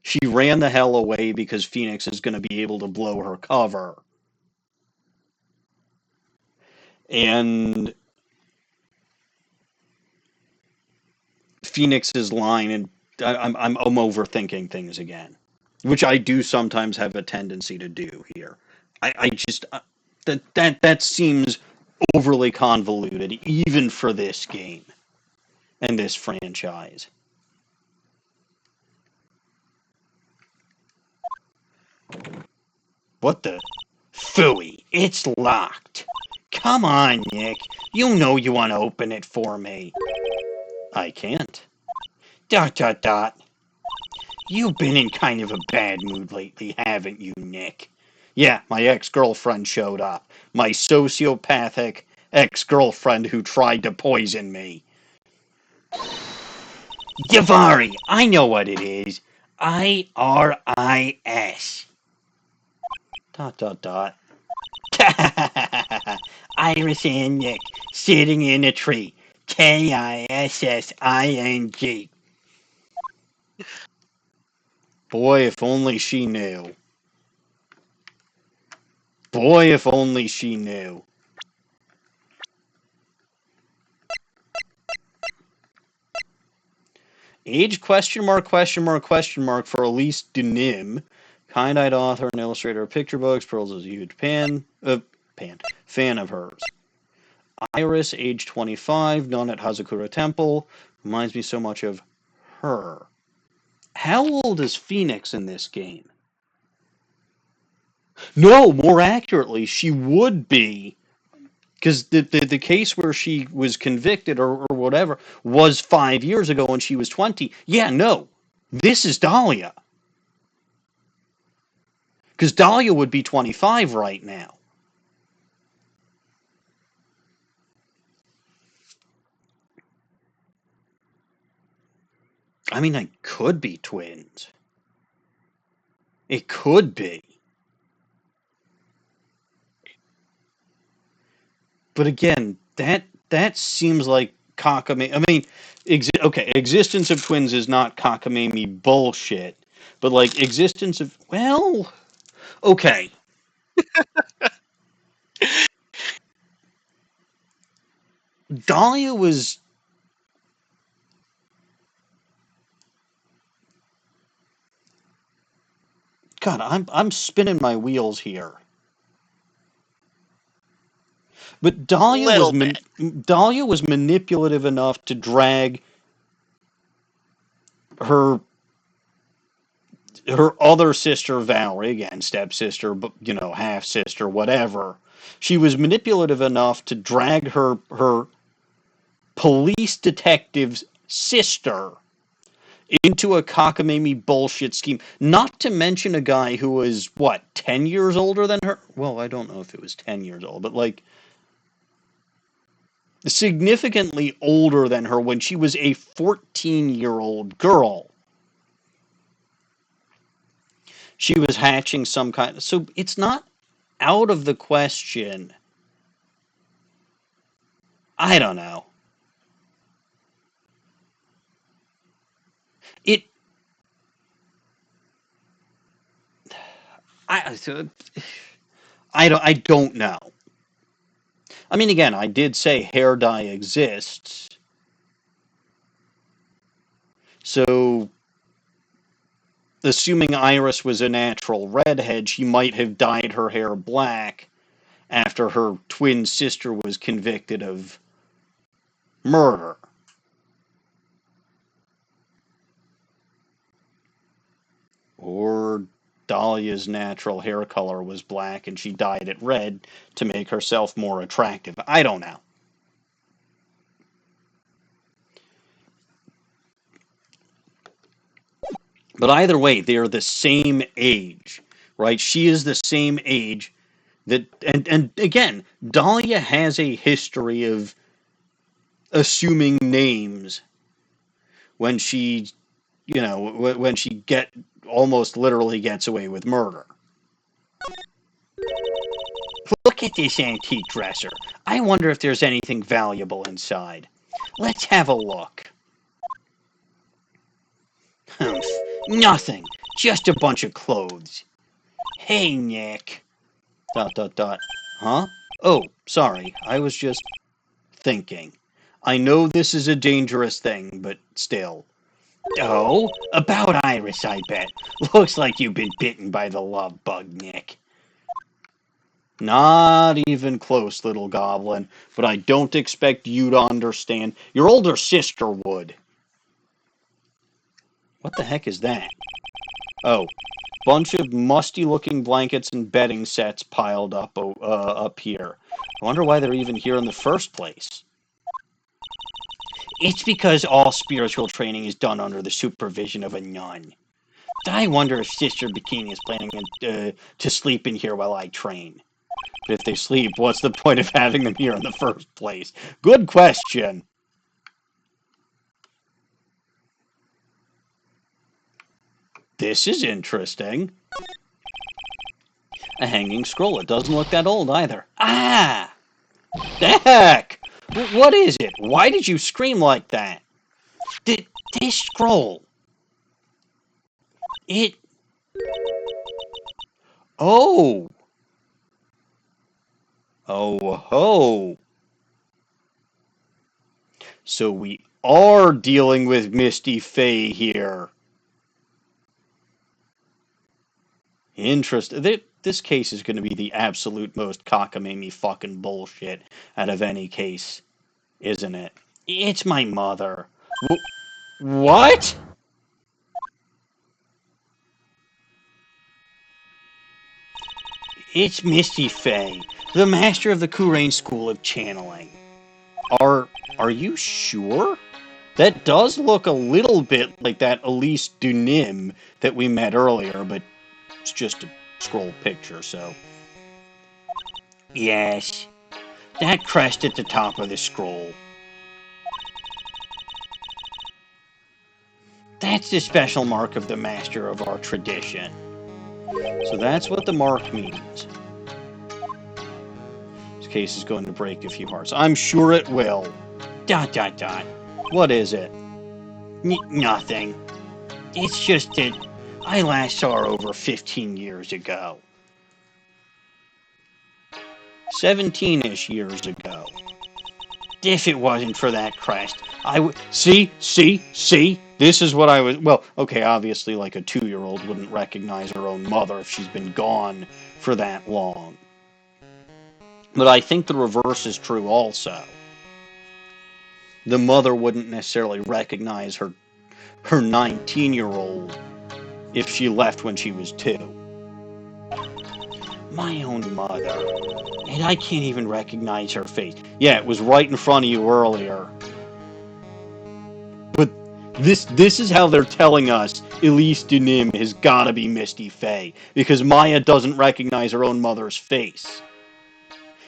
She ran the hell away because Phoenix is going to be able to blow her cover. And Phoenix's line, and I'm overthinking things again, which I do sometimes have a tendency to do here. I just that seems overly convoluted, even for this game and this franchise. What the? Phooey, it's locked. Come on, Nick. You know you want to open it for me. I can't. Dot dot dot. You've been in kind of a bad mood lately, haven't you, Nick? Yeah, my ex-girlfriend showed up. My sociopathic ex-girlfriend who tried to poison me. Davari, I know what it is. IRIS. Dot dot dot. Iris and Nick sitting in a tree. KISSING. Boy, if only she knew. Boy, if only she knew. Age question mark for Elise Deauxnim, kind-eyed author and illustrator of picture books. Pearls is a huge fan of hers. Iris, age 25, nun at Hazakura Temple, reminds me so much of her. How old is Phoenix in this game? No, more accurately, she would be, because the case where she was convicted or whatever was 5 years ago when she was 20. Yeah, no, this is Dahlia. Because Dahlia would be 25 right now. I mean, it could be twins. It could be. But again, that seems like cockamamie. I mean, existence of twins is not cockamamie bullshit. But like existence of, well, okay. Dahlia was, God, I'm spinning my wheels here. But Dahlia was manipulative enough to drag her other sister Valerie, again stepsister, but half sister, whatever. She was manipulative enough to drag her police detective's sister into a cockamamie bullshit scheme. Not to mention a guy who was, what, 10 years older than her? Well, I don't know if it was 10 years old, but like significantly older than her when she was a 14-year-old girl. She was hatching some kind of... So it's not out of the question. I don't know. I don't know. I mean, again, I did say hair dye exists. So, assuming Iris was a natural redhead, she might have dyed her hair black after her twin sister was convicted of murder. Or Dahlia's natural hair color was black and she dyed it red to make herself more attractive. I don't know. But either way, they're the same age, right? She is the same age that, and again, Dahlia has a history of assuming names when she, when she almost literally gets away with murder. Look at this antique dresser. I wonder if there's anything valuable inside. Let's have a look. Humph. Nothing. Just a bunch of clothes. Hey, Nick. ... Huh? Oh, sorry. I was just thinking. I know this is a dangerous thing, but still. Oh, about Iris, I bet. Looks like you've been bitten by the love bug, Nick. Not even close, little goblin, but I don't expect you to understand. Your older sister would. What the heck is that? Oh, bunch of musty-looking blankets and bedding sets piled up here. I wonder why they're even here in the first place. It's because all spiritual training is done under the supervision of a nun. I wonder if Sister Bikini is planning to sleep in here while I train. But if they sleep, what's the point of having them here in the first place? Good question. This is interesting. A hanging scroll. It doesn't look that old either. Ah! The heck? What is it? Why did you scream like that? This scroll. It... Oh! Oh ho! So we are dealing with Misty Fae here. Interesting. This case is going to be the absolute most cockamamie fucking bullshit out of any case, isn't it? It's my mother. What? It's Misty Fae, the master of the Kurain School of Channeling. Are you sure? That does look a little bit like that Elise Deauxnim that we met earlier, but it's just a scroll picture, so. Yes, that crest at the top of the scroll. That's the special mark of the master of our tradition. So that's what the mark means. This case is going to break a few hearts. I'm sure it will. ... What is it? Nothing. It's just that I last saw her over 15 years ago. 17-ish years ago. If it wasn't for that crest, I would... See? This is what I was... Well, okay, obviously, like a 2-year-old wouldn't recognize her own mother if she's been gone for that long. But I think the reverse is true also. The mother wouldn't necessarily recognize her 19-year-old if she left when she was 2. My own mother. And I can't even recognize her face. Yeah, it was right in front of you earlier. But this is how they're telling us Elise Deauxnim has got to be Misty Fae, because Maya doesn't recognize her own mother's face.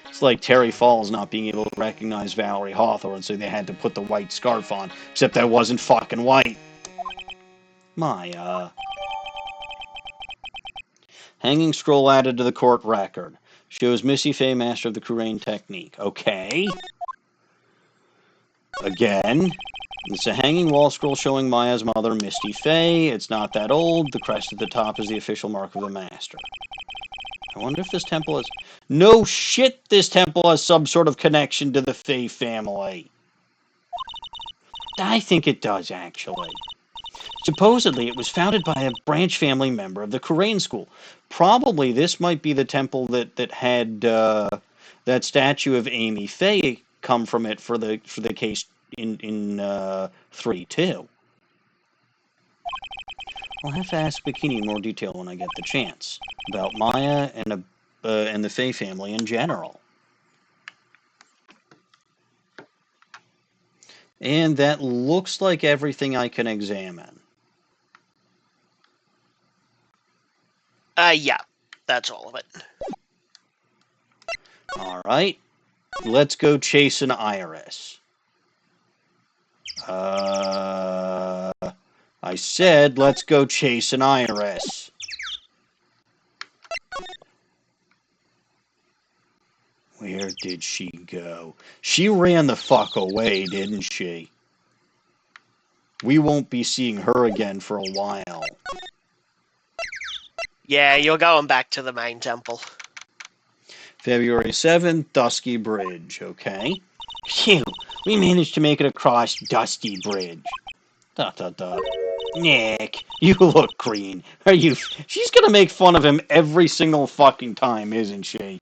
It's like Terry Falls not being able to recognize Valerie Hawthorne, so they had to put the white scarf on, except that wasn't fucking white. Maya. Hanging scroll added to the court record. Shows Misty Fae, master of the Kurain technique. Okay. Again. It's a hanging wall scroll showing Maya's mother, Misty Fae. It's not that old. The crest at the top is the official mark of the master. I wonder if this temple is... No shit, this temple has some sort of connection to the Fae family. I think it does, actually. Supposedly, it was founded by a branch family member of the Korean school. Probably this might be the temple that had that statue of Amy Faye come from it for the case in 3 too. I'll have to ask Bikini in more detail when I get the chance about Maya and the Faye family in general. And that looks like everything I can examine. Yeah, that's all of it. All right, let's go chase an iris. I said let's go chase an iris. Where did she go? She ran the fuck away, didn't she? We won't be seeing her again for a while. Yeah, you're going back to the main temple. February 7th, Dusky Bridge, okay. Phew, we managed to make it across Dusty Bridge. ... Nick, you look green. Are you... She's gonna make fun of him every single fucking time, isn't she?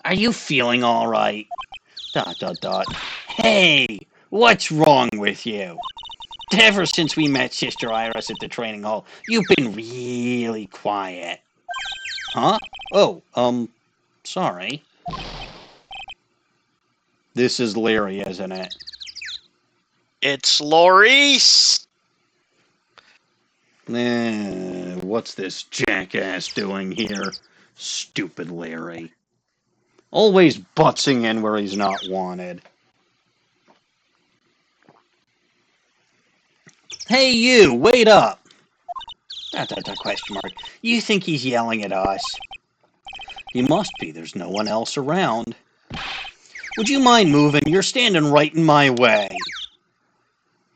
Are you feeling all right? ... Hey, what's wrong with you? Ever since we met Sister Iris at the training hall, you've been really quiet. Huh? Oh, sorry. This is Larry, isn't it? It's Laurice! What's this jackass doing here? Stupid Larry. Always buttsing in where he's not wanted. Hey you, wait up! ... Question mark. You think he's yelling at us? He must be, there's no one else around. Would you mind moving? You're standing right in my way.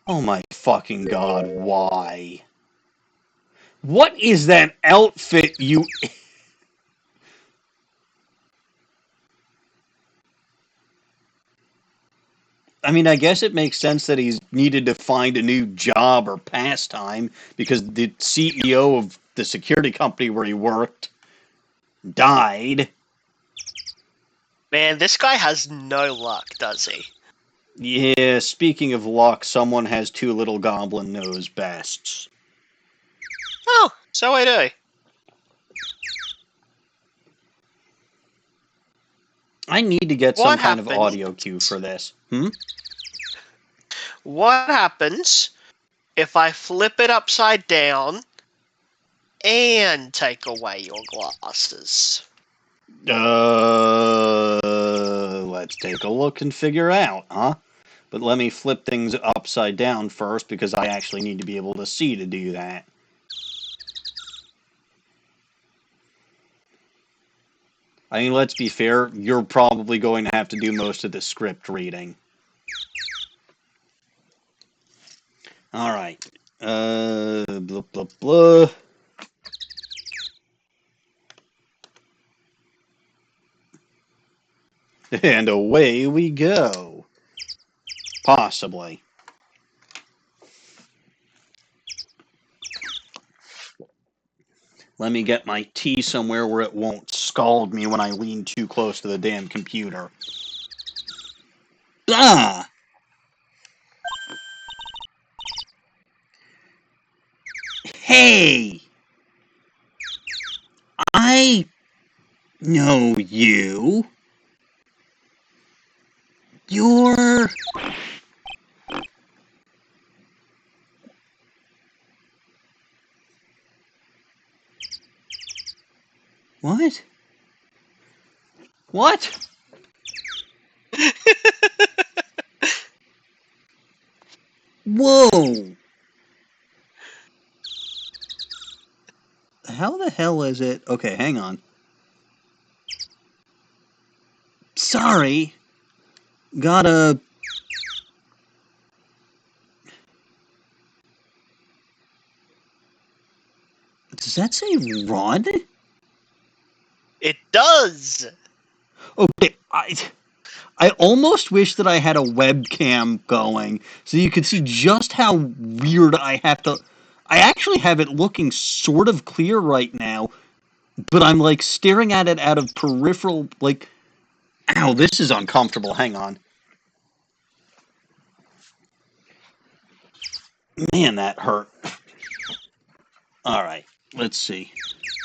Oh my fucking god, why? What is that outfit you... I mean, I guess it makes sense that he's needed to find a new job or pastime because the CEO of the security company where he worked died. Man, this guy has no luck, does he? Yeah, speaking of luck, someone has 2 little goblin nose bests. Oh, so I do. I need to get some What kind of happened? audio cue for this. What happens if I flip it upside down and take away your glasses? Let's take a look and figure out, huh? But let me flip things upside down first because I actually need to be able to see to do that. I mean, let's be fair, you're probably going to have to do most of the script reading. Alright. Blah, blah, blah. And away we go. Possibly. Let me get my tea somewhere where it won't scald me when I lean too close to the damn computer. Blah! Hey! I know you. You're... What? What? Whoa! How the hell is it? Okay, hang on. Sorry. Gotta... Does that say run? It does! Okay, I almost wish that I had a webcam going so you could see just how weird I have to... I actually have it looking sort of clear right now, but I'm, like, staring at it out of peripheral, like... Ow, this is uncomfortable. Hang on. Man, that hurt. Alright, let's see.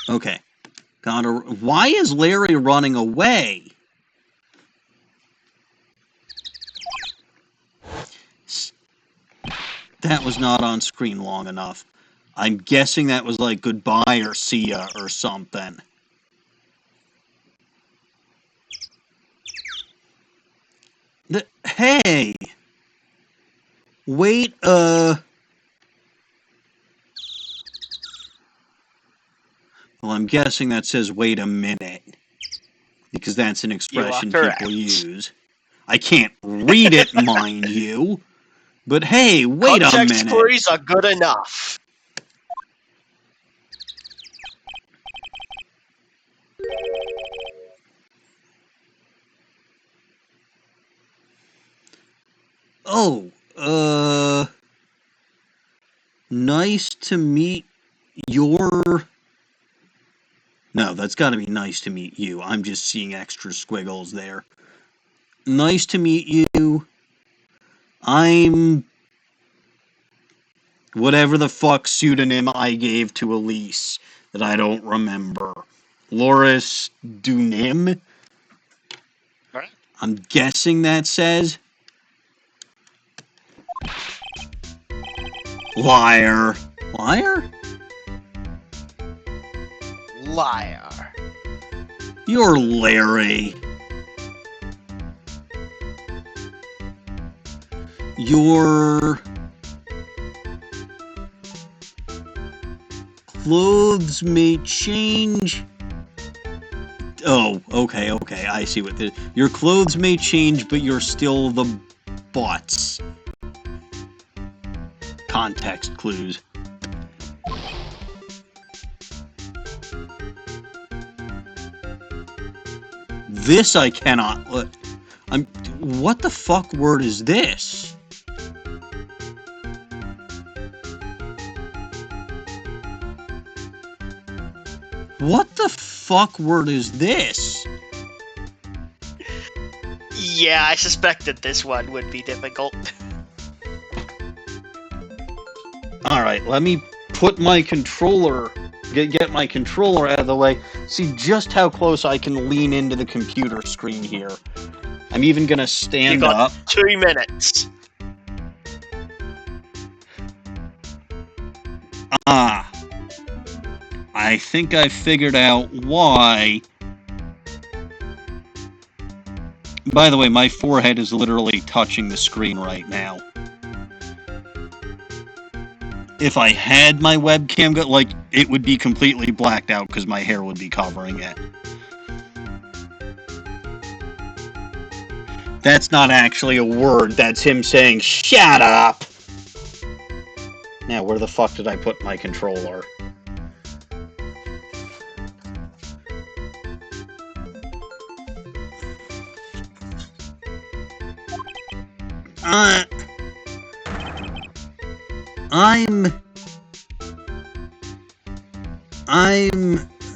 Okay. Why is Larry running away? That was not on screen long enough. I'm guessing that was like goodbye or see ya or something. Hey! Wait, Well, I'm guessing that says wait a minute. Because that's an expression people use. I can't read it, mind you. But hey, wait a minute. Context clues are good enough. Oh, nice to meet your... No, that's got to be nice to meet you. I'm just seeing extra squiggles there. Nice to meet you. I'm... whatever the fuck pseudonym I gave to Elise that I don't remember. Loris Deauxnim? Right. I'm guessing that says... Liar. Liar? Liar. You're Larry. Your clothes may change. Oh, okay, I see what this... Your clothes may change, but you're still the butts. Context clues. This I cannot... What the fuck word is this? What the fuck word is this? Yeah, I suspected this one would be difficult. Alright, let me put my controller... Get my controller out of the way. See just how close I can lean into the computer screen here. I'm even gonna stand up. 2 minutes. Ah. I think I figured out why. By the way, my forehead is literally touching the screen right now. If I had my webcam, like, it would be completely blacked out because my hair would be covering it. That's not actually a word. That's him saying, shut up! Now, where the fuck did I put my controller?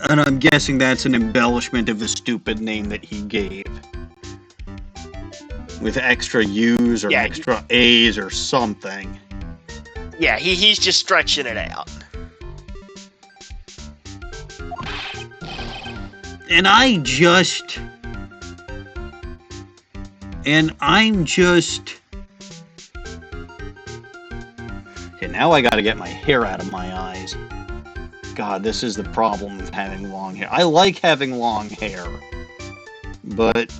And I'm guessing that's an embellishment of the stupid name that he gave. With extra U's or extra A's or something. Yeah, he's just stretching it out. And I'm just... Okay, now I gotta get my hair out of my eyes. God, this is the problem with having long hair. I like having long hair, but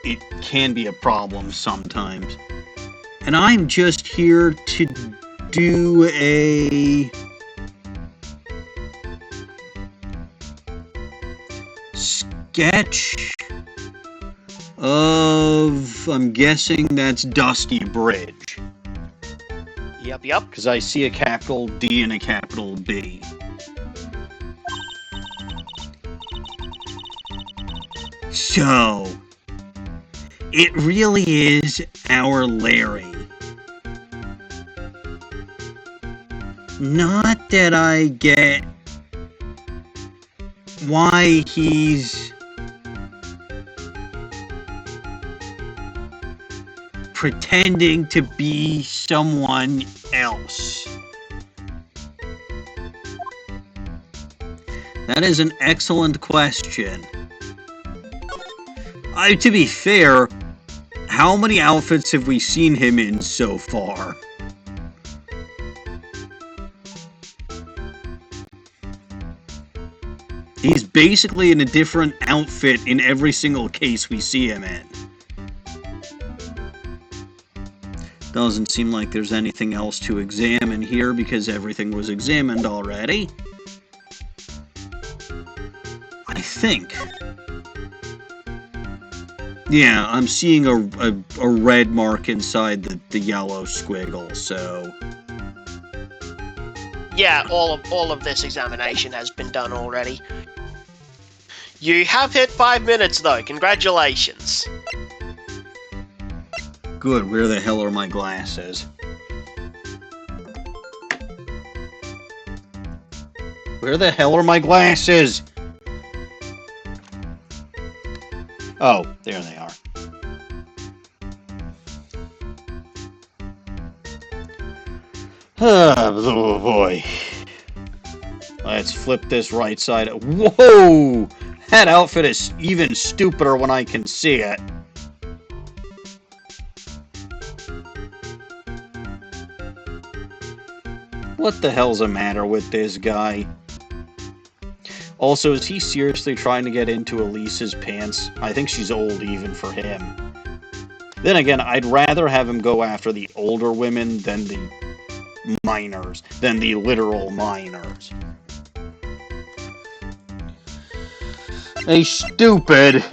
it can be a problem sometimes. And I'm just here to do a... sketch of... I'm guessing that's Dusty Bridge. Yep. Because I see a capital D and a capital B. So, It really is our Larry. Not that I get why he's pretending to be someone else. That is an excellent question. To be fair, how many outfits have we seen him in so far? He's basically in a different outfit in every single case we see him in. Doesn't seem like there's anything else to examine here because everything was examined already. I think. Yeah, I'm seeing a red mark inside the yellow squiggle, so... Yeah, all of this examination has been done already. You have hit 5 minutes, though. Congratulations. Good, where the hell are my glasses? Where the hell are my glasses? Oh, there they are. Oh boy. Let's flip this right side. Whoa! That outfit is even stupider when I can see it. What the hell's the matter with this guy? Also, is he seriously trying to get into Elise's pants? I think she's old even for him. Then again, I'd rather have him go after the older women than the minors, than the literal minors. Hey, stupid!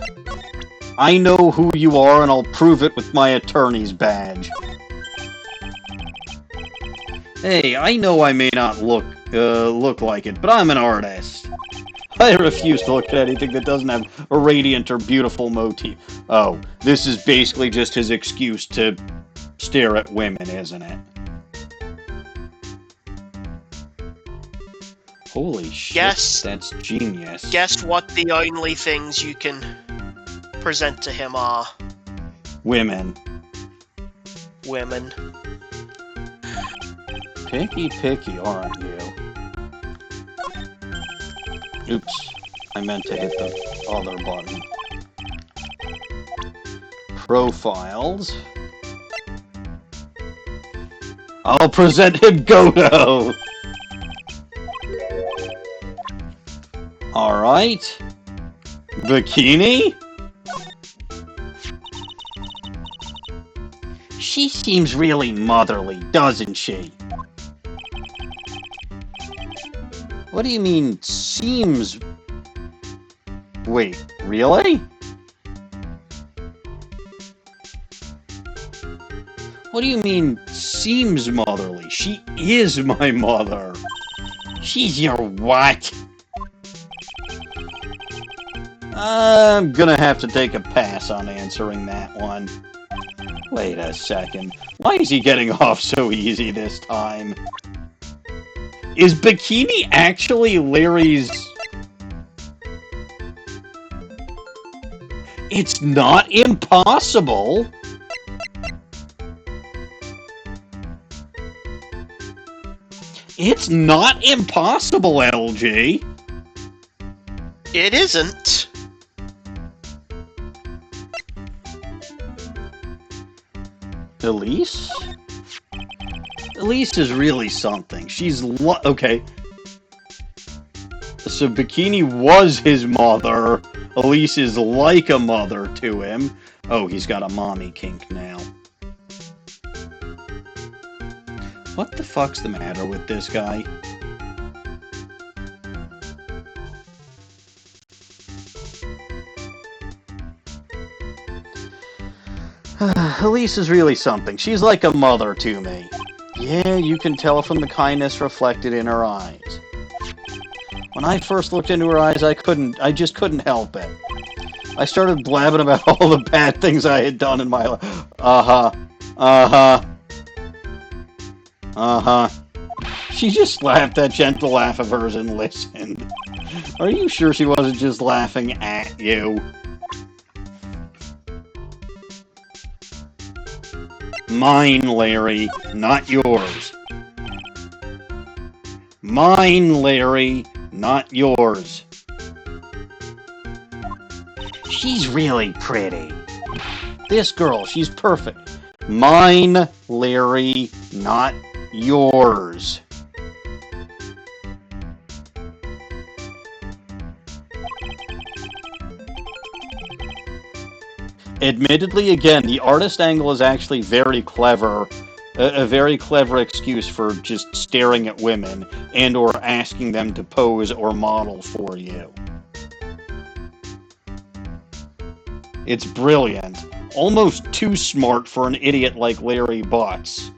I know who you are and I'll prove it with my attorney's badge. Hey, I know I may not look like it, but I'm an artist. I refuse to look at anything that doesn't have a radiant or beautiful motif. Oh, this is basically just his excuse to stare at women, isn't it? Holy shit, that's genius. Guess what the only things you can present to him are? Women. Women. Picky, aren't you? Oops, I meant to hit the other button. Profiles. I'll present him Godo! Alright. Bikini? She seems really motherly, doesn't she? What do you mean, seems... Wait, really? What do you mean, seems motherly? She is my mother. She's your what? I'm gonna have to take a pass on answering that one. Wait a second. Why is he getting off so easy this time? Is Bikini actually Larry's... It's not impossible! It's not impossible, LG! It isn't. Elise? Elise is really something. She's okay. So Bikini was his mother. Elise is like a mother to him. Oh, he's got a mommy kink now. What the fuck's the matter with this guy? Elise is really something. She's like a mother to me. Yeah, you can tell from the kindness reflected in her eyes. When I first looked into her eyes, I just couldn't help it. I started blabbing about all the bad things I had done in my life. Uh-huh. Uh-huh. Uh-huh. She just laughed that gentle laugh of hers and listened. Are you sure she wasn't just laughing at you? Mine, Larry, not yours. Mine, Larry, not yours. She's really pretty. This girl, she's perfect. Mine, Larry, not yours. Admittedly, again, the artist angle is actually very clever. A very clever excuse for just staring at women and or asking them to pose or model for you. It's brilliant. Almost too smart for an idiot like Larry Butts.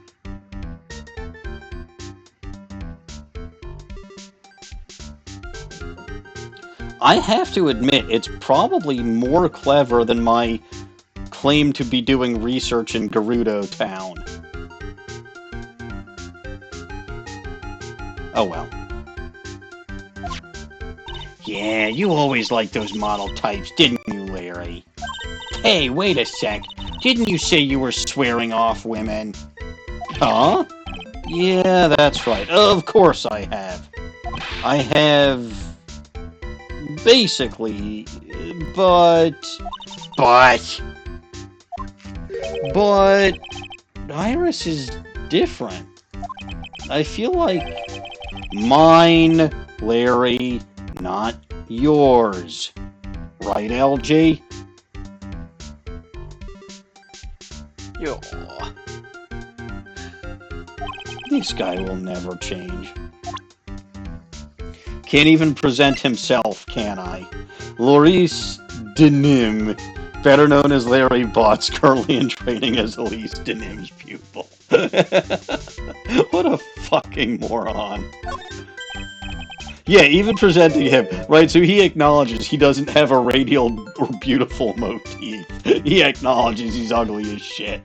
I have to admit, it's probably more clever than my claim to be doing research in Gerudo Town. Oh well. Yeah, you always liked those model types, didn't you, Larry? Hey, wait a sec. Didn't you say you were swearing off women? Huh? Yeah, that's right. Of course I have. I have... basically... But... Iris is different. I feel like... Mine, Larry, not yours. Right, LG? Yo. This guy will never change. Can't even present himself, can I? Maurice Deauxnim, better known as Larry Butts, currently in training as Elise Deaunim's pupil. What a fucking moron. Yeah, even presenting him, right, so he acknowledges he doesn't have a radial or beautiful motif. He acknowledges he's ugly as shit.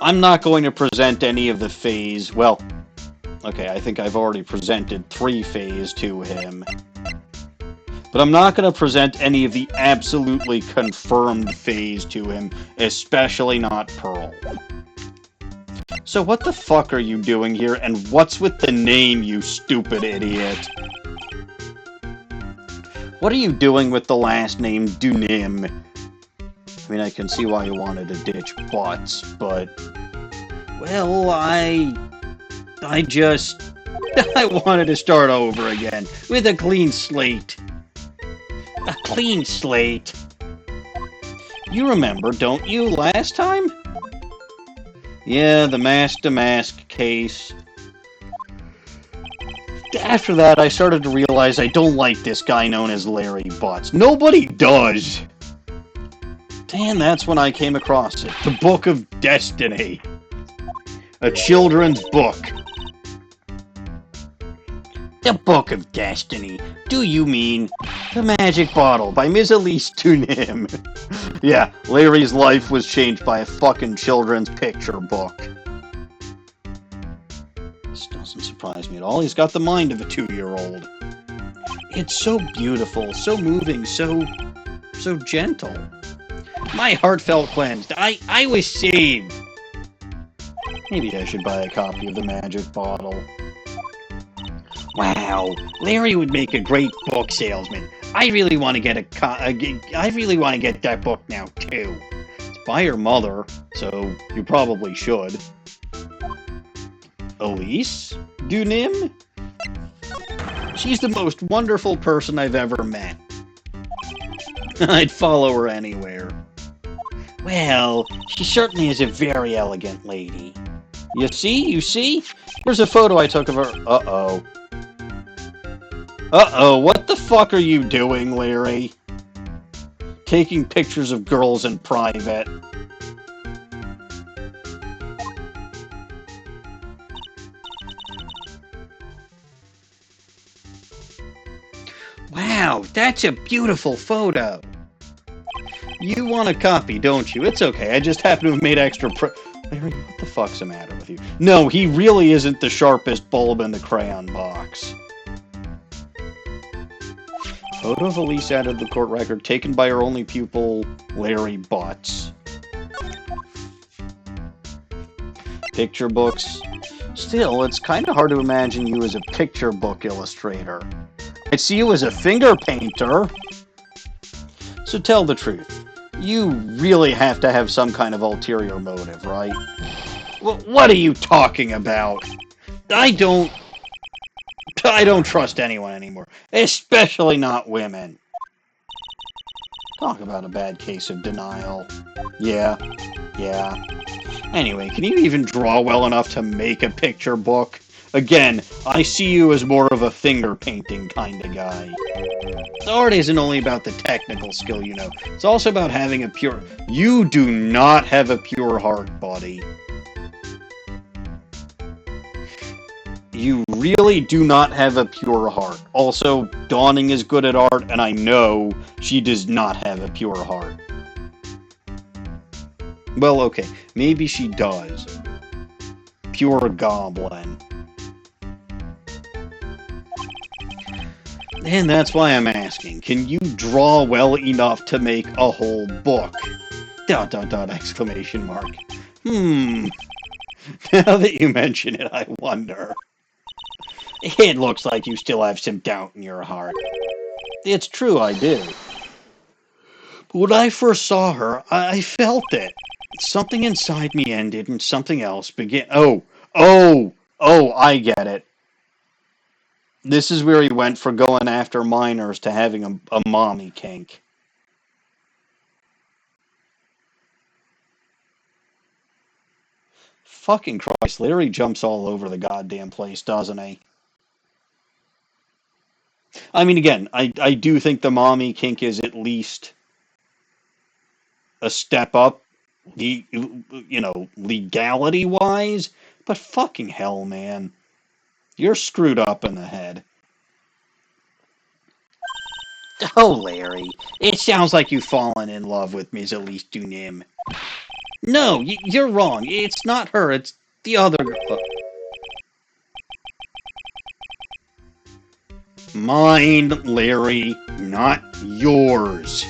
I'm not going to present any of the phase, well, okay, I think I've already presented 3 phase to him. But I'm not going to present any of the absolutely confirmed phase to him, especially not Pearl. So what the fuck are you doing here, and what's with the name, you stupid idiot? What are you doing with the last name Deauxnim? I mean, I can see why you wanted to ditch Butts, but... Well, I just... I wanted to start over again, with a clean slate. A clean slate? You remember, don't you, last time? Yeah, the mask-to-mask case. After that, I started to realize I don't like this guy known as Larry Butts. Nobody does! And that's when I came across it. The Book of Destiny. A children's book. The Book of Destiny. Do you mean The Magic Bottle by Ms. Elise Deauxnim? Yeah, Larry's life was changed by a fucking children's picture book. This doesn't surprise me at all. He's got the mind of a 2-year-old. It's so beautiful, so moving, so gentle. My heart felt cleansed. I was saved. Maybe I should buy a copy of The Magic Bottle. Wow, Larry would make a great book salesman. I really want to get that book now too. It's by your mother, so you probably should. Elise Deauxnim? She's the most wonderful person I've ever met. I'd follow her anywhere. Well, she certainly is a very elegant lady. You see? Here's a photo I took of her. Uh-oh. Uh-oh, what the fuck are you doing, Larry? Taking pictures of girls in private. Wow, that's a beautiful photo. You want a copy, don't you? It's okay. I just happen to have made extra Larry, what the fuck's the matter with you? No, he really isn't the sharpest bulb in the crayon box. Photo of Elise added to the court record, taken by her only pupil, Larry Butts. Picture books. Still, it's kind of hard to imagine you as a picture book illustrator. I see you as a finger painter. So tell the truth. You really have to have some kind of ulterior motive, right? What are you talking about? I don't trust anyone anymore, especially not women. Talk about a bad case of denial. Yeah. Anyway, can you even draw well enough to make a picture book? Again, I see you as more of a finger painting kind of guy. Art isn't only about the technical skill, you know. It's also about having a pure... You do not have a pure heart, buddy. You really do not have a pure heart. Also, Dawning is good at art, and I know she does not have a pure heart. Well, okay, maybe she does. Pure goblin. And that's why I'm asking, can you draw well enough to make a whole book? ... exclamation mark. Now that you mention it, I wonder. It looks like you still have some doubt in your heart. It's true, I do. But when I first saw her, I felt it. Something inside me ended and something else began. Oh, I get it. This is where he went from going after minors to having a mommy kink. Fucking Christ, Larry jumps all over the goddamn place, doesn't he? I mean, again, I do think the mommy kink is at least a step up, legality-wise, but fucking hell, man. You're screwed up in the head. Oh, Larry, it sounds like you've fallen in love with Ms. Elise Deauxnim. No, you're wrong. It's not her, it's the other girl. Mine, Larry, not yours.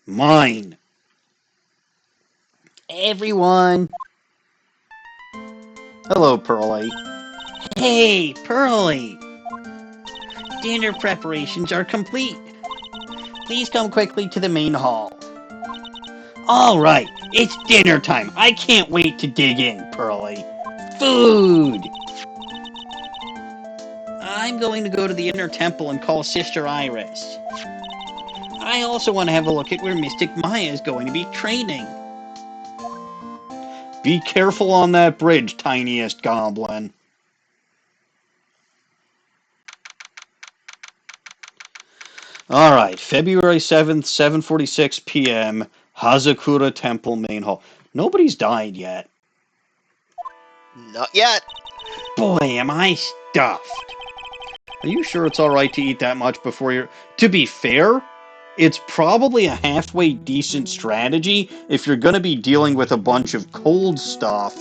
Mine. Everyone. Hello, Pearly. Hey, Pearly. Dinner preparations are complete. Please come quickly to the main hall. All right, it's dinner time. I can't wait to dig in, Pearly. Food! I'm going to go to the inner temple and call Sister Iris. I also want to have a look at where Mystic Maya is going to be training. Be careful on that bridge, tiniest goblin. Alright, February 7th, 7:46 p.m., Hazakura Temple Main Hall. Nobody's died yet. Not yet. Boy, am I stuffed. Are you sure it's alright to eat that much before you're... To be fair, it's probably a halfway decent strategy if you're going to be dealing with a bunch of cold stuff.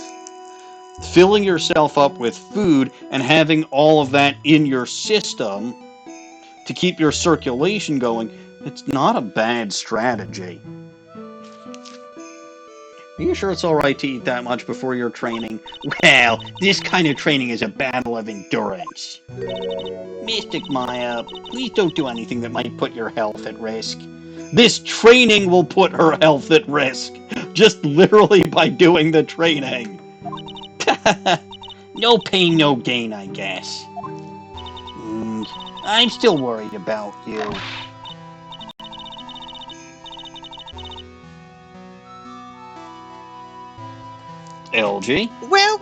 Filling yourself up with food and having all of that in your system to keep your circulation going, it's not a bad strategy. Are you sure it's alright to eat that much before you're training? Well, this kind of training is a battle of endurance. Mystic Maya, please don't do anything that might put your health at risk. This training will put her health at risk, just literally by doing the training. No pain, no gain, I guess. I'm still worried about you. LG? Well.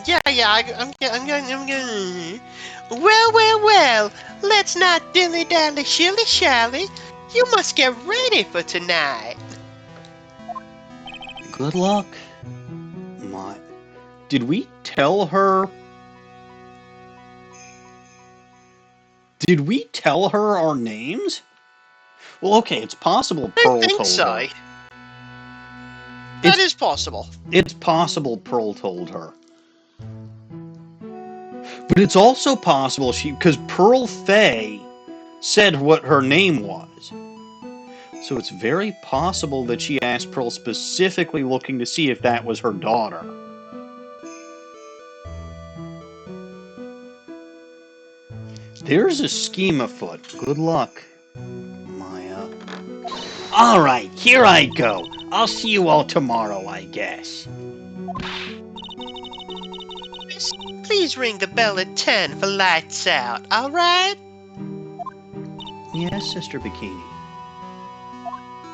Yeah, I'm going. Well. Let's not dilly-dally, shilly-shally. You must get ready for tonight. Good luck. Did we tell her Did we tell her our names? Well, okay, it's possible I Pearl think told so. her. That is possible. It's possible Pearl told her. But it's also possible because Pearl Fay said what her name was. So it's very possible that she asked Pearl specifically looking to see if that was her daughter. There's a scheme afoot. Good luck, Maya. All right, here I go. I'll see you all tomorrow, I guess. Please ring the bell at 10 for lights out, alright? Yes, Sister Bikini.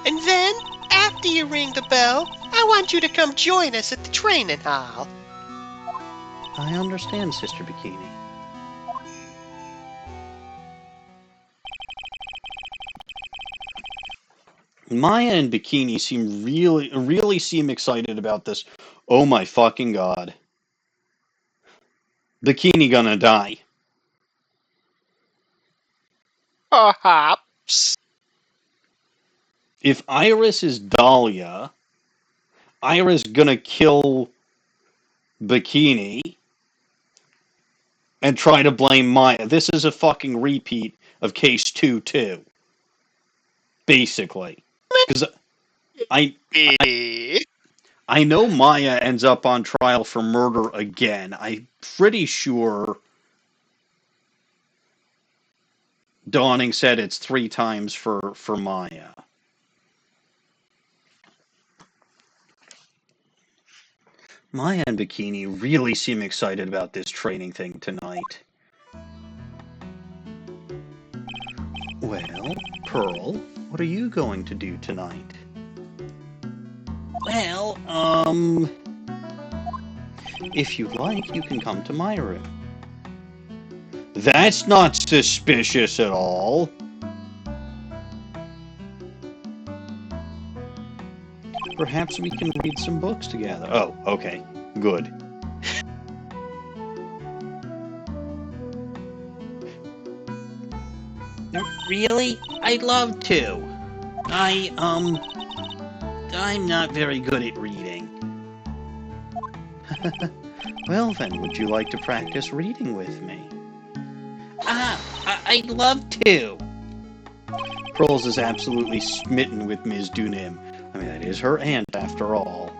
And then, after you ring the bell, I want you to come join us at the training hall. I understand, Sister Bikini. Maya and Bikini really seem excited about this. Oh my fucking god. Bikini gonna die. Perhaps. If Iris is Dahlia, Iris gonna kill Bikini and try to blame Maya. This is a fucking repeat of case 2-2. Basically. Because I know Maya ends up on trial for murder again. I'm pretty sure Dawning said it's 3 times for Maya. Maya and Bikini really seem excited about this training thing tonight. Well, Pearl, what are you going to do tonight? Well, If you like, you can come to my room. That's not suspicious at all. Perhaps we can read some books together. Oh, okay. Good. really? I'd love to. I'm not very good at reading. Well then, would you like to practice reading with me? I'd love to. Pearls is absolutely smitten with Ms. Deauxnim. I mean, that is her aunt after all.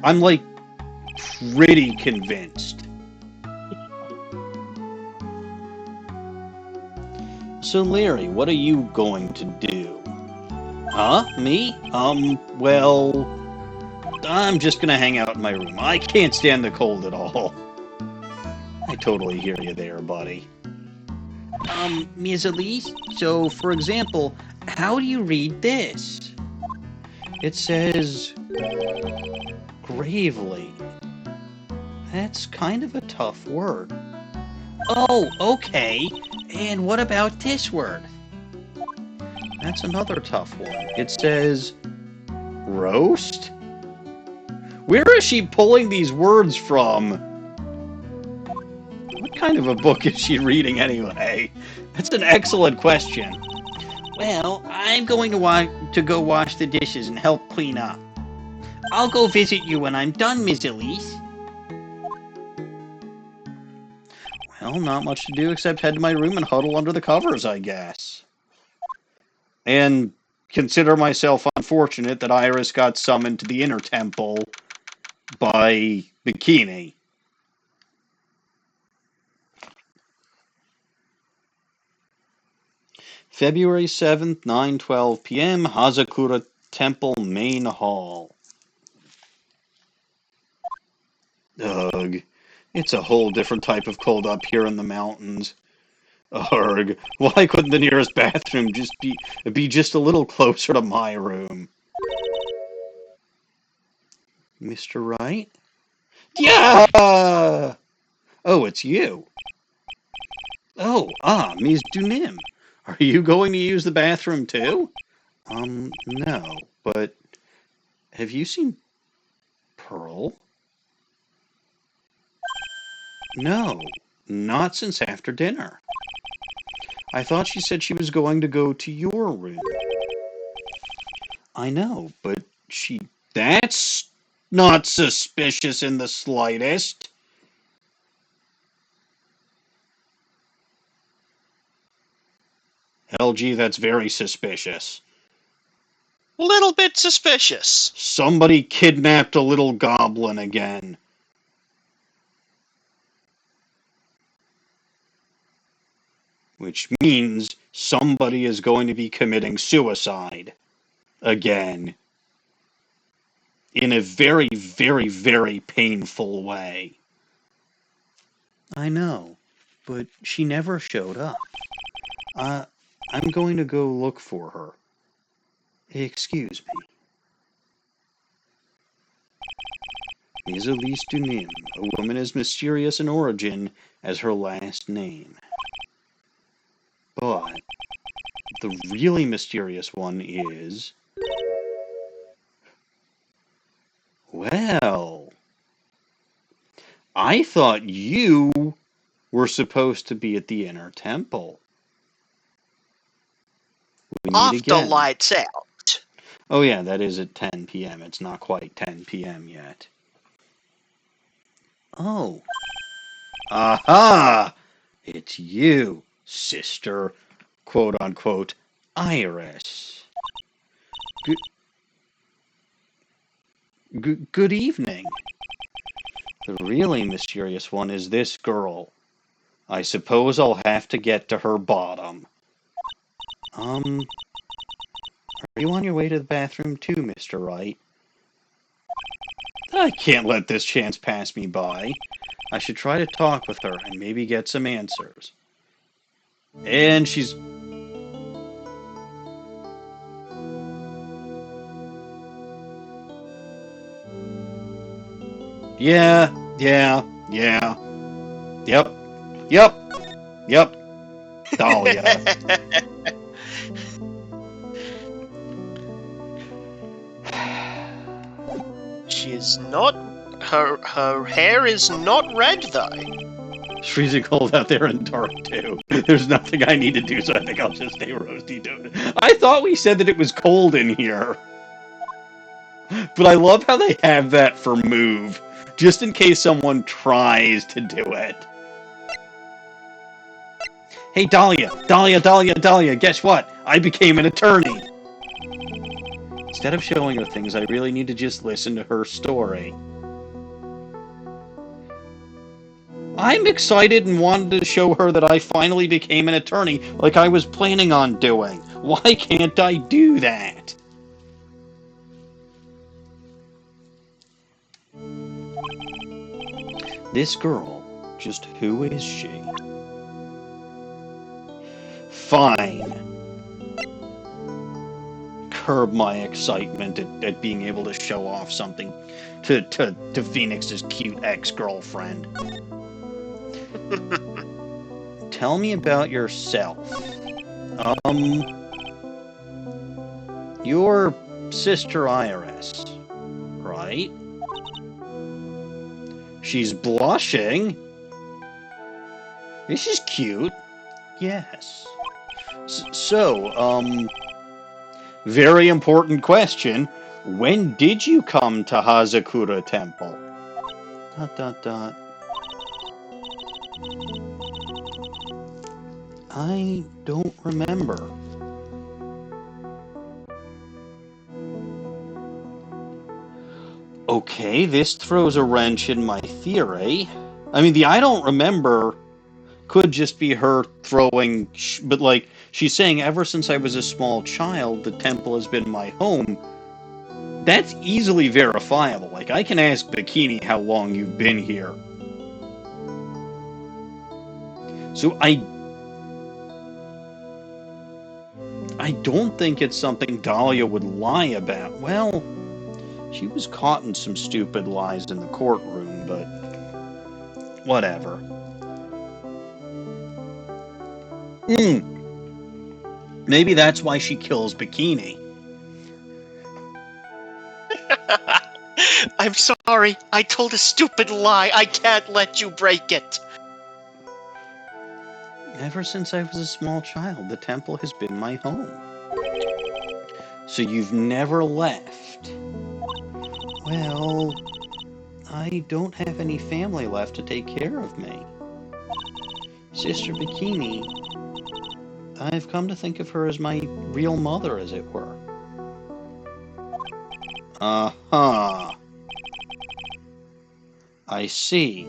I'm like pretty convinced. So Larry, what are you going to do? Huh? Me? Well, I'm just gonna hang out in my room. I can't stand the cold at all. I totally hear you there, buddy. Ms. Elise, so, for example, how do you read this? It says gravely. That's kind of a tough word. Oh, okay. And what about this word? That's another tough one. It says roast? Where is she pulling these words from? What kind of a book is she reading anyway? That's an excellent question. Well, I'm going to go wash the dishes and help clean up. I'll go visit you when I'm done, Ms. Elise. Well, not much to do except head to my room and huddle under the covers, I guess. And consider myself unfortunate that Iris got summoned to the inner temple by Bikini. February 7th, 9:12 p.m., Hazakura Temple Main Hall. Ugh, it's a whole different type of cold up here in the mountains. Ugh, why couldn't the nearest bathroom just be just a little closer to my room? Mr. Wright? Yeah! Oh, it's you. Oh, Ms. Deauxnim. Are you going to use the bathroom too? No, but have you seen Pearl? No, not since after dinner. I thought she said she was going to go to your room. I know, but that's not suspicious in the slightest. LG, that's very suspicious. A little bit suspicious. Somebody kidnapped a little goblin again. Which means somebody is going to be committing suicide again. In a very, very, very painful way. I know, but she never showed up. I'm going to go look for her. Excuse me. Ms. Elise Deauxnim, a woman as mysterious in origin as her last name. But the really mysterious one is... Well, I thought you were supposed to be at the inner temple. We meet After again. lights out. Oh yeah, that is at 10 p.m. It's not quite 10 p.m. yet. Oh. Aha! It's you, Sister, quote-unquote, Iris. Good evening. The really mysterious one is this girl. I suppose I'll have to get to her bottom. Are you on your way to the bathroom too, Mr. Wright? I can't let this chance pass me by. I should try to talk with her and maybe get some answers. And she's... Yeah. Yep. Dahlia. She is not... Her hair is not red, though. It's freezing cold out there and dark, too. There's nothing I need to do, so I think I'll just stay roasty doing it. I thought we said that it was cold in here. But I love how they have that for move, just in case someone tries to do it. Hey, Dahlia, guess what? I became an attorney. Instead of showing her things, I really need to just listen to her story. I'm excited and wanted to show her that I finally became an attorney like I was planning on doing. Why can't I do that? This girl, just who is she? Fine. Curb my excitement at being able to show off something to Phoenix's cute ex-girlfriend. Tell me about yourself. Your sister Iris, right? She's blushing. This is cute. Yes. So, very important question. When did you come to Hazakura Temple? ... I don't remember. Okay, this throws a wrench in my theory. I mean, the I don't remember could just be her throwing... But, like, she's saying ever since I was a small child, the temple has been my home. That's easily verifiable. Like, I can ask Bikini how long you've been here. So I don't think it's something Dahlia would lie about. Well, she was caught in some stupid lies in the courtroom, but whatever. Maybe that's why she kills Bikini. I'm sorry. I told a stupid lie. I can't let you break it. Ever since I was a small child, the temple has been my home. So you've never left? Well, I don't have any family left to take care of me. Sister Bikini, I've come to think of her as my real mother, as it were. Uh-huh. I see.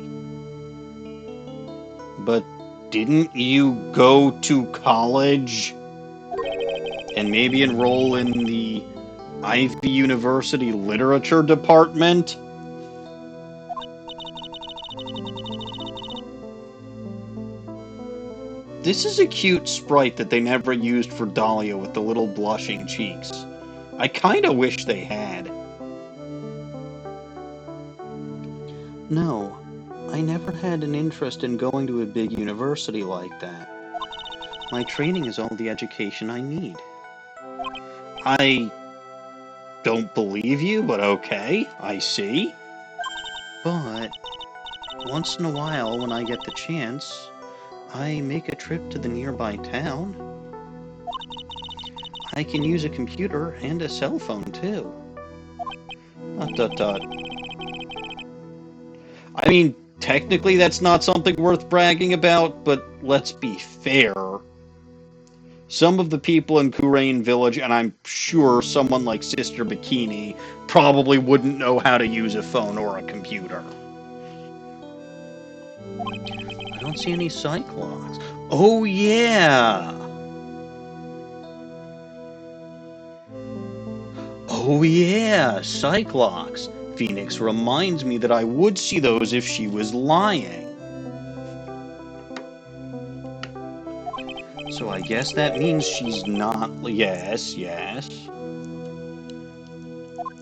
But didn't you go to college? And maybe enroll in the Ivy University Literature Department? This is a cute sprite that they never used for Dahlia with the little blushing cheeks. I kinda wish they had. No, I never had an interest in going to a big university like that. My training is all the education I need. I don't believe you, but okay, I see. But once in a while, when I get the chance, I make a trip to the nearby town. I can use a computer and a cell phone, too. Dot dot dot. I mean, technically that's not something worth bragging about, but let's be fair. Some of the people in Kurain Village, and I'm sure someone like Sister Bikini, probably wouldn't know how to use a phone or a computer. I don't see any Cyclops. Oh, yeah! Oh, yeah, Cyclops. Phoenix reminds me that I would see those if she was lying. So I guess that means she's not... Yes, yes.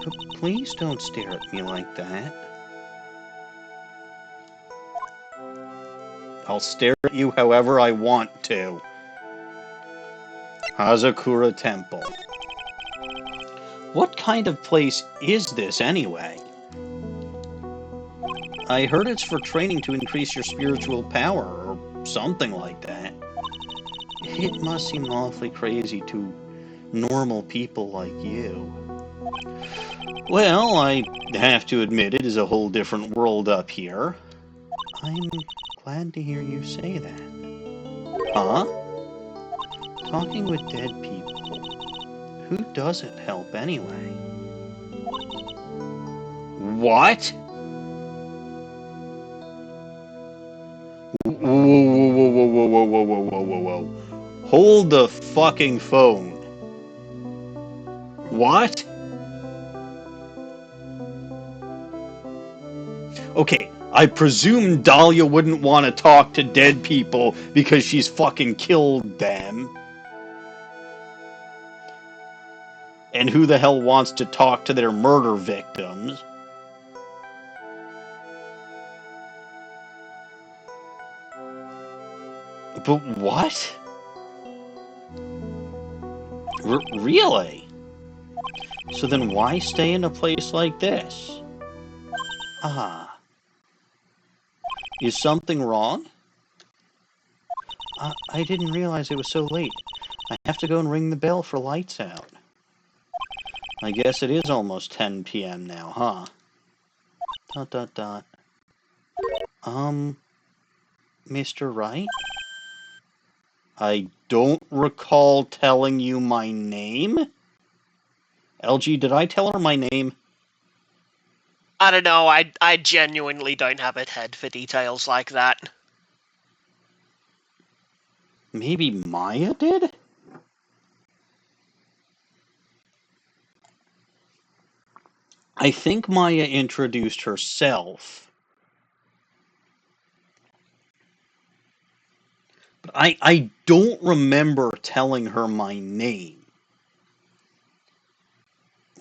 But please don't stare at me like that. I'll stare at you however I want to. Hazakura Temple. What kind of place is this anyway? I heard it's for training to increase your spiritual power, or something like that. It must seem awfully crazy to normal people like you. Well, I have to admit it is a whole different world up here. I'm glad to hear you say that. Huh? Talking with dead people. Who doesn't help anyway? What? Whoa, whoa, whoa, whoa, whoa, whoa, whoa, whoa, whoa, whoa, whoa. Hold the fucking phone. What? Okay, I presume Dahlia wouldn't want to talk to dead people because she's fucking killed them. And who the hell wants to talk to their murder victims? But what? Really? So then why stay in a place like this? Ah. Is something wrong? I didn't realize it was so late. I have to go and ring the bell for lights out. I guess it is almost 10 p.m. now, huh? Dot dot dot. Mr. Wright? I don't recall telling you my name? LG, did I tell her my name? I don't know, I genuinely don't have a head for details like that. Maybe Maya did? I think Maya introduced herself. But I don't remember telling her my name.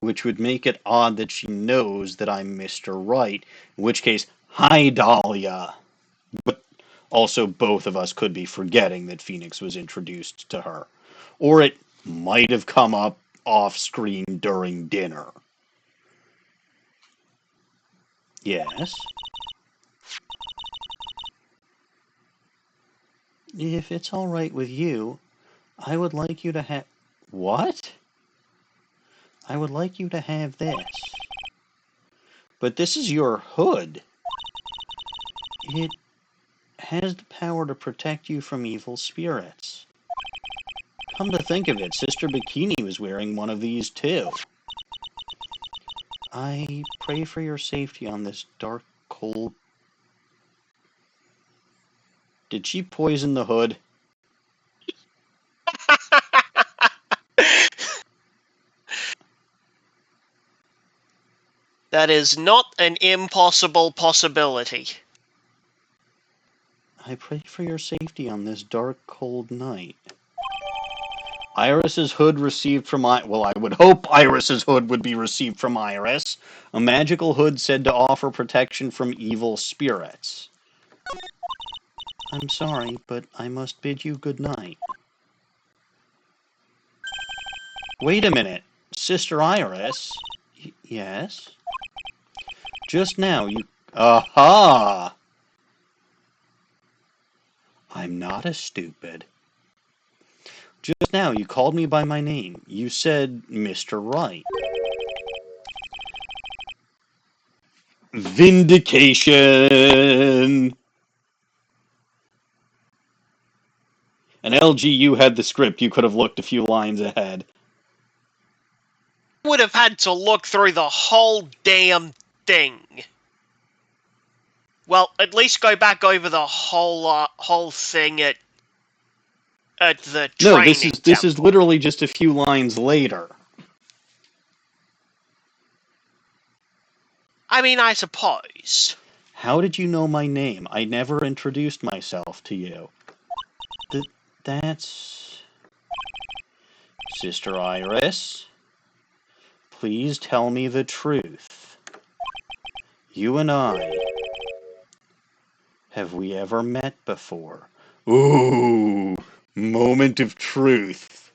Which would make it odd that she knows that I'm Mr. Right. In which case, hi, Dahlia. But also, both of us could be forgetting that Phoenix was introduced to her. Or it might have come up off-screen during dinner. Yes? If it's all right with you, I would like you to have... What? I would like you to have this. But this is your hood. It has the power to protect you from evil spirits. Come to think of it, Sister Bikini was wearing one of these too. I pray for your safety on this dark, cold... Did she poison the hood? That is not an impossible possibility. I pray for your safety on this dark, cold night. Iris's hood received from well, I would hope Iris's hood would be received from Iris. A magical hood said to offer protection from evil spirits. I'm sorry, but I must bid you good night. Wait a minute, Sister Iris? Yes? Just now you... Aha! I'm not as stupid. Just now you called me by my name. You said Mr. Right. Vindication! And LGU had the script. You could have looked a few lines ahead. Would have had to look through the whole damn thing. Well, at least go back over the whole thing at the training. No, this is literally just a few lines later. I mean, I suppose. How did you know my name? I never introduced myself to you. That's... Sister Iris, please tell me the truth. You and I, have we ever met before? Ooh, moment of truth.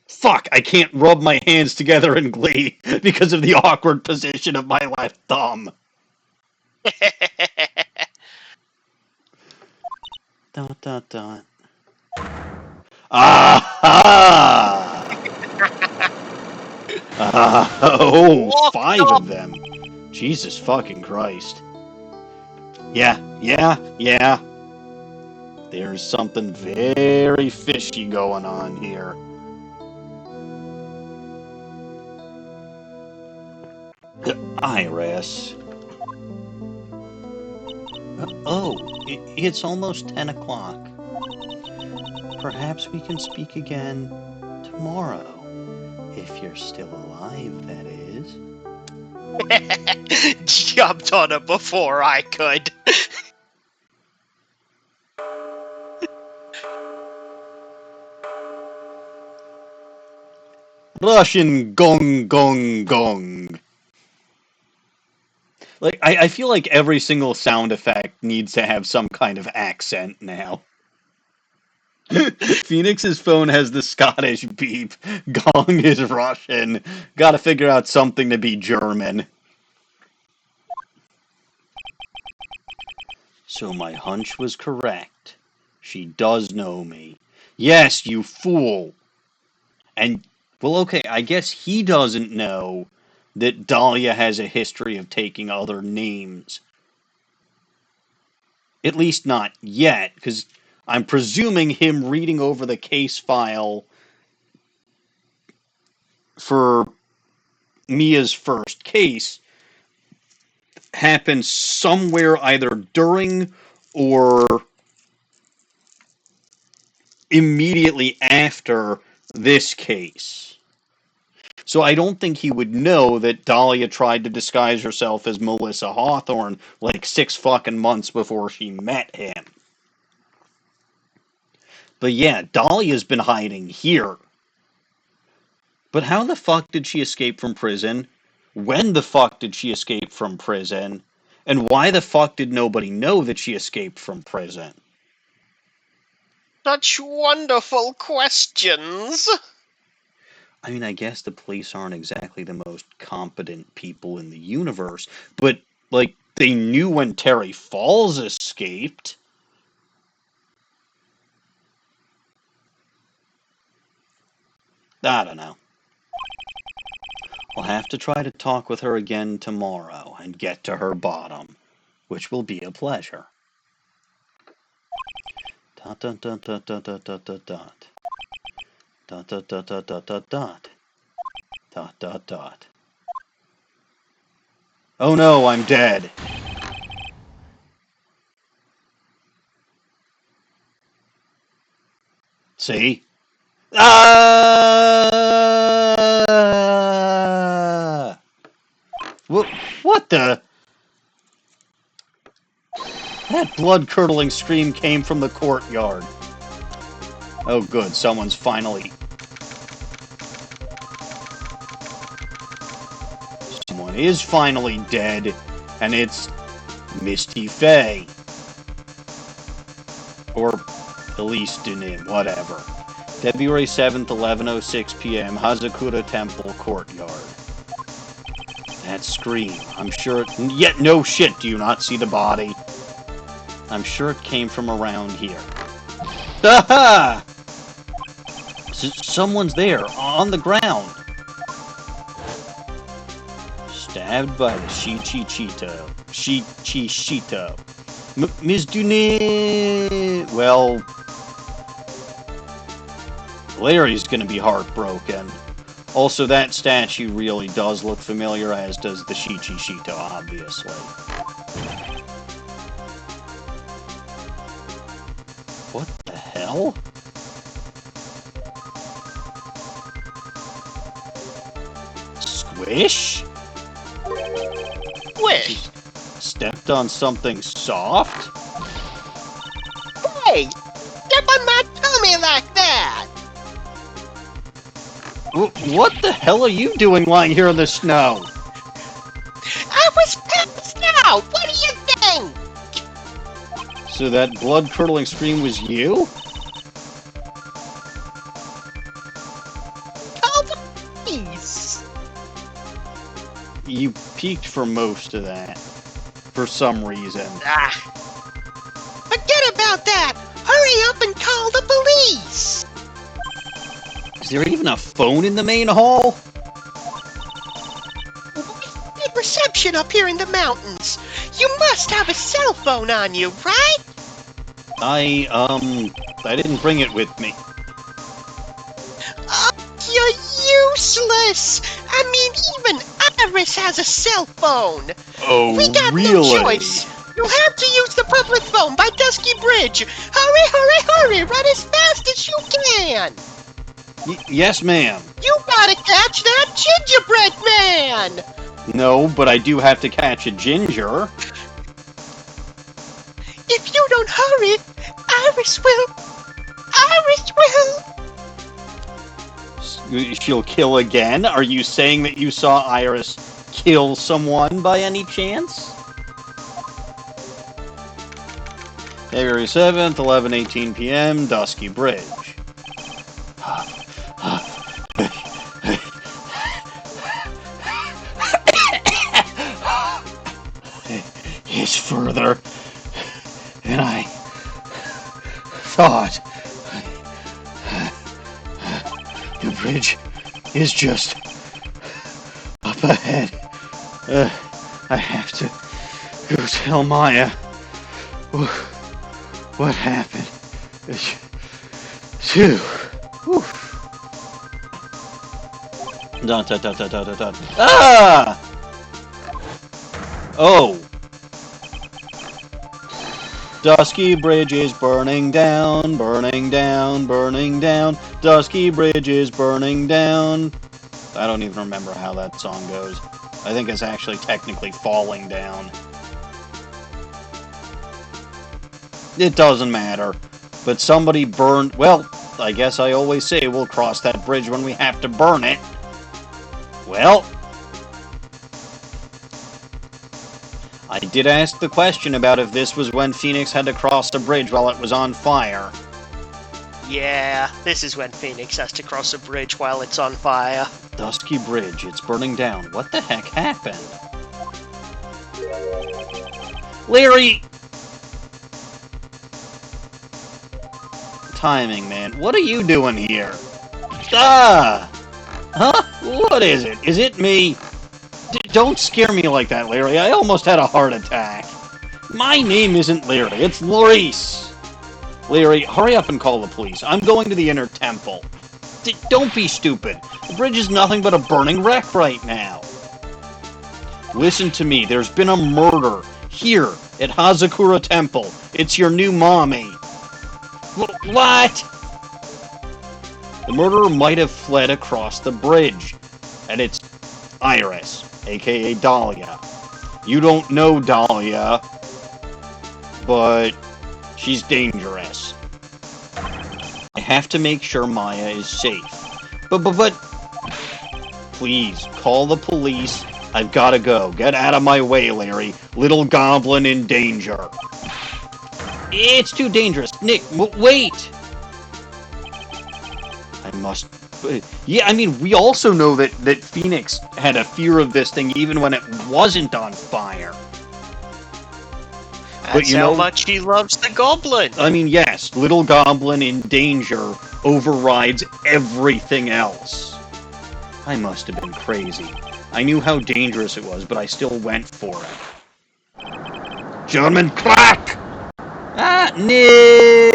Fuck, I can't rub my hands together in glee because of the awkward position of my left thumb. Dot, dot, dot. Aha! Oh, 5 of them. Jesus fucking Christ. Yeah. There's something very fishy going on here. Iris. It's almost 10 o'clock. Perhaps we can speak again tomorrow. If you're still alive, that is. Jumped on it before I could. Russian gong gong gong. Like, I feel like every single sound effect needs to have some kind of accent now. Phoenix's phone has the Scottish beep. Gong is Russian. Gotta figure out something to be German. So my hunch was correct. She does know me. Yes, you fool. And, well, okay, I guess he doesn't know that Dahlia has a history of taking other names. At least not yet, because I'm presuming him reading over the case file for Mia's first case happened somewhere either during or immediately after this case. So I don't think he would know that Dahlia tried to disguise herself as Melissa Hawthorne like 6 fucking months before she met him. But yeah, Dahlia's been hiding here. But how the fuck did she escape from prison? When the fuck did she escape from prison? And why the fuck did nobody know that she escaped from prison? Such wonderful questions. I mean, I guess the police aren't exactly the most competent people in the universe, but, like, they knew when Terry Falls escaped. I don't know. I'll have to try to talk with her again tomorrow and get to her bottom, which will be a pleasure. Dot dot dot dot dot dot dot dot dot. Dot dot dot dot dot dot dot. Dot dot dot. Oh no, I'm dead. See? Ah! What the? That blood-curdling scream came from the courtyard. Oh good, someone's finally... Someone is finally dead, and it's Misty Faye. Or Deauxnim, whatever. February 7th, 11:06 p.m., Hazakura Temple Courtyard. That scream, I'm sure it... Yet no shit, do you not see the body? I'm sure it came from around here. Aha! Someone's there, on the ground. Stabbed by the Shichichito. Ms. Dunet... Well... Larry's gonna be heartbroken. Also, that statue really does look familiar, as does the Shichichito, obviously. What the hell? Squish? Squish! Stepped on something soft? Hey! Step on my tummy like that! What the hell are you doing lying here in the snow? I was passed out! What do you think? So that blood-curdling scream was you? Call the police! You peeked for most of that. For some reason. Ah. Forget about that! Hurry up and call the police! Is there even a phone in the main hall? Good reception up here in the mountains. You must have a cell phone on you, right? I didn't bring it with me. Oh, you're useless! I mean, even Iris has a cell phone! Oh, We got really? no choice! You'll have to use the public phone by Dusky Bridge! Hurry, hurry, hurry! Run as fast as you can! Yes, ma'am. You gotta catch that gingerbread man! No, but I do have to catch a ginger. If you don't hurry, Iris will... Iris will... She'll kill again? Are you saying that you saw Iris kill someone by any chance? February 7th, 11:18 p.m., Dusky Bridge. It's further than I thought. The bridge is just up ahead. I have to go tell Maya what happened. Dot, dot, dot, dot, dot, dot, dot. Ah! Oh. Dusky Bridge is burning down, burning down, burning down. Dusky Bridge is burning down. I don't even remember how that song goes. I think it's actually technically falling down. It doesn't matter. But somebody burned... Well, I guess I always say we'll cross that bridge when we have to burn it. Well... I did ask the question about if this was when Phoenix had to cross the bridge while it was on fire. Yeah, this is when Phoenix has to cross a bridge while it's on fire. Dusky Bridge, it's burning down. What the heck happened? Larry! Timing, man. What are you doing here? Ah! Huh? What is it? Is it me? Don't scare me like that, Larry. I almost had a heart attack. My name isn't Larry, it's Maurice. Larry, hurry up and call the police. I'm going to the inner temple. Don't be stupid. The bridge is nothing but a burning wreck right now. Listen to me. There's been a murder here at Hazakura Temple. It's your new mommy. What? The murderer might have fled across the bridge, and it's Iris, aka Dahlia. You don't know Dahlia, but she's dangerous. I have to make sure Maya is safe. But, please, call the police. I've gotta go. Get out of my way, Larry. Little goblin in danger. It's too dangerous. Nick, wait! I must... Yeah, I mean, we also know that Phoenix had a fear of this thing even when it wasn't on fire. That's how much he loves the goblin. I mean, yes, little goblin in danger overrides everything else. I must have been crazy. I knew how dangerous it was, but I still went for it. German crack! Ah, Nick!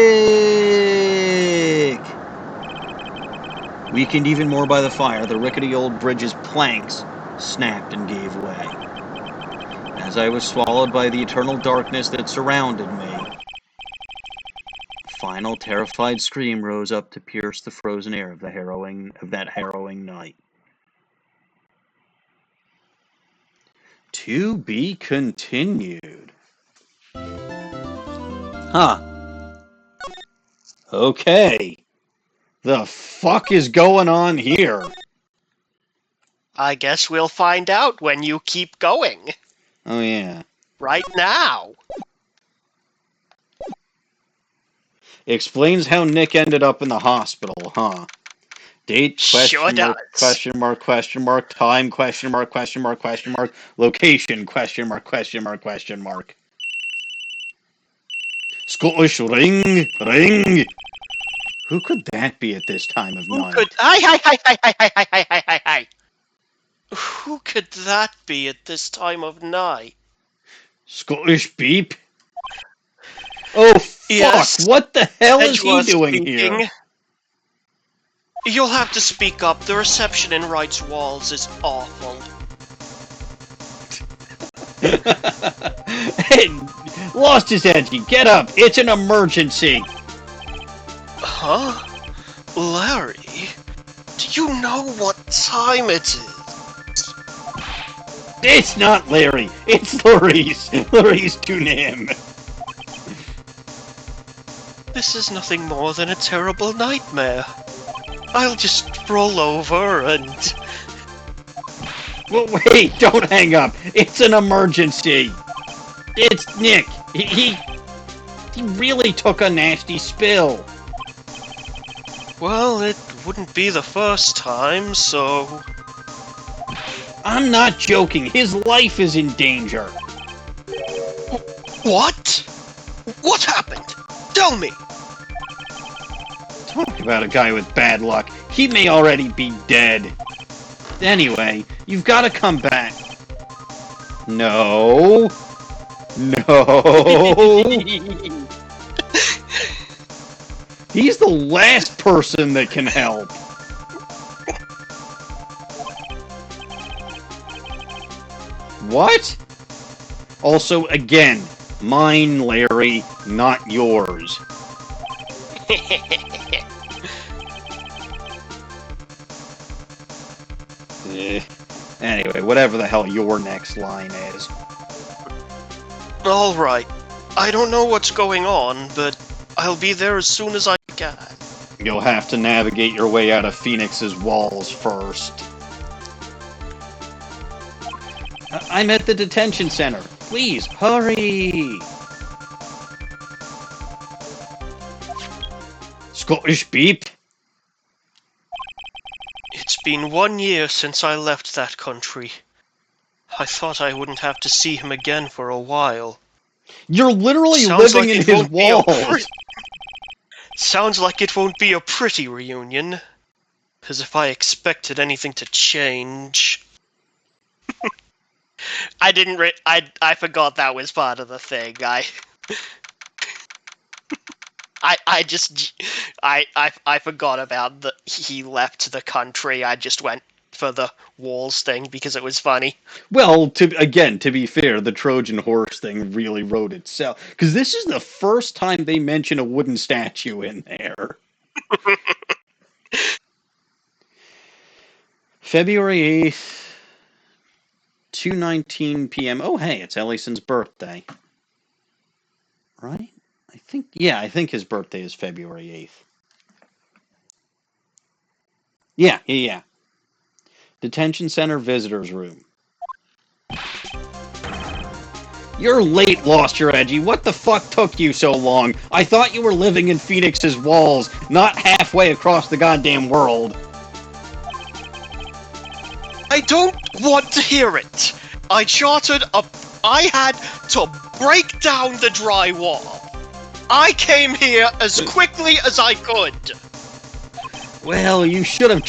Weakened even more by the fire, the rickety old bridge's planks snapped and gave way. As I was swallowed by the eternal darkness that surrounded me, a final terrified scream rose up to pierce the frozen air of that harrowing night. To be continued. Huh. Okay. The fuck is going on here? I guess we'll find out when you keep going. Oh, yeah. Right now. Explains how Nick ended up in the hospital, huh? Date, Sure does. question mark, time, question mark, location, question mark. Scottish ring. Who could that be at this time of night? Hi. Who could that be at this time of night? Scottish beep? Oh, fuck! Yes. What the hell is he Edgeworth doing speaking. here? You'll have to speak up. The reception in Wright's Walls is awful. Hey, lost his edgy. Get up. It's an emergency. Huh? Larry? Do you know what time it is? It's not Larry. It's Laurice. Laurice Deauxnim. This is nothing more than a terrible nightmare. I'll just roll over and... Well, wait, don't hang up. It's an emergency. It's Nick. He really took a nasty spill. Well, it wouldn't be the first time, so... I'm not joking. His life is in danger. What? What happened? Tell me! Talk about a guy with bad luck. He may already be dead. Anyway, you've got to come back. No. He's the last person that can help. What? Also, again, mine, Larry, not yours. Anyway, whatever the hell your next line is. Alright. I don't know what's going on, but I'll be there as soon as I can. You'll have to navigate your way out of Phoenix's walls first. I'm at the detention center. Please, hurry! Scottish beep? It's been 1 year since I left that country. I thought I wouldn't have to see him again for a while. You're literally Sounds living like in his walls! Sounds like it won't be a pretty reunion. As if I expected anything to change. I forgot that was part of the thing. I forgot about that he left the country. I just went for the walls thing because it was funny. Well, to be fair, the Trojan horse thing really wrote itself. Because this is the first time they mention a wooden statue in there. February 8th, 2:19 p.m. Oh, hey, it's Ellison's birthday. Right? I think his birthday is February 8th. Yeah. Detention center visitors room. You're late, Lost Your Edgy. What the fuck took you so long? I thought you were living in Phoenix's walls, not halfway across the goddamn world. I don't want to hear it. I had to break down the drywall. I came here as quickly as I could. Well, you should have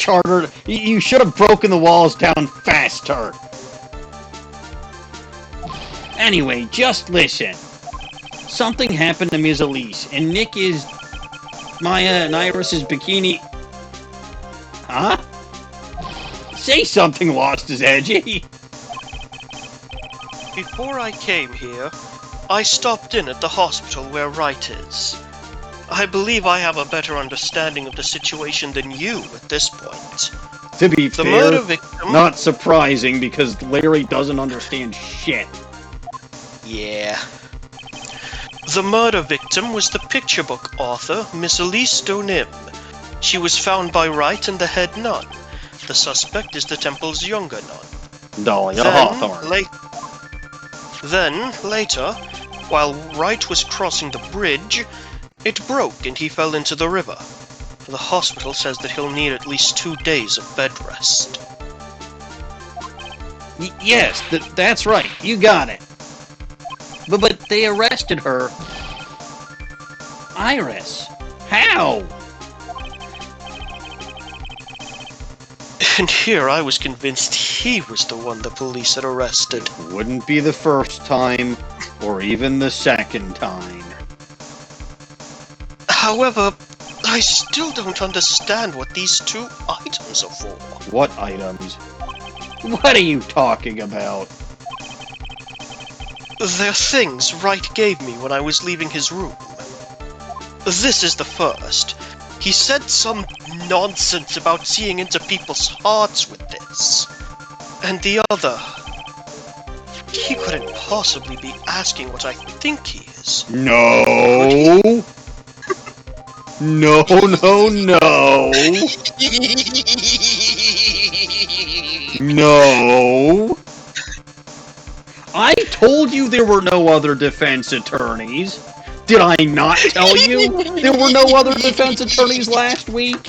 broken the walls down faster. Anyway, just listen. Something happened to Ms. Elise, and Nick is Maya and Iris's Bikini. Huh? Say something, Lost His Edgy. Before I came here, I stopped in at the hospital where Wright is. I believe I have a better understanding of the situation than you at this point. To be The fair, murder victim... not surprising because Larry doesn't understand shit. Yeah. The murder victim was the picture book author, Miss Elise Deauxnim. She was found by Wright and the head nun. The suspect is the temple's younger nun. Dahlia Hawthorne. Then, later, while Wright was crossing the bridge, it broke and he fell into the river. The hospital says that he'll need at least 2 days of bed rest. Yes, that's right. You got it. But they arrested her. Iris. How? And here I was convinced he was the one the police had arrested. Wouldn't be the first time, or even the second time. However, I still don't understand what these 2 items are for. What items? What are you talking about? They're things Wright gave me when I was leaving his room. This is the first. He said some nonsense about seeing into people's hearts with this. And the other... He couldn't possibly be asking what I think he is. No! No. No! I told you there were no other defense attorneys. Did I not tell you there were no other defense attorneys last week?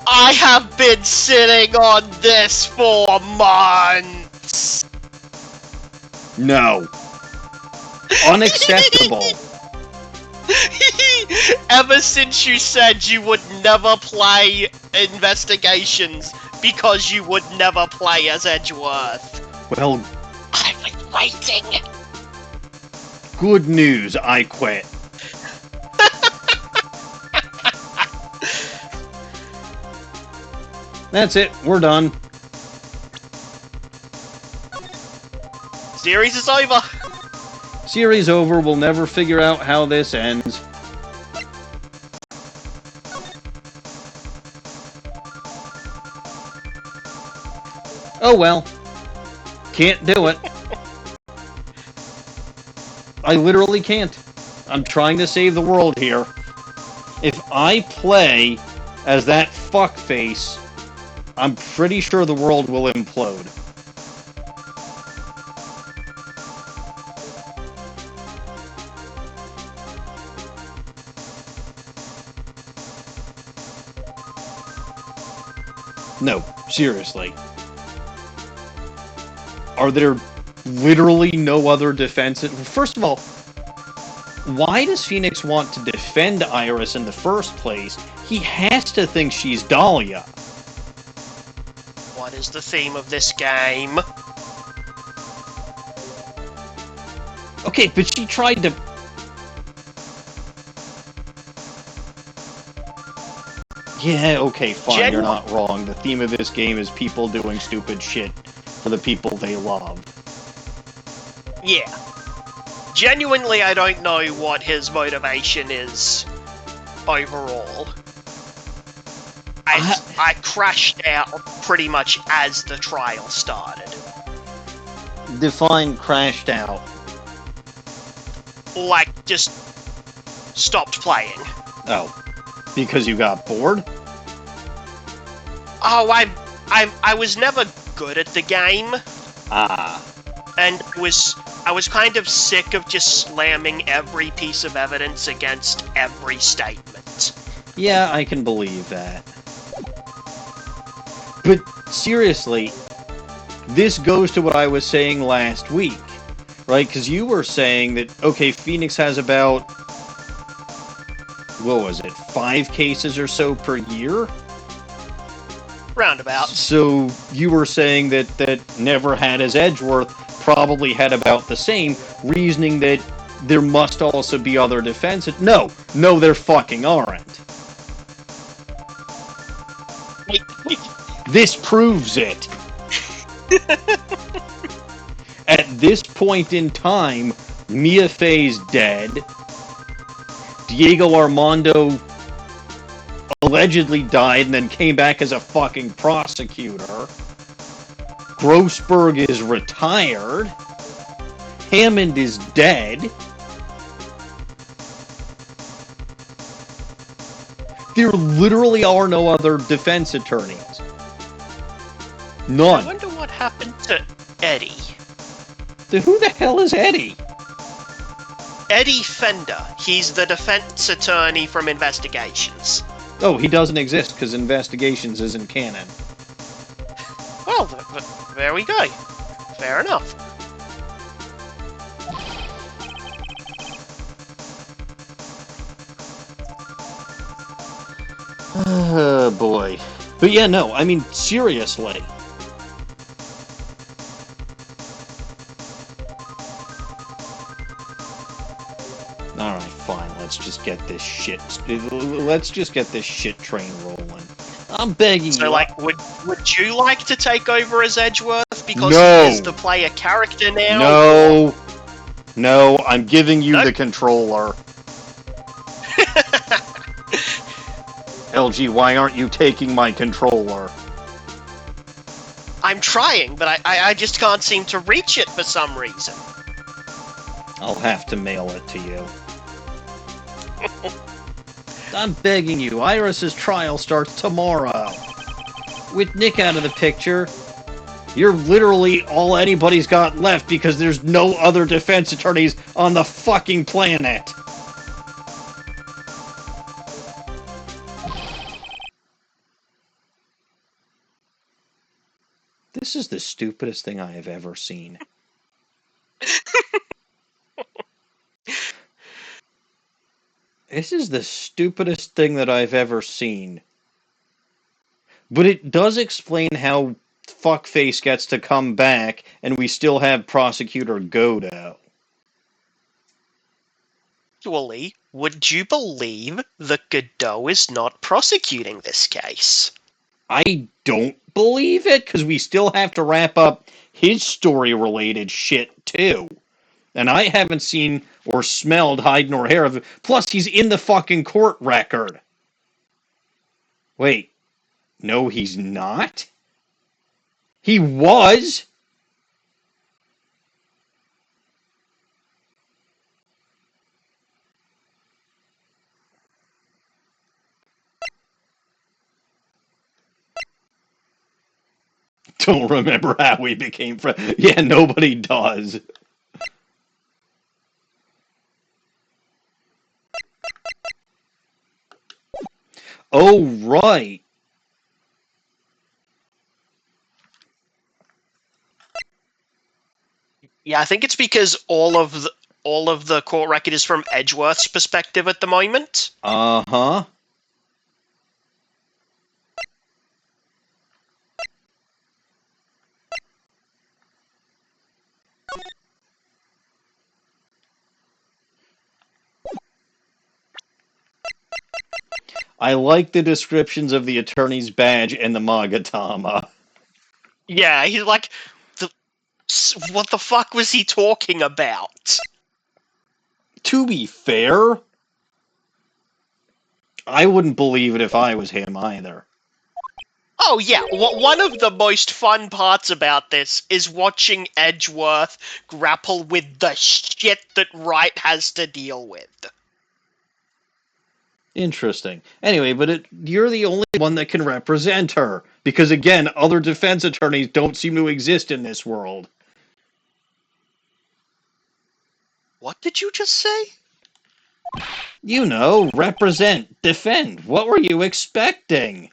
I have been sitting on this for months! No. Unacceptable. Ever since you said you would never play investigations because you would never play as Edgeworth. Well, I've been waiting. good news, I quit. That's it, we're done. Series is over. Series over, we'll never figure out how this ends. Oh well. Can't do it. I literally can't. I'm trying to save the world here. If I play as that fuckface, I'm pretty sure the world will implode. No, seriously. Are there literally no other defense? First of all, why does Phoenix want to defend Iris in the first place? He has to think she's Dahlia. What is the theme of this game? Okay, but she tried to... Yeah, okay, fine, you're not wrong. The theme of this game is people doing stupid shit for the people they love. Yeah. Genuinely, I don't know what his motivation is overall. I crashed out pretty much as the trial started. Define crashed out. Like, just stopped playing. Oh. Because you got bored? Oh, I was never good at the game. Ah. And I was kind of sick of just slamming every piece of evidence against every statement. Yeah, I can believe that. But seriously, this goes to what I was saying last week, right? Because you were saying that, okay, Phoenix has about, what was it, 5 cases or so per year? Roundabout. So you were saying that Never Had His Edgeworth probably had about the same, reasoning that there must also be other defenses. No, there fucking aren't. Wait. This proves it. At this point in time, Mia Fey's dead. Diego Armando allegedly died and then came back as a fucking prosecutor. Grossberg is retired. Hammond is dead. There literally are no other defense attorneys. None. I wonder what happened to Eddie. Who the hell is Eddie? Eddie Fender. He's the defense attorney from Investigations. Oh, he doesn't exist because Investigations isn't canon. Well, there we go. Fair enough. Oh, boy. But yeah, no, I mean, seriously. Alright, fine, let's just get this shit train rolling. I'm begging you. So, like, would you like to take over as Edgeworth? Because No. he is the player character now? No, I'm giving you the controller. LG, why aren't you taking my controller? I'm trying, but I just can't seem to reach it for some reason. I'll have to mail it to you. I'm begging you, Iris's trial starts tomorrow. With Nick out of the picture, you're literally all anybody's got left because there's no other defense attorneys on the fucking planet. This is the stupidest thing I have ever seen. This is the stupidest thing that I've ever seen. But it does explain how Fuckface gets to come back and we still have Prosecutor Godo. Actually, would you believe that Godot is not prosecuting this case? I don't believe it, because we still have to wrap up his story-related shit, too. And I haven't seen or smelled hide nor hair of it. Plus, he's in the fucking court record. Wait. No, he's not? He was? Don't remember how we became friends. Yeah, nobody does. Oh, right. Yeah, I think it's because all of all of the court record is from Edgeworth's perspective at the moment. Uh-huh. I like the descriptions of the attorney's badge and the Magatama. Yeah, he's like, what the fuck was he talking about? To be fair, I wouldn't believe it if I was him either. Oh yeah, one of the most fun parts about this is watching Edgeworth grapple with the shit that Wright has to deal with. Interesting. Anyway, but you're the only one that can represent her. Because again, other defense attorneys don't seem to exist in this world. What did you just say? You know, represent, defend. What were you expecting?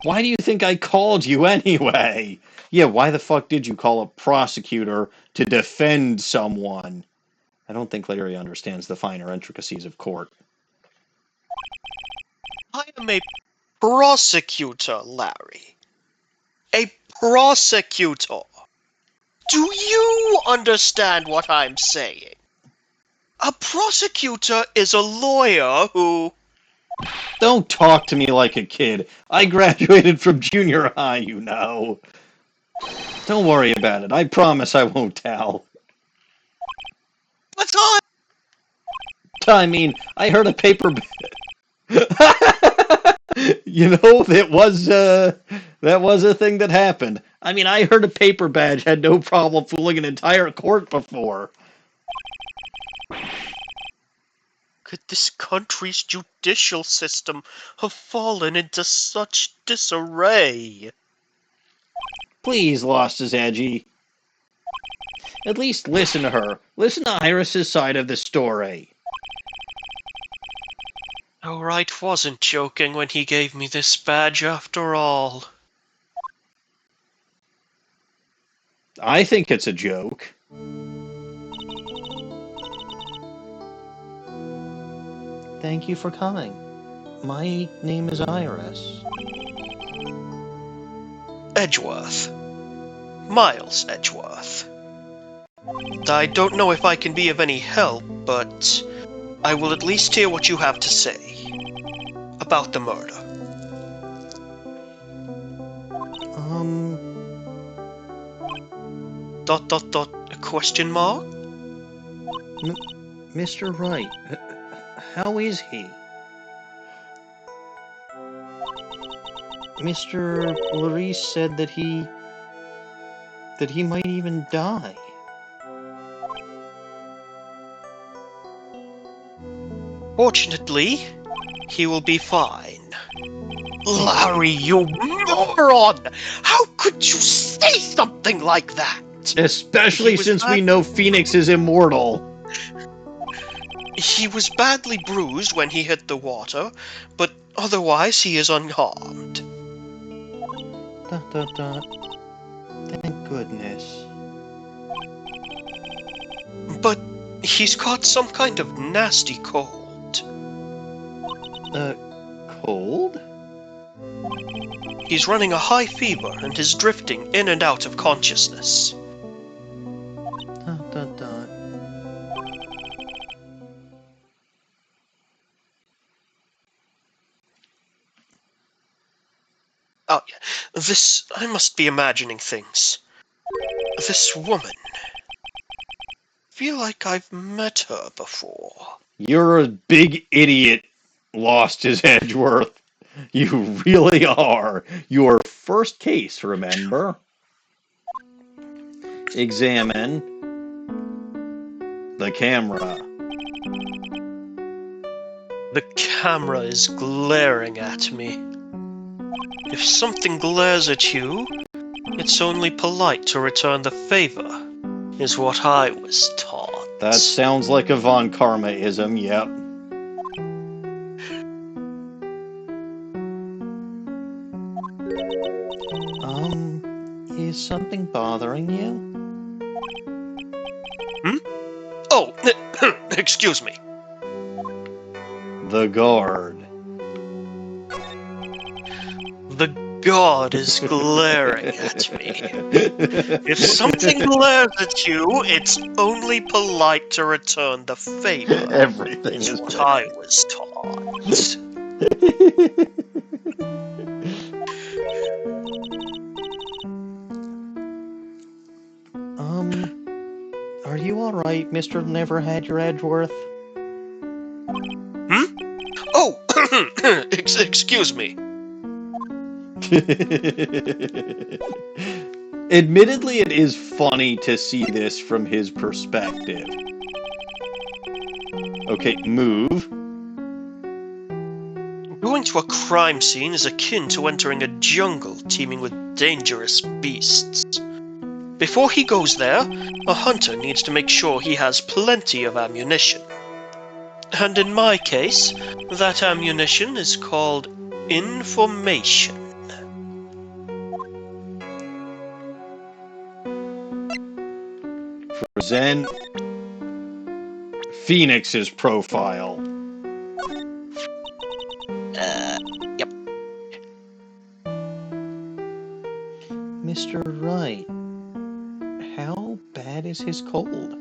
Why do you think I called you anyway? Yeah, why the fuck did you call a prosecutor to defend someone? I don't think Larry understands the finer intricacies of court. I am a prosecutor, Larry. A prosecutor. Do you understand what I'm saying? A prosecutor is a lawyer who... Don't talk to me like a kid. I graduated from junior high, you know. Don't worry about it. I promise I won't tell. But I... I mean, I heard a paper... You know, that was a thing that happened. I mean, I heard a paper badge had no problem fooling an entire court before. Could this country's judicial system have fallen into such disarray? Please, Lost is edgy. At least listen to her. Listen to Iris's side of the story. Wright wasn't joking when he gave me this badge after all. I think it's a joke. Thank you for coming. My name is Iris. Edgeworth. Miles Edgeworth. I don't know if I can be of any help, but I will at least hear what you have to say about the murder. A question mark? Mr. Wright, how is he? Mr. Larice said that he might even die. Fortunately, he will be fine. Larry, you moron! How could you say something like that? Especially since we know Phoenix is immortal. He was badly bruised when he hit the water, but otherwise he is unharmed. ... Thank goodness. But he's caught some kind of nasty cold. Cold? He's running a high fever and is drifting in and out of consciousness. ... Oh, yeah. I must be imagining things. This woman. I feel like I've met her before. You're a big idiot, Lost as Edgeworth. You really are. Your first case, remember? Examine the camera. The camera is glaring at me. If something glares at you, it's only polite to return the favor, is what I was taught. That sounds like a Von Karma-ism, yep. Is something bothering you? Oh, excuse me. The guard. The god is glaring at me. If something glares at you, it's only polite to return the favor. Everything It's is what bad. I was taught. Are you alright, Mr. Never Had Your Edgeworth? Oh, excuse me. Admittedly, it is funny to see this from his perspective. Okay, move. Going to a crime scene is akin to entering a jungle teeming with dangerous beasts. Before he goes there, a hunter needs to make sure he has plenty of ammunition. And in my case, that ammunition is called information. Present Phoenix's profile. Yep. Mr. Wright, how bad is his cold?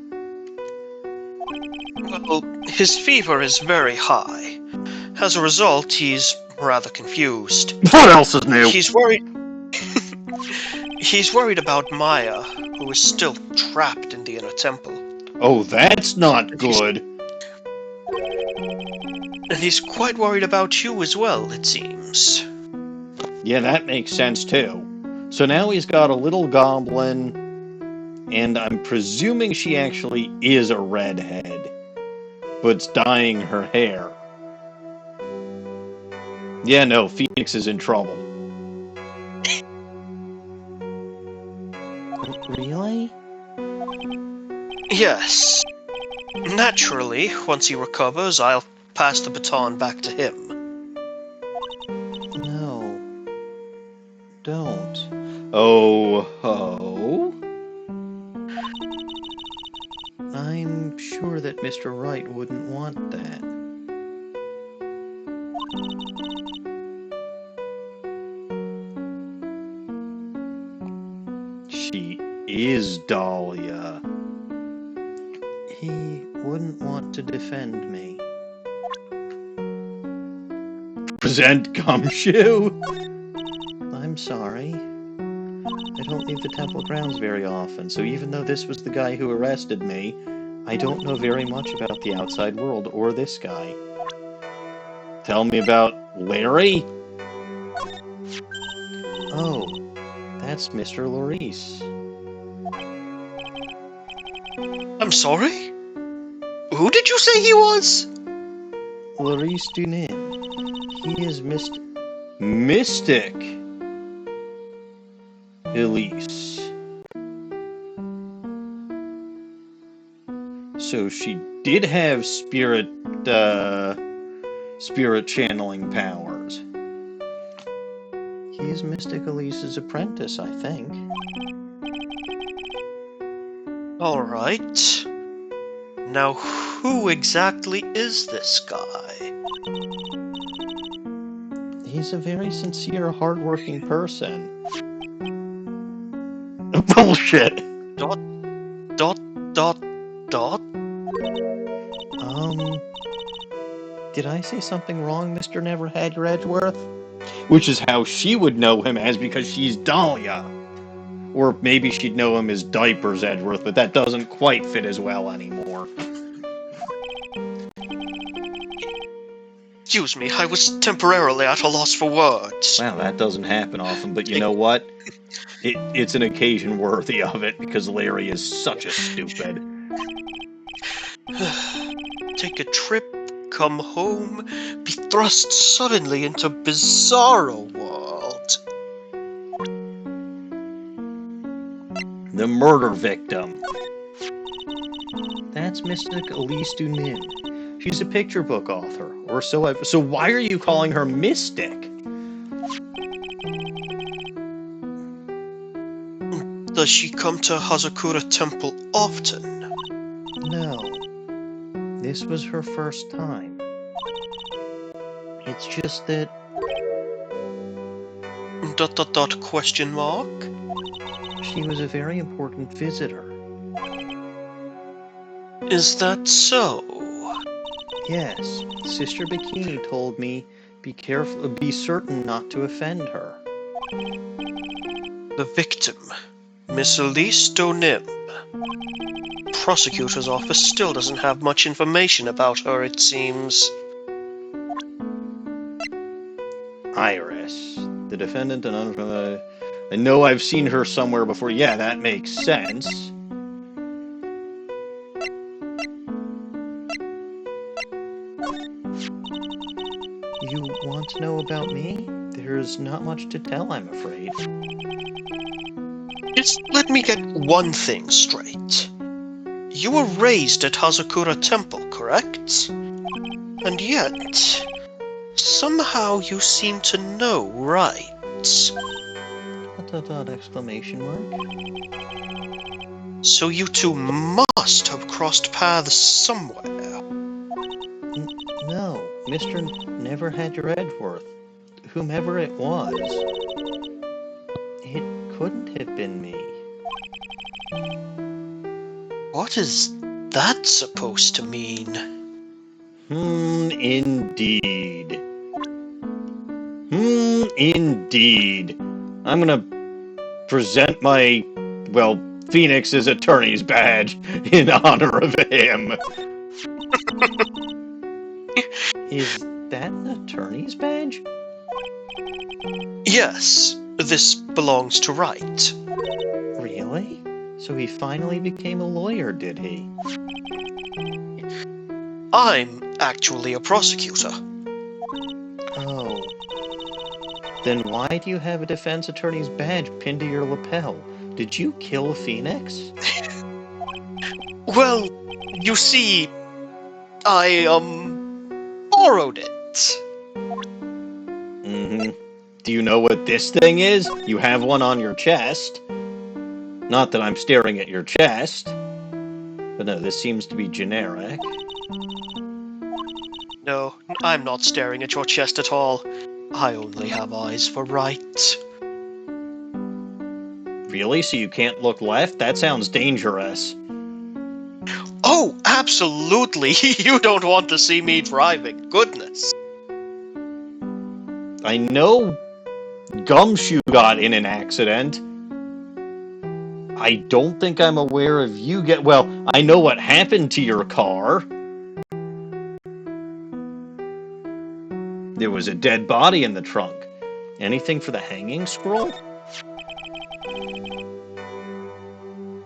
Well, his fever is very high. As a result, he's rather confused. What else is new? He's worried. He's worried about Maya, who is still trapped in the inner temple. Oh, that's not good. And he's quite worried about you as well, it seems. Yeah, that makes sense too. So now he's got a little goblin, and I'm presuming she actually is a redhead, but's dyeing her hair. Yeah, no, Phoenix is in trouble. Really? Yes. Naturally, once he recovers, I'll pass the baton back to him. No. Don't. Oh ho. I'm sure that Mr. Wright wouldn't want that. She is Dahlia. He wouldn't want to defend me. Present Gumshoe? I'm sorry. I don't leave the temple grounds very often, so even though this was the guy who arrested me, I don't know very much about the outside world or this guy. Tell me about Larry? Oh, that's Mr. Lorice. I'm sorry? Who did you say he was? Lorice Deauxnim. He is Mystic Elise. So she did have spirit channeling powers. He is Mystic Elise's apprentice, I think. Alright. Now, who exactly is this guy? He's a very sincere, hardworking person. Bullshit! Dot. Did I say something wrong, Mr. Never Had Your Edgeworth? Which is how she would know him as, because she's Dahlia. Or maybe she'd know him as Diapers Edgeworth, but that doesn't quite fit as well anymore. Excuse me, I was temporarily at a loss for words. Wow, that doesn't happen often, but you know what? It's an occasion worthy of it, because Larry is such a stupid. Take a trip, come home, be thrust suddenly into Bizarro World. The murder victim. That's Mystic Elise Deauxnim. She's a picture book author, or so I've... So why are you calling her Mystic? Does she come to Hazakura Temple often? No. This was her first time. It's just that Question mark? she was a very important visitor. Is that so? Yes, Sister Bikini told me be certain not to offend her. The victim, Miss Elise Deauxnim. Prosecutor's office still doesn't have much information about her, it seems. Iris, the defendant and I know I've seen her somewhere before. Yeah, that makes sense. You want to know about me? There's not much to tell, I'm afraid. Just let me get one thing straight. You were raised at Hazakura Temple, correct? And yet, somehow you seem to know, right? Exclamation mark? So you two must have crossed paths somewhere. No, Mr. Never Had Your Edgeworth. Whomever it was. It couldn't have been me. What is that supposed to mean? Indeed. Indeed. I'm gonna present my, well, Phoenix's attorney's badge in honor of him. Is that an attorney's badge? Yes, this belongs to Wright. Really? So he finally became a lawyer, did he? I'm actually a prosecutor. Oh. Then why do you have a defense attorney's badge pinned to your lapel? Did you kill Phoenix? Well, you see, I, borrowed it. Mm-hmm. Do you know what this thing is? You have one on your chest. Not that I'm staring at your chest. But no, this seems to be generic. No, I'm not staring at your chest at all. I only have eyes for Wright. Really? So you can't look left? That sounds dangerous. Oh, absolutely! You don't want to see me driving. Goodness. I know Gumshoe got in an accident. I don't think I'm aware of you well, I know what happened to your car. There was a dead body in the trunk. Anything for the hanging scroll?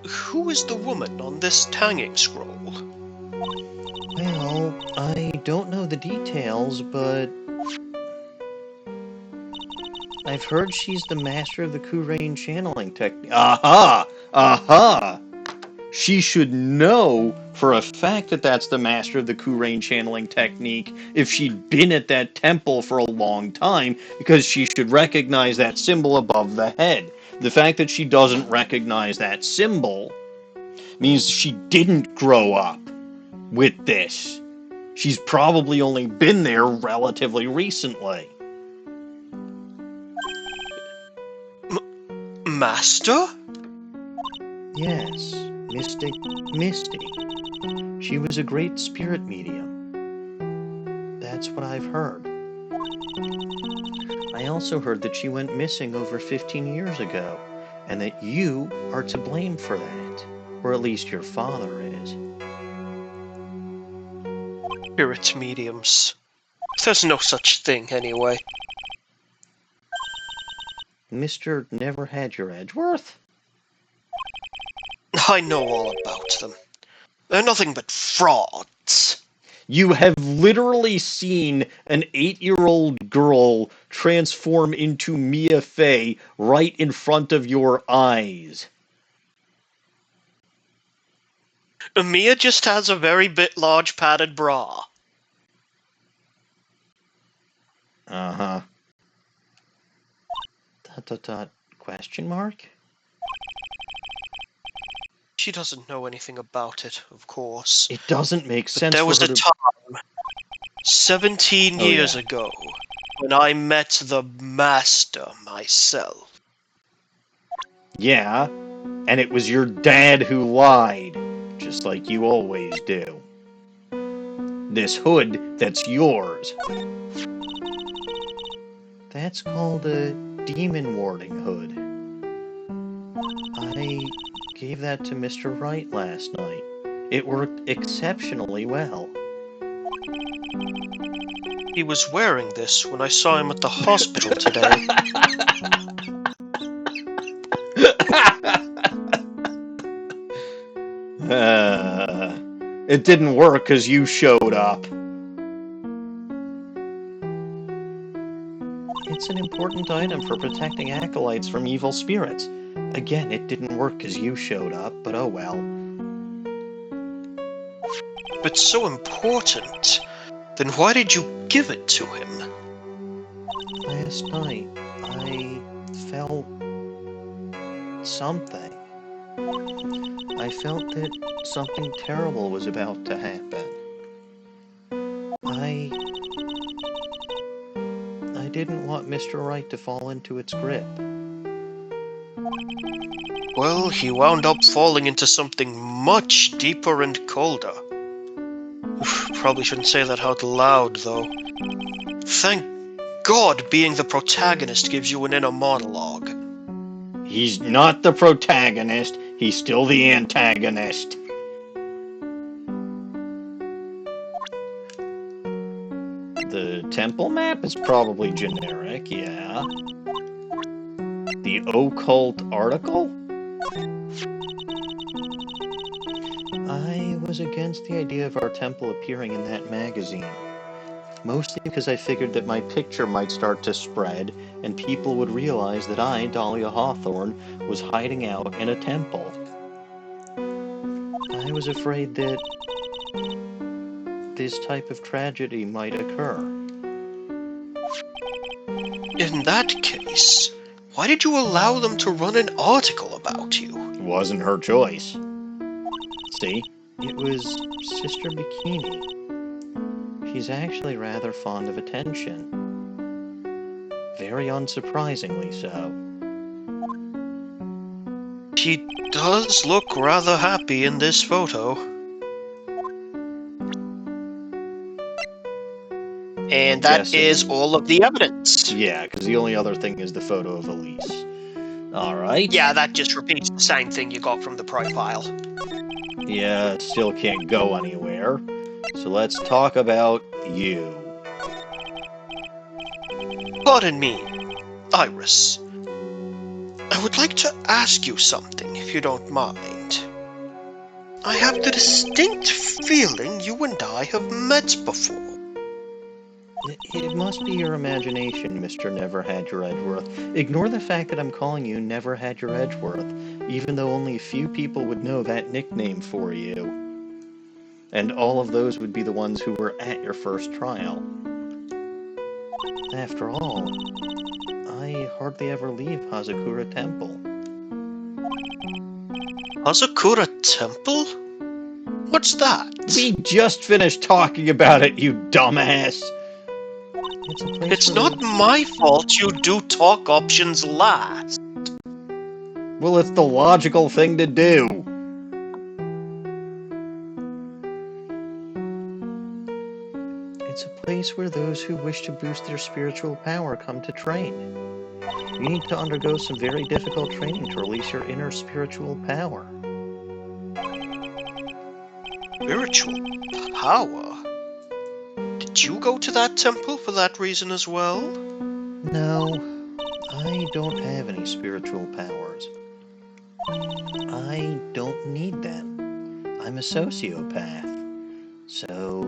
Who is the woman on this hanging scroll? Well, I don't know the details, but I've heard she's the master of the Kurain channeling technique. Aha! Aha! She should know for a fact that that's the master of the Kurain channeling technique if she'd been at that temple for a long time, because she should recognize that symbol above the head. The fact that she doesn't recognize that symbol means she didn't grow up with this. She's probably only been there relatively recently. Master? Yes, Misty. She was a great spirit medium. That's what I've heard. I also heard that she went missing over 15 years ago, and that you are to blame for that. Or at least your father is. Spirit mediums. There's no such thing, anyway. Mr. Never Had Your Edgeworth? I know all about them. They're nothing but frauds. You have literally seen an 8-year-old girl transform into Mia Fey right in front of your eyes. Mia just has a very bit large padded bra. Uh-huh. ... Question mark? She doesn't know anything about it, of course. It doesn't make But sense there for was her a to... time, 17 Oh, years yeah. ago, when I met the Master myself. Yeah, and it was your dad who lied, just like you always do. This hood, that's yours. That's called a demon warding hood. I gave that to Mr. Wright last night. It worked exceptionally well. He was wearing this when I saw him at the hospital today. It didn't work because you showed up. It's an important item for protecting acolytes from evil spirits. Again, it didn't work because you showed up, but oh well. But so important. Then why did you give it to him? Last night, I felt something. I felt that something terrible was about to happen. I didn't want Mr. Wright to fall into its grip. Well, he wound up falling into something much deeper and colder. Probably shouldn't say that out loud, though. Thank God being the protagonist gives you an inner monologue. He's not the protagonist, he's still the antagonist. The temple map is probably generic, yeah. The occult article? I was against the idea of our temple appearing in that magazine. Mostly because I figured that my picture might start to spread and people would realize that I, Dahlia Hawthorne, was hiding out in a temple. I was afraid that this type of tragedy might occur. In that case, why did you allow them to run an article about you? It wasn't her choice. See? It was Sister Bikini. She's actually rather fond of attention. Very unsurprisingly so. She does look rather happy in this photo. And that is all of the evidence. Yeah, because the only other thing is the photo of Elise. Alright. Yeah, that just repeats the same thing you got from the profile. Yeah, still can't go anywhere. So let's talk about you. Pardon me, Iris. I would like to ask you something, if you don't mind. I have the distinct feeling you and I have met before. It must be your imagination, Mr. Never Had Your Edgeworth. Ignore the fact that I'm calling you Never Had Your Edgeworth, even though only a few people would know that nickname for you. And all of those would be the ones who were at your first trial. After all, I hardly ever leave Hazakura Temple. Hazakura Temple? What's that? We just finished talking about it, you dumbass! It's a place It's where not my fault you do talk options last. Well, it's the logical thing to do. It's a place where those who wish to boost their spiritual power come to train. You need to undergo some very difficult training to release your inner spiritual power. Spiritual power? Did you go to that temple for that reason as well? No, I don't have any spiritual powers. I don't need them. I'm a sociopath. So,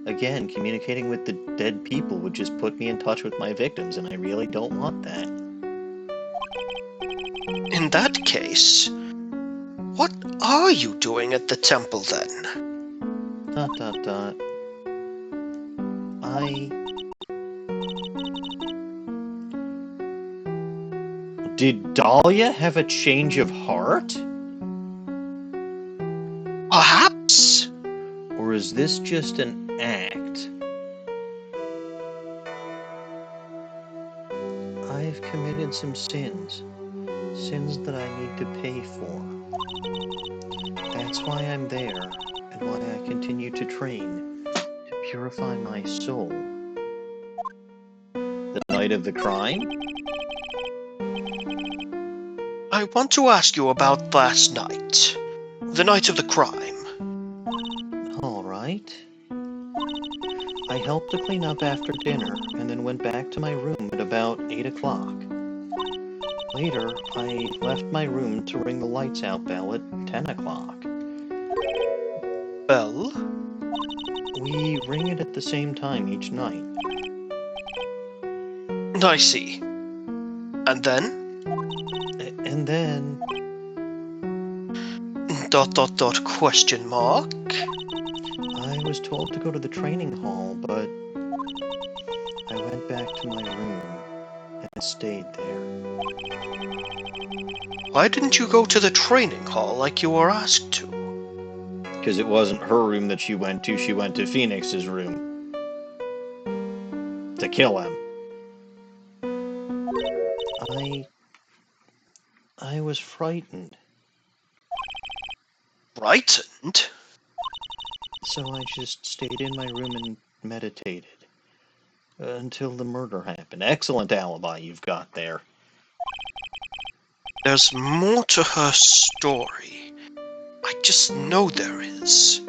again, communicating with the dead people would just put me in touch with my victims, and I really don't want that. In that case, what are you doing at the temple then? ... Did Dahlia have a change of heart? was this just an act? I've committed some sins. Sins that I need to pay for. That's why I'm there, and why I continue to train, to purify my soul. The night of the crime? I want to ask you about last night. The night of the crime. All right. I helped to clean up after dinner, and then went back to my room at about 8 o'clock. Later, I left my room to ring the lights out bell at 10 o'clock. Bell? We ring it at the same time each night. I see. And then? And then... Question mark? I was told to go to the training hall, but I went back to my room and stayed there. Why didn't you go to the training hall like you were asked to? Because it wasn't her room that she went to Phoenix's room. To kill him. I was frightened. Frightened? So I just stayed in my room and meditated. Until the murder happened. Excellent alibi you've got there. There's more to her story. I just know there is.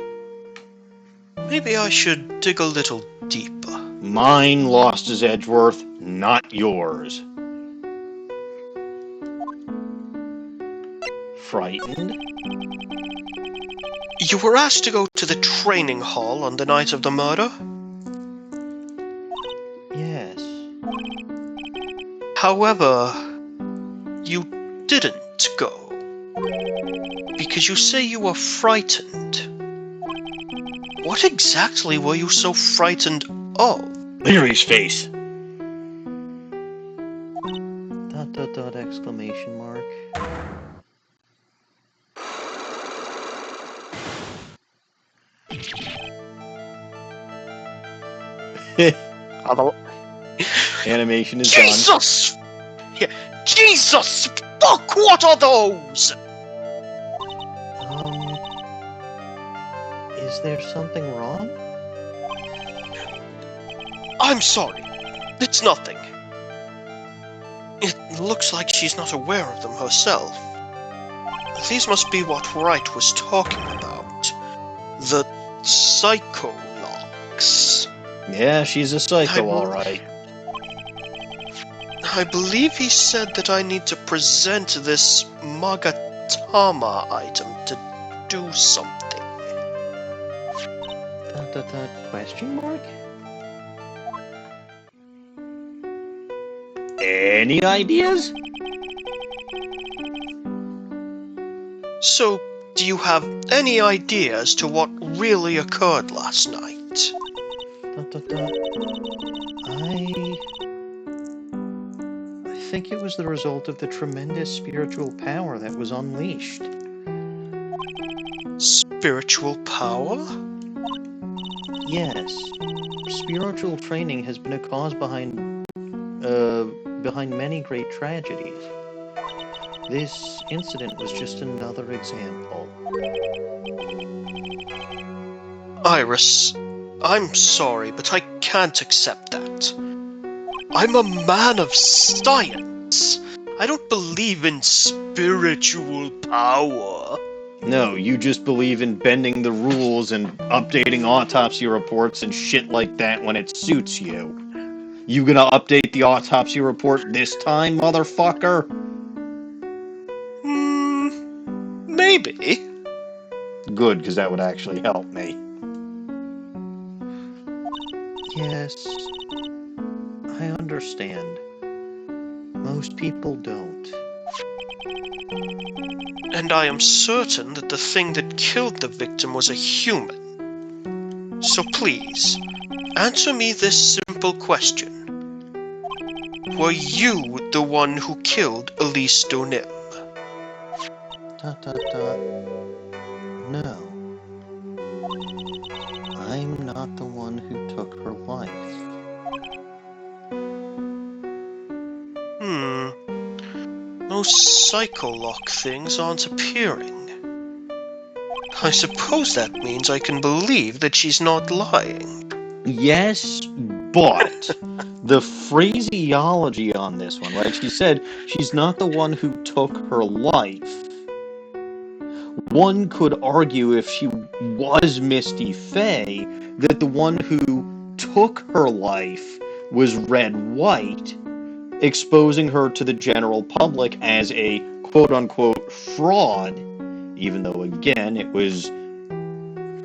Maybe I should dig a little deeper. Mine lost his Edgeworth, not yours. Frightened? You were asked to go to the training hall on the night of the murder? Yes. However, you didn't go. Because you say you were frightened. What exactly were you so frightened of? Leary's face! Exclamation mark. Animation is Jesus! done. Yeah. Jesus! Fuck! What are those? Is there something wrong? I'm sorry. It's nothing. It looks like she's not aware of them herself. These must be what Wright was talking about. The psycho locks. Yeah, she's a psycho, alright. I believe he said that I need to present this Magatama item to do something. Question mark? Any ideas? So, do you have any idea as to what really occurred last night? I think it was the result of the tremendous spiritual power that was unleashed. Spiritual power? Yes. Spiritual training has been a cause behind many great tragedies. This incident was just another example. Iris, I'm sorry, but I can't accept that. I'm a man of science. I don't believe in spiritual power. No, you just believe in bending the rules and updating autopsy reports and shit like that when it suits you. You gonna update the autopsy report this time, motherfucker? Maybe. Good, because that would actually help me. Yes, I understand. Most people don't. And I am certain that the thing that killed the victim was a human. So please, answer me this simple question. Were you the one who killed Elise Deauxnim? No. not the one who took her life. Those psycholock things aren't appearing. I suppose that means I can believe that she's not lying. Yes, but the phraseology on this one, right? She said she's not the one who took her life. One could argue, if she was Misty Fey, that the one who took her life was Red White, exposing her to the general public as a quote-unquote fraud, even though, again, it was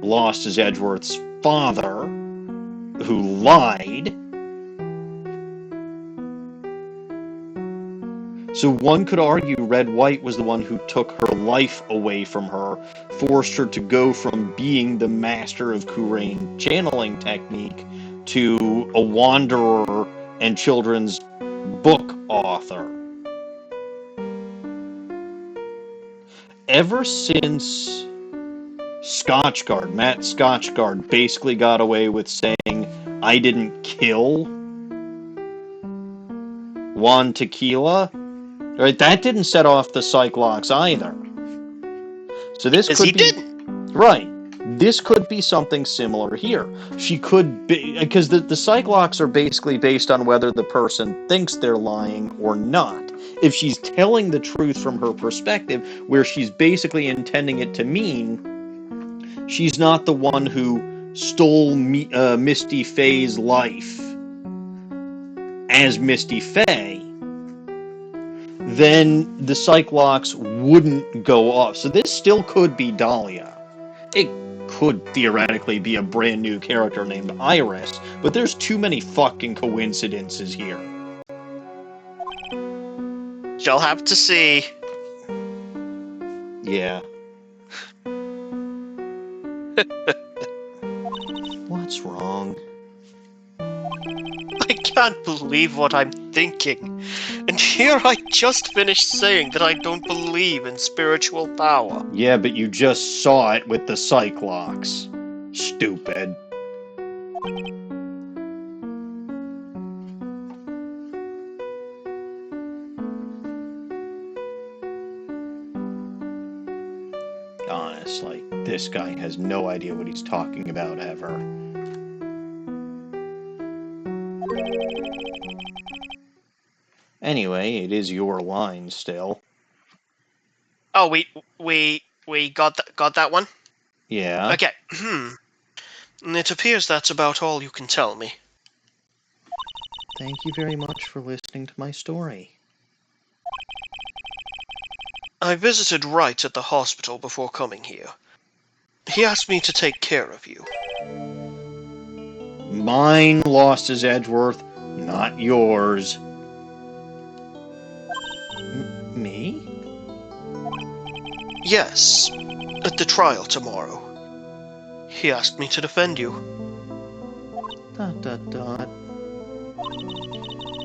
Lost as Edgeworth's father who lied. So one could argue Red White was the one who took her life away from her, forced her to go from being the master of Kurain channeling technique to a wanderer and children's book author. Ever since Matt Scotchgard basically got away with saying, "I didn't kill Juan Tequila," right? That didn't set off the Cyclops either. So this could be right. This could be something similar here. She could be, because the Cyclops are basically based on whether the person thinks they're lying or not. If she's telling the truth from her perspective, where she's basically intending it to mean she's not the one who stole Misty Fey's life as Misty Fey, then the Cyclops wouldn't go off. So this still could be Dahlia. It could theoretically be a brand new character named Iris, but there's too many fucking coincidences here. You'll have to see. Yeah. What's wrong? I can't believe what I'm thinking. And here I just finished saying that I don't believe in spiritual power. Yeah, but you just saw it with the Cyclops. Stupid. Honestly, this guy has no idea what he's talking about ever. Anyway, it is your line still. Oh, we got that one? Yeah. Okay. It appears that's about all you can tell me. Thank you very much for listening to my story. I visited Wright at the hospital before coming here. He asked me to take care of you. Mine lost his Edgeworth, not yours. Me? Yes, at the trial tomorrow. He asked me to defend you. ...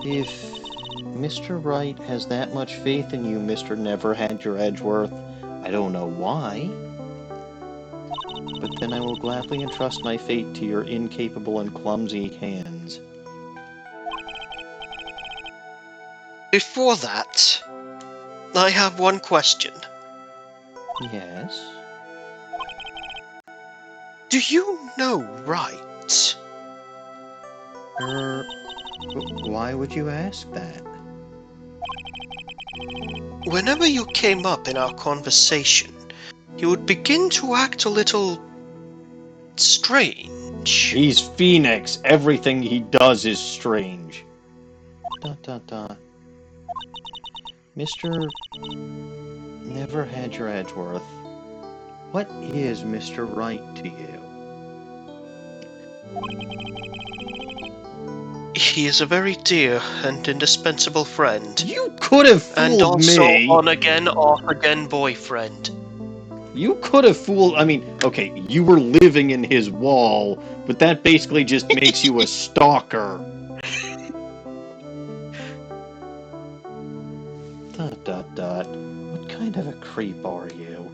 If Mr. Wright has that much faith in you, Mr. Never Had Your Edgeworth, I don't know why. But then I will gladly entrust my fate to your incapable and clumsy hands. Before that, I have one question. Yes? Do you know Wright? Why would you ask that? Whenever you came up in our conversation, you would begin to act a little... strange. He's Phoenix. Everything he does is strange. ... Mr. Never Had Your Edgeworth, what is Mr. Wright to you? He is a very dear and indispensable friend. You could have fooled and also me. on-again, off-again boyfriend. You could have fooled... I mean, okay, you were living in his wall, but that basically just makes you a stalker. ... What kind of a creep are you?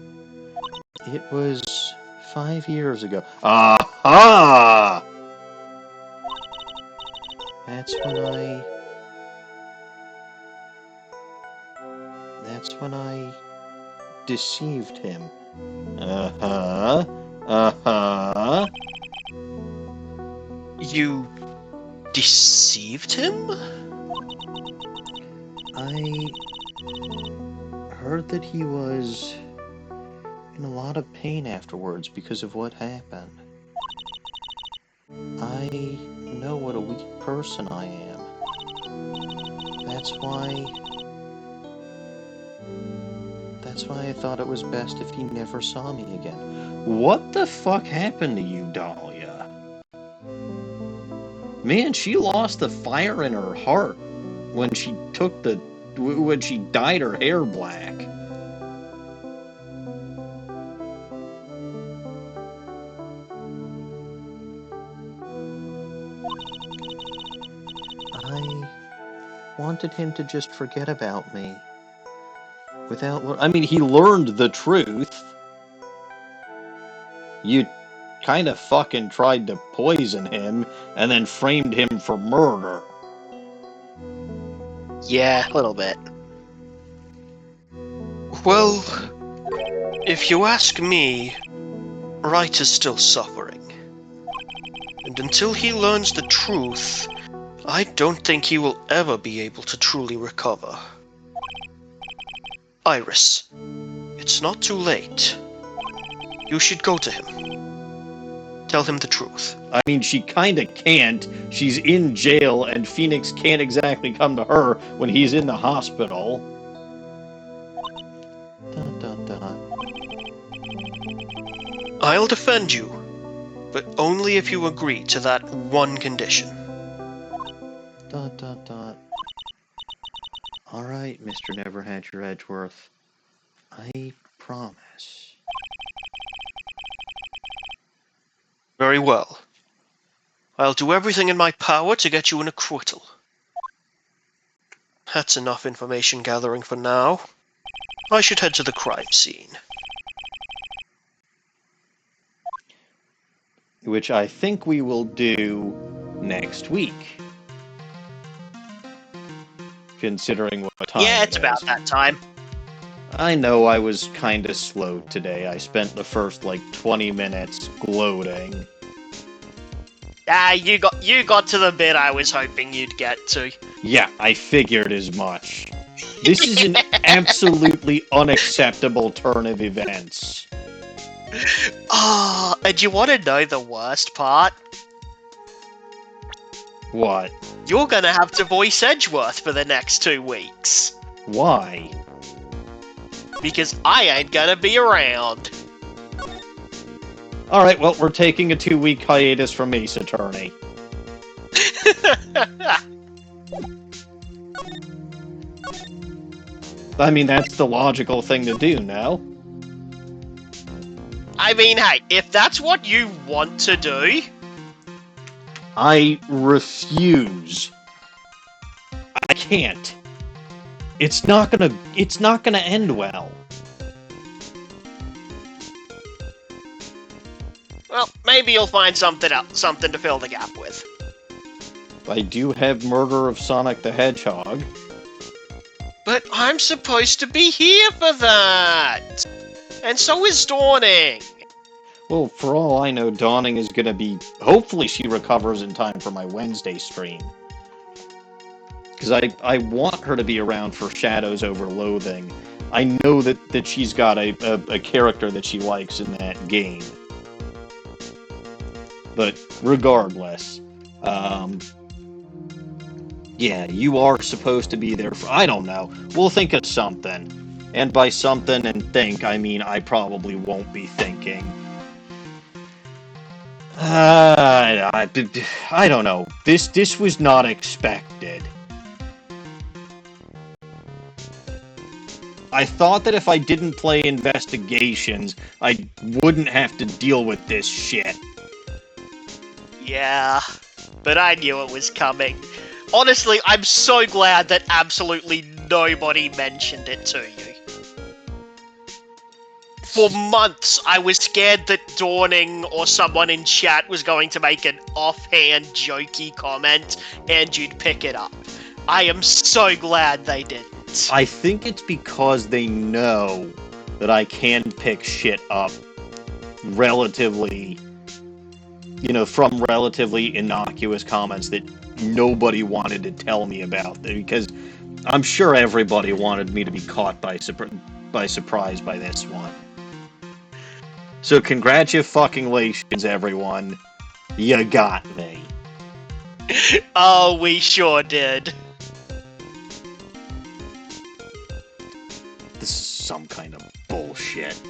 It was 5 years ago. Aha! That's when I deceived him. Uh-huh. Uh-huh. You deceived him? I heard that he was in a lot of pain afterwards because of what happened. I know what a weak person I am. That's why I thought it was best if he never saw me again. What the fuck happened to you, Dahlia? Man, she lost the fire in her heart when she dyed her hair black. I wanted him to just forget about me. He learned the truth. You kind of fucking tried to poison him and then framed him for murder. Yeah, a little bit. Well, if you ask me, Wright is still suffering. And until he learns the truth, I don't think he will ever be able to truly recover. Iris, it's not too late. You should go to him. Tell him the truth. I mean, she kinda can't. She's in jail, and Phoenix can't exactly come to her when he's in the hospital. Dun, dun, dun. I'll defend you, but only if you agree to that one condition. Dun, dun, dun. Alright, Mr. Never Had Your Edgeworth. I promise. Very well. I'll do everything in my power to get you an acquittal. That's enough information gathering for now. I should head to the crime scene. Which I think we will do next week. Considering what time Yeah, it it's about is. that time. I know I was kinda slow today. I spent the first, 20 minutes gloating. You got to the bit I was hoping you'd get to. Yeah, I figured as much. This is an absolutely unacceptable turn of events. And you want to know the worst part? What? You're gonna have to voice Edgeworth for the next 2 weeks. Why? Because I ain't gonna be around. Alright, well, we're taking a 2-week hiatus from Ace Attorney. I mean, that's the logical thing to do, no? I mean, hey, if that's what you want to do... I refuse. I can't. It's not gonna end well. Well, maybe you'll find something to fill the gap with. I do have Murder of Sonic the Hedgehog. But I'm supposed to be here for that! And so is Dawning! Well, for all I know, Dawning is gonna be... Hopefully she recovers in time for my Wednesday stream. Because I want her to be around for Shadows Over Loathing. I know that she's got a character that she likes in that game. But regardless, yeah, you are supposed to be there for... I don't know. We'll think of something. And by something and think, I mean I probably won't be thinking. I don't know. This was not expected. I thought that if I didn't play investigations, I wouldn't have to deal with this shit. Yeah, but I knew it was coming. Honestly, I'm so glad that absolutely nobody mentioned it to you. For months, I was scared that Dawning or someone in chat was going to make an offhand, jokey comment, and you'd pick it up. I am so glad they didn't. I think it's because they know that I can pick shit up relatively, from relatively innocuous comments that nobody wanted to tell me about. Because I'm sure everybody wanted me to be caught by surprise by this one. So congratulations, everyone. You got me. Oh, we sure did. This is some kind of bullshit.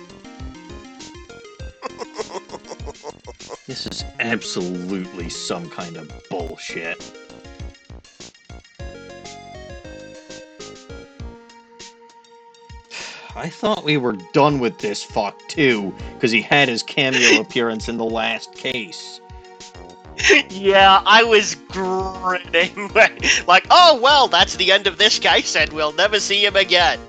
This is absolutely some kind of bullshit. I thought we were done with this fuck, too, because he had his cameo appearance in the last case. Yeah, I was grinning. Like, oh, well, that's the end of this case, and we'll never see him again.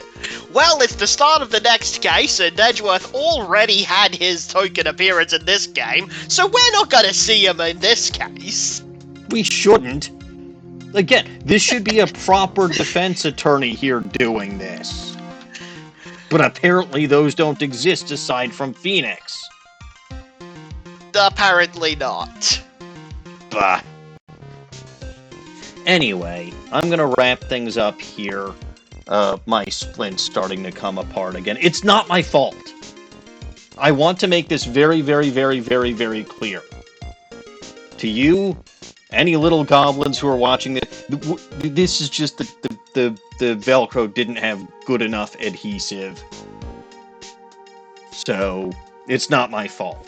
Well, it's the start of the next case, and Edgeworth already had his token appearance in this game, so we're not gonna see him in this case. We shouldn't. Again, this should be a proper defense attorney here doing this. But apparently those don't exist aside from Phoenix. Apparently not. Bah. Anyway, I'm gonna wrap things up here. My splint's starting to come apart again. It's not my fault. I want to make this very, very, very, very, very clear. To you, any little goblins who are watching this, this is just the Velcro didn't have good enough adhesive. So, it's not my fault.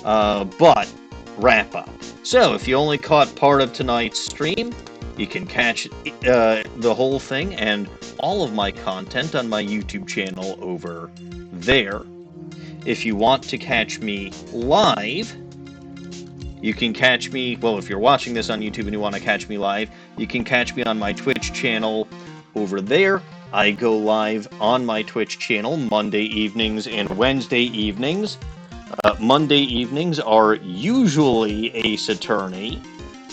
But, wrap up. So, if you only caught part of tonight's stream, you can catch the whole thing and all of my content on my YouTube channel over there. If you want to catch me live, you can catch me, well, if you're watching this on YouTube and you want to catch me live, you can catch me on my Twitch channel over there. I go live on my Twitch channel Monday evenings and Wednesday evenings. Monday evenings are usually Ace Attorney.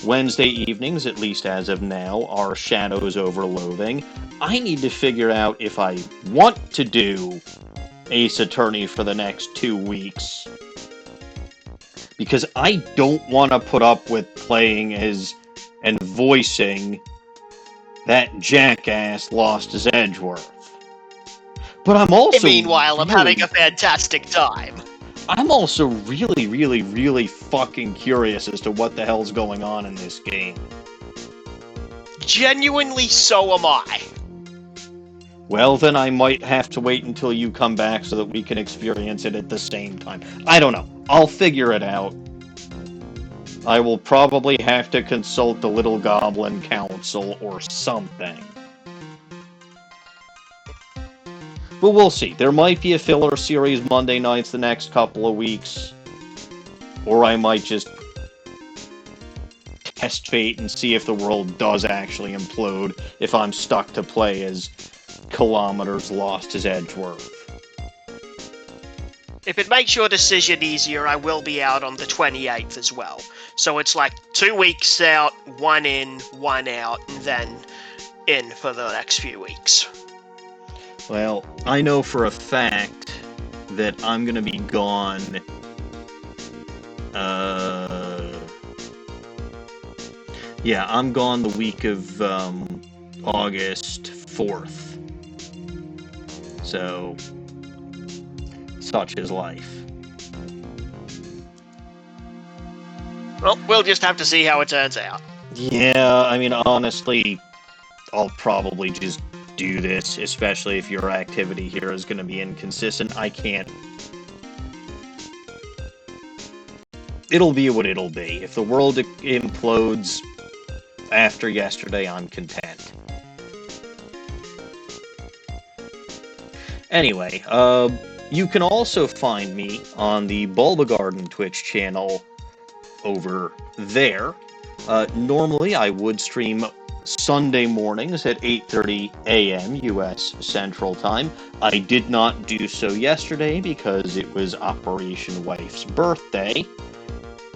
Wednesday evenings, at least as of now, are Shadows over Loathing. I need to figure out if I want to do Ace Attorney for the next 2 weeks. Because I don't want to put up with playing as and voicing that jackass lost his Edgeworth. But I'm also... Meanwhile, I'm having a fantastic time. I'm also really, really, really fucking curious as to what the hell's going on in this game. Genuinely, so am I. Well, then I might have to wait until you come back so that we can experience it at the same time. I don't know. I'll figure it out. I will probably have to consult the Little Goblin Council or something. But we'll see. There might be a filler series Monday nights the next couple of weeks. Or I might just test fate and see if the world does actually implode if I'm stuck to play as Kilometers lost his Edgeworth. If it makes your decision easier, I will be out on the 28th as well. So it's like 2 weeks out, 1 in, 1 out, and then in for the next few weeks. Well, I know for a fact that I'm gonna be gone, yeah, I'm gone the week of, August 4th. So, such is life. Well, we'll just have to see how it turns out. Yeah, I mean, honestly, I'll probably just do this, especially if your activity here is going to be inconsistent. I can't... It'll be what it'll be. If the world implodes after yesterday, I'm content. Anyway, you can also find me on the Bulba Garden Twitch channel over there. Normally, I would stream Sunday mornings at 8:30 a.m. U.S. Central Time. I did not do so yesterday because it was Operation Wife's birthday.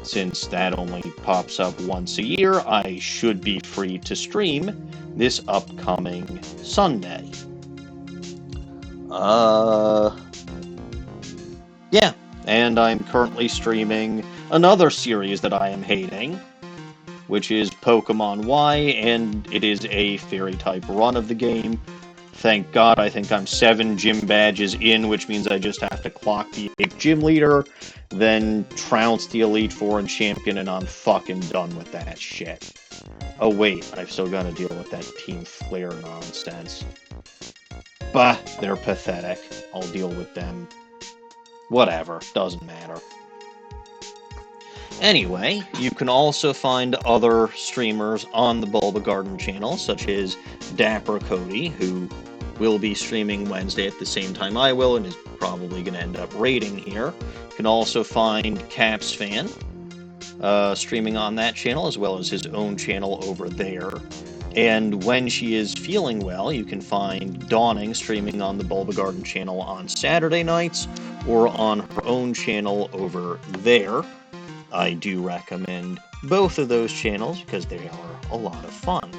Since that only pops up once a year, I should be free to stream this upcoming Sunday. Yeah, and I'm currently streaming another series that I am hating, which is Pokemon Y, and it is a fairy-type run of the game. Thank God, I think I'm 7 gym badges in, which means I just have to clock the 8th gym leader, then trounce the Elite Four and Champion, and I'm fucking done with that shit. Oh wait, I've still got to deal with that Team Flare nonsense. Bah, they're pathetic. I'll deal with them. Whatever, doesn't matter. Anyway, you can also find other streamers on the Bulba Garden channel, such as Dapper Cody, who will be streaming Wednesday at the same time I will, and is probably going to end up raiding here. You can also find Caps Fan streaming on that channel, as well as his own channel over there. And when she is feeling well, you can find Dawning streaming on the Bulba Garden channel on Saturday nights, or on her own channel over there. I do recommend both of those channels because they are a lot of fun.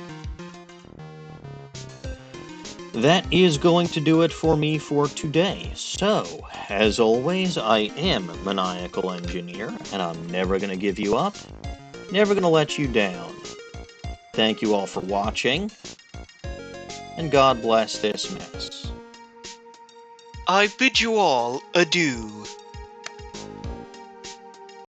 That is going to do it for me for today. So, as always, I am Maniacal Engineer, and I'm never going to give you up, never going to let you down. Thank you all for watching, and God bless this mess. I bid you all adieu.